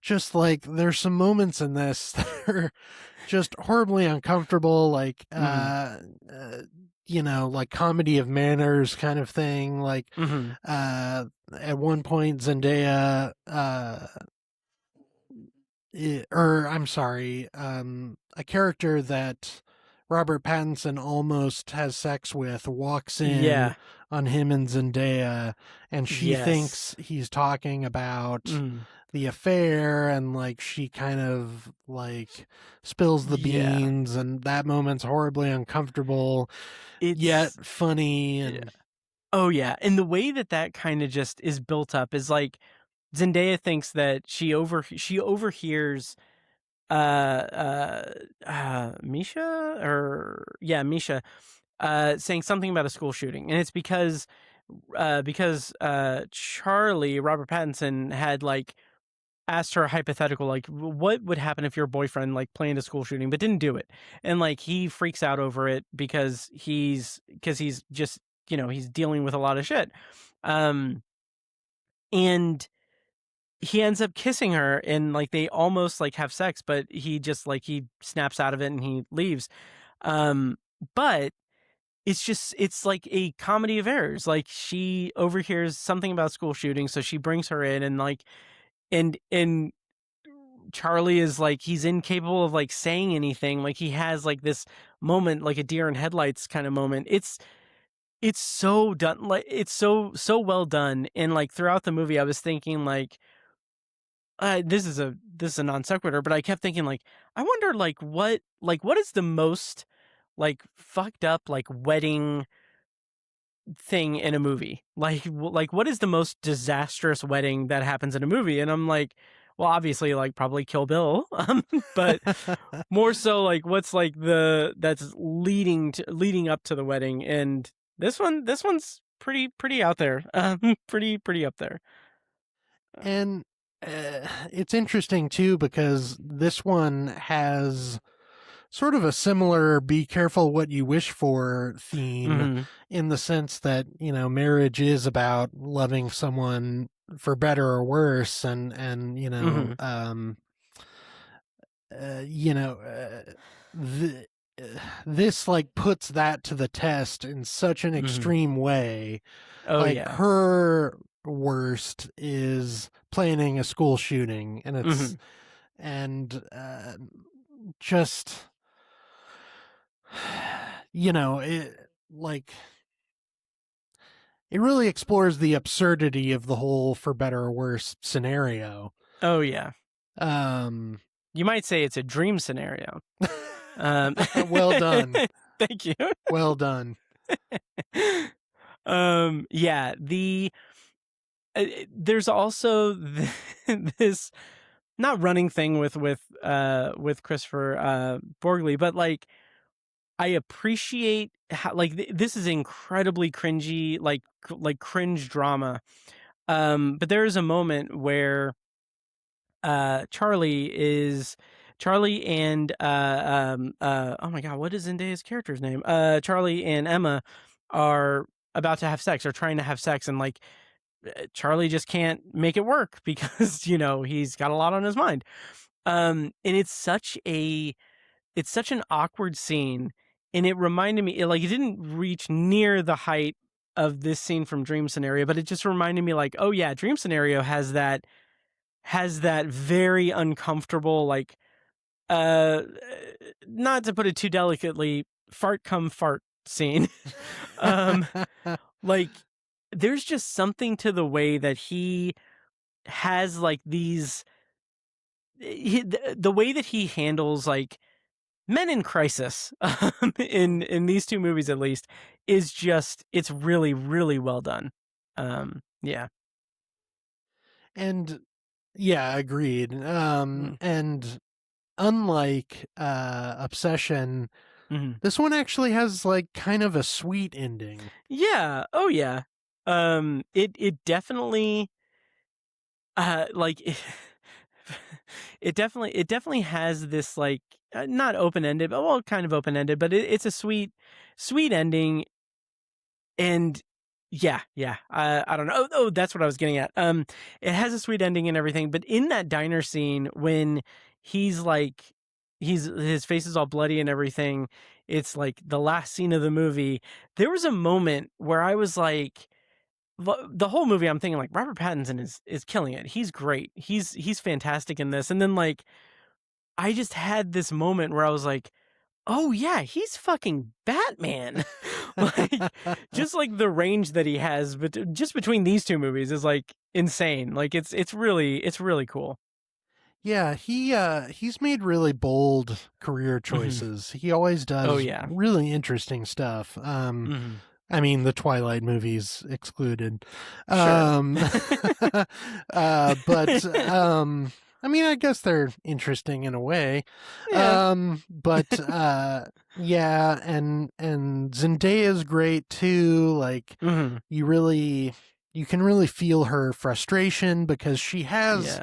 C: just like there's some moments in this that are just horribly uncomfortable, like, like comedy of manners kind of thing. Like,
B: Mhm.
C: at one point, Zendaya, I'm sorry, a character that Robert Pattinson almost has sex with walks in
B: Yeah.
C: on him and Zendaya, and she
B: Yes.
C: thinks he's talking about
B: Mm.
C: the affair, and like she kind of like spills the
B: Yeah.
C: beans, and that moment's horribly uncomfortable, yet funny. And
B: Oh yeah, and the way that kind of just is built up is like Zendaya thinks that she overhears Misha saying something about a school shooting, and it's because Charlie, Robert Pattinson, had like asked her a hypothetical, like what would happen if your boyfriend like planned a school shooting but didn't do it, and like he freaks out over it because he's just he's dealing with a lot of shit, and he ends up kissing her, and like they almost like have sex, but he just like he snaps out of it and he leaves. But it's like a comedy of errors. Like she overhears something about school shooting, so she brings her in, and like and Charlie is like he's incapable of like saying anything. Like he has like this moment, like a deer in headlights kind of moment. It's so done, like it's so well done. And like throughout the movie I was thinking like this is a non sequitur, but I kept thinking like I wonder like what is the most like fucked up like wedding thing in a movie? Like what is the most disastrous wedding that happens in a movie? And I'm like, well, obviously like probably Kill Bill, but more so like what's like that's leading up to the wedding, and this one's pretty out there, pretty up there.
C: And it's interesting too because this one has sort of a similar "be careful what you wish for" theme,
B: Mhm.
C: in the sense that marriage is about loving someone for better or worse, and
B: Mhm.
C: th- this like puts that to the test in such an
B: Mhm.
C: extreme way.
B: Oh
C: Like
B: yeah.
C: her worst is planning a school shooting, and it's
B: Mhm.
C: and just it like it really explores the absurdity of the whole "for better or worse" scenario.
B: Oh yeah.
C: Um,
B: You might say it's a dream scenario.
C: Well done.
B: Thank you.
C: Well done.
B: Yeah, there's also this not running thing with Kristoffer Borgli, but like I appreciate how, like, this is incredibly cringy, like cringe drama. But there is a moment where Charlie and oh my god, what is Zendaya's character's name? Charlie and Emma are about to have sex, or trying to have sex, and like Charlie just can't make it work because he's got a lot on his mind. And it's such an awkward scene, and it reminded me, it didn't reach near the height of this scene from Dream Scenario, but it just reminded me, like, oh yeah, Dream Scenario has that very uncomfortable, like, not to put it too delicately, fart come fart scene. Like, there's just something to the way that he has, like, these, the way that he handles, like, men in crisis, in these two movies at least, is just, it's really, really well done. Yeah.
C: And yeah, agreed. And unlike Obsession, this one actually has like kind of a sweet ending.
B: Yeah. Oh yeah. It definitely, like, it definitely has this, like, not open-ended, but, well, kind of open-ended, but it's a sweet ending. And yeah, I don't know. Oh, that's what I was getting at. It has a sweet ending and everything, but in that diner scene when he's like, his face is all bloody and everything, it's like the last scene of the movie. There was a moment where I was like, the whole movie I'm thinking, like, Robert Pattinson is killing it. He's great. He's fantastic in this. And then, like, I just had this moment where I was like, oh yeah, he's fucking Batman. Like, just like the range that he has, but just between these two movies is like insane. Like, it's really cool.
C: Yeah, he's made really bold career choices. He always does.
B: Oh, yeah.
C: Really interesting stuff. I mean, the Twilight movies excluded.
B: Sure.
C: But I mean, I guess they're interesting in a way.
B: Yeah.
C: But yeah, and Zendaya's great too. Like, you can really feel her frustration because she has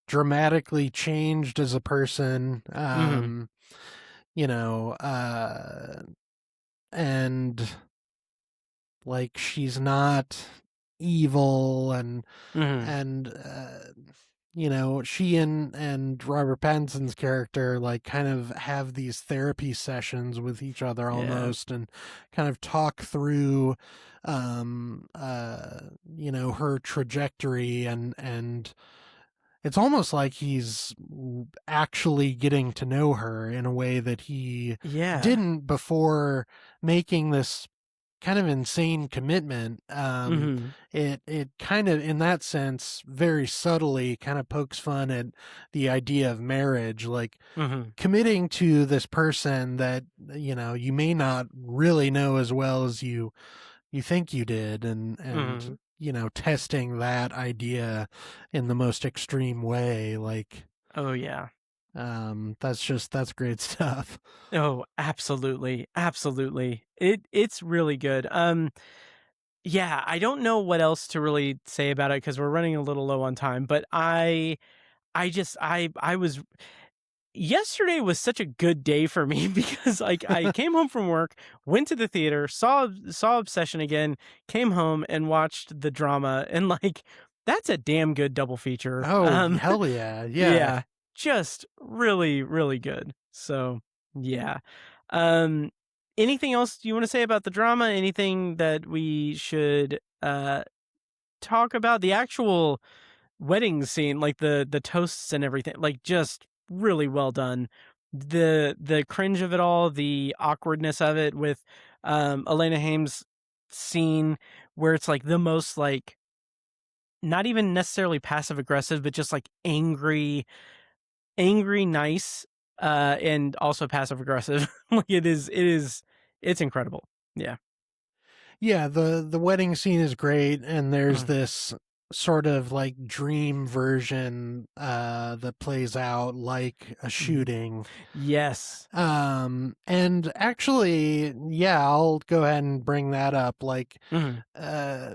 C: dramatically changed as a person. And like, she's not evil, and she and Robert Pattinson's character, like, kind of have these therapy sessions with each other almost, and kind of talk through her trajectory, and it's almost like he's actually getting to know her in a way that he didn't before making this kind of insane commitment. It kind of, in that sense, very subtly kind of pokes fun at the idea of marriage, like committing to this person that you may not really know as well as you think you did, and testing that idea in the most extreme way. Like,
B: oh yeah,
C: that's great stuff.
B: Oh, absolutely. It's really good. Yeah, I don't know what else to really say about it because we're running a little low on time, but I was, yesterday was such a good day for me because, like, I came home from work, went to the theater, saw Obsession again, came home and watched the drama, and, like, that's a damn good double feature.
C: Oh, hell yeah. Yeah.
B: Just really, really good. So yeah. Anything else you want to say about the drama? Anything that we should talk about? The actual wedding scene, like the toasts and everything, like, just really well done. The cringe of it all, the awkwardness of it with Elena Haim's scene where it's like the most, like, not even necessarily passive aggressive, but just like angry, nice, and also passive aggressive. Like, it's incredible. Yeah.
C: Yeah, the wedding scene is great, and there's this sort of like dream version that plays out like a shooting.
B: Yes.
C: And actually, yeah, I'll go ahead and bring that up. Like, I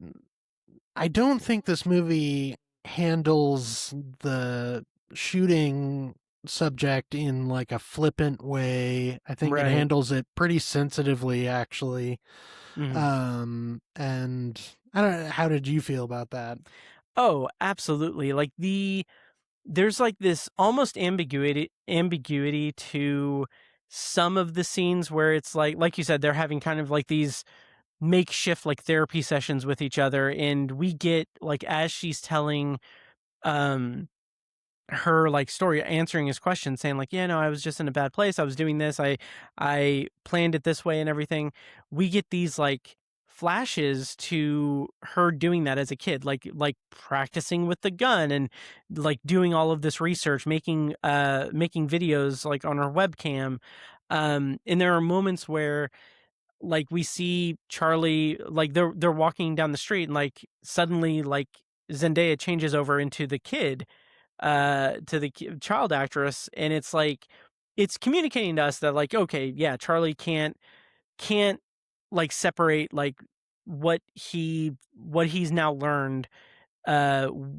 C: don't think this movie handles the shooting subject in like a flippant way. I think it
B: Right.
C: handles it pretty sensitively, actually.
B: Mhm.
C: And I don't know, how did you feel about that?
B: Oh, absolutely. Like there's like this almost ambiguity to some of the scenes where it's like you said, they're having kind of like these makeshift like therapy sessions with each other, and we get like as she's telling um her like story, answering his question, saying like, yeah, no, I was just in a bad place, I was doing this, I planned it this way and everything. We get these like flashes to her doing that as a kid, like practicing with the gun and like doing all of this research, making videos like on her webcam. And there are moments where like we see Charlie, like they're walking down the street, and like suddenly like Zendaya changes over into the kid, to the child actress, and it's like it's communicating to us that like, okay, yeah, Charlie can't like separate like what he's now learned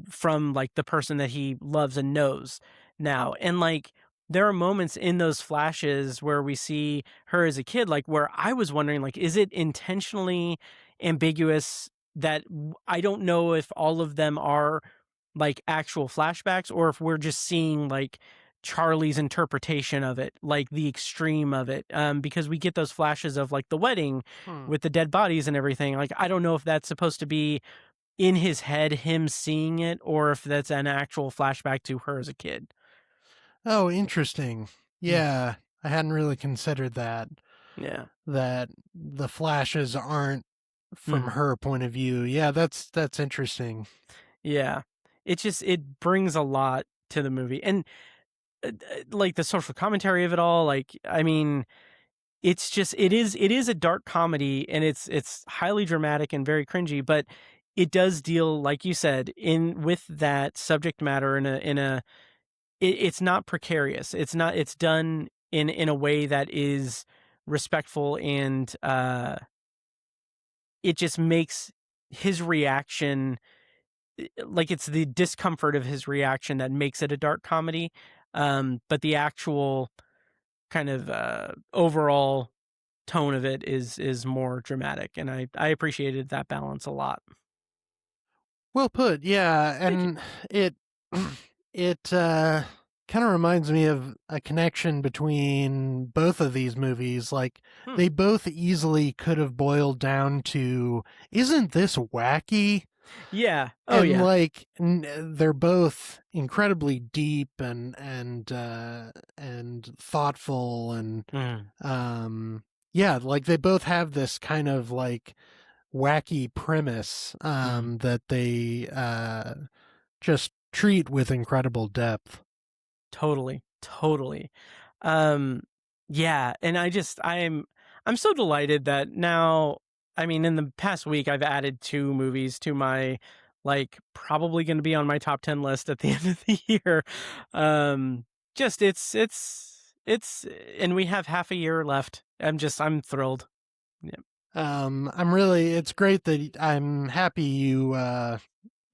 B: from like the person that he loves and knows now. And like there are moments in those flashes where we see her as a kid, like where I was wondering, like, is it intentionally ambiguous that I don't know if all of them are like actual flashbacks, or if we're just seeing like Charlie's interpretation of it, like the extreme of it, because we get those flashes of like the wedding with the dead bodies and everything. Like I don't know if that's supposed to be in his head, him seeing it, or if that's an actual flashback to her as a kid.
C: Oh, interesting. Yeah, I hadn't really considered that.
B: Yeah.
C: That the flashes aren't from
B: Mhm.
C: her point of view. Yeah, that's interesting.
B: Yeah. It brings a lot to the movie. And like the social commentary of it all, like, I mean, it is a dark comedy, and it's highly dramatic and very cringy, but it does deal, like you said, in with that subject matter in a it's not precarious. It's done in a way that is respectful, and it just makes his reaction, like it's the discomfort of his reaction that makes it a dark comedy. But the actual kind of overall tone of it is more dramatic, and I appreciated that balance a lot.
C: Well put. Yeah,
B: Thank you.
C: and it it kind of reminds me of a connection between both of these movies. Like
B: Hmm.
C: they both easily could have boiled down to, isn't this wacky?
B: Yeah. Oh
C: And
B: yeah.
C: like they're both incredibly deep and thoughtful, and
B: Mm.
C: yeah, like they both have this kind of like wacky premise
B: Mm.
C: that they just treat with incredible depth.
B: Totally. Totally. Um, yeah, and I'm so delighted that now, I mean, in the past week I've added 2 movies to my like probably going to be on my top 10 list at the end of the year. Just it's and we have half a year left. I'm thrilled. Yeah.
C: It's great that I'm happy you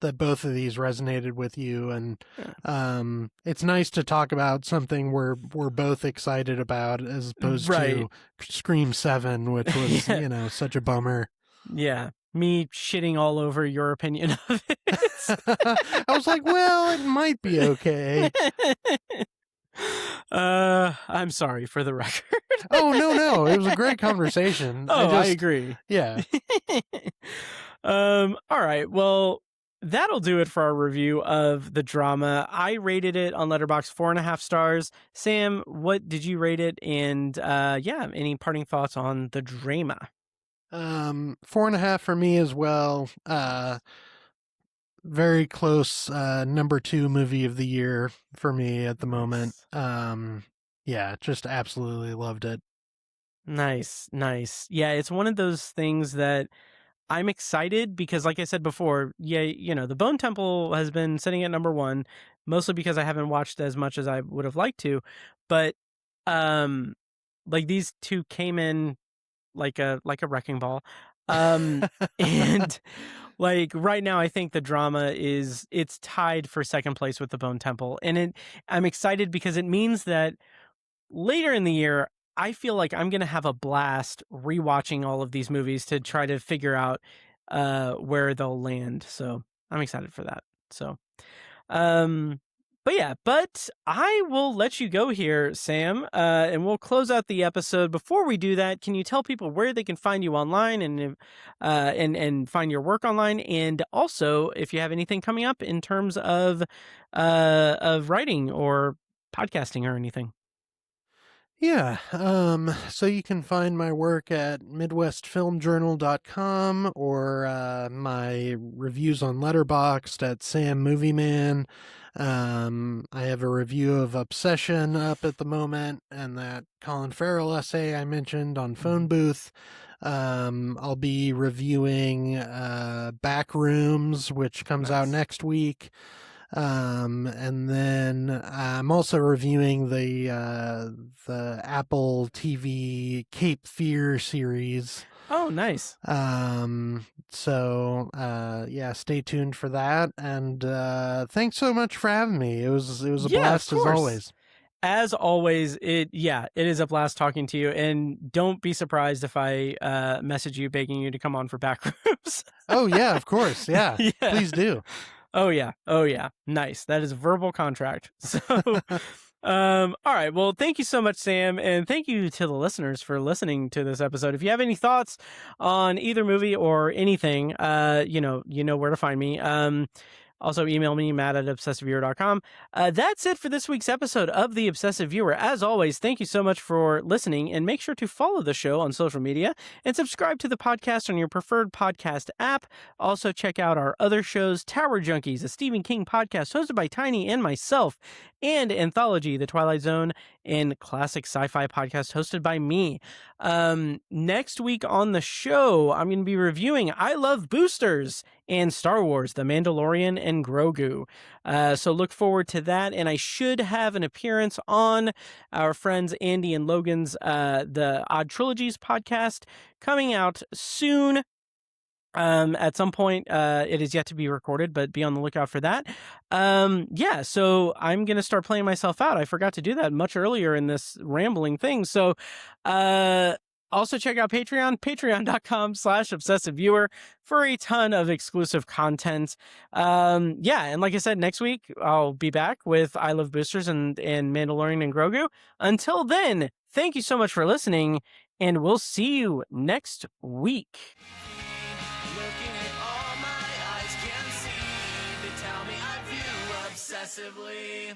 C: that both of these resonated with you, and
B: Yeah.
C: it's nice to talk about something we're both excited about, as opposed
B: Right.
C: to Scream 7, which was
B: Yeah.
C: such a bummer.
B: Yeah. Me shitting all over your opinion of it.
C: I was like, well, it might be okay.
B: I'm sorry for the record.
C: Oh, no, it was a great conversation.
B: I agree.
C: Yeah.
B: All right. Well, that'll do it for our review of the drama. I rated it on Letterboxd 4.5 stars. Sam, what did you rate it? And yeah, any parting thoughts on the drama?
C: 4.5 for me as well. Very close, number 2 movie of the year for me at the moment. Yeah, just absolutely loved it.
B: Nice. Yeah, it's one of those things that I'm excited because, like I said before, the Bone Temple has been sitting at number 1, mostly because I haven't watched as much as I would have liked to. But like these two came in like a wrecking ball. And like right now, I think the drama it's tied for second place with the Bone Temple, and I'm excited because it means that later in the year, I feel like I'm going to have a blast rewatching all of these movies to try to figure out where they'll land. So I'm excited for that. So, but I will let you go here, Sam, and we'll close out the episode. Before we do that, can you tell people where they can find you online and find your work online, and also if you have anything coming up in terms of writing or podcasting or anything?
C: Yeah, so you can find my work at midwestfilmjournal.com or my reviews on Letterboxd at Sam Movie Man. I have a review of Obsession up at the moment, and that Colin Farrell essay I mentioned on Phone Booth. I'll be reviewing Backrooms, which comes out next week. And then I'm also reviewing the Apple TV Cape Fear series.
B: Oh, nice.
C: So stay tuned for that. And thanks so much for having me. It was a blast as always.
B: As always, it is a blast talking to you, and don't be surprised if I message you begging you to come on for Backrooms.
C: Oh yeah, of course. Yeah. Please do.
B: Oh yeah. Nice. That is a verbal contract. So, all right. Well, thank you so much, Sam. And thank you to the listeners for listening to this episode. If you have any thoughts on either movie or anything, you know where to find me. Also, email me, matt@obsessiveviewer.com. That's it for this week's episode of The Obsessive Viewer. As always, thank you so much for listening, and make sure to follow the show on social media and subscribe to the podcast on your preferred podcast app. Also, check out our other shows, Tower Junkies, a Stephen King podcast hosted by Tiny and myself, and Anthology, the Twilight Zone and classic sci-fi podcast hosted by me. Next week on the show, I'm going to be reviewing I Love Boosters and Star Wars, The Mandalorian and Grogu. So look forward to that. And I should have an appearance on our friends Andy and Logan's the Odd Trilogies podcast coming out soon. At some point, it is yet to be recorded, but be on the lookout for that. So I'm going to start playing myself out. I forgot to do that much earlier in this rambling thing. So, also check out Patreon, patreon.com/obsessiveviewer for a ton of exclusive content. And like I said, next week, I'll be back with I Love Boosters and Mandalorian and Grogu. Until then, thank you so much for listening, and we'll see you next week.
A: Looking at all my eyes can see, they tell me I view obsessively.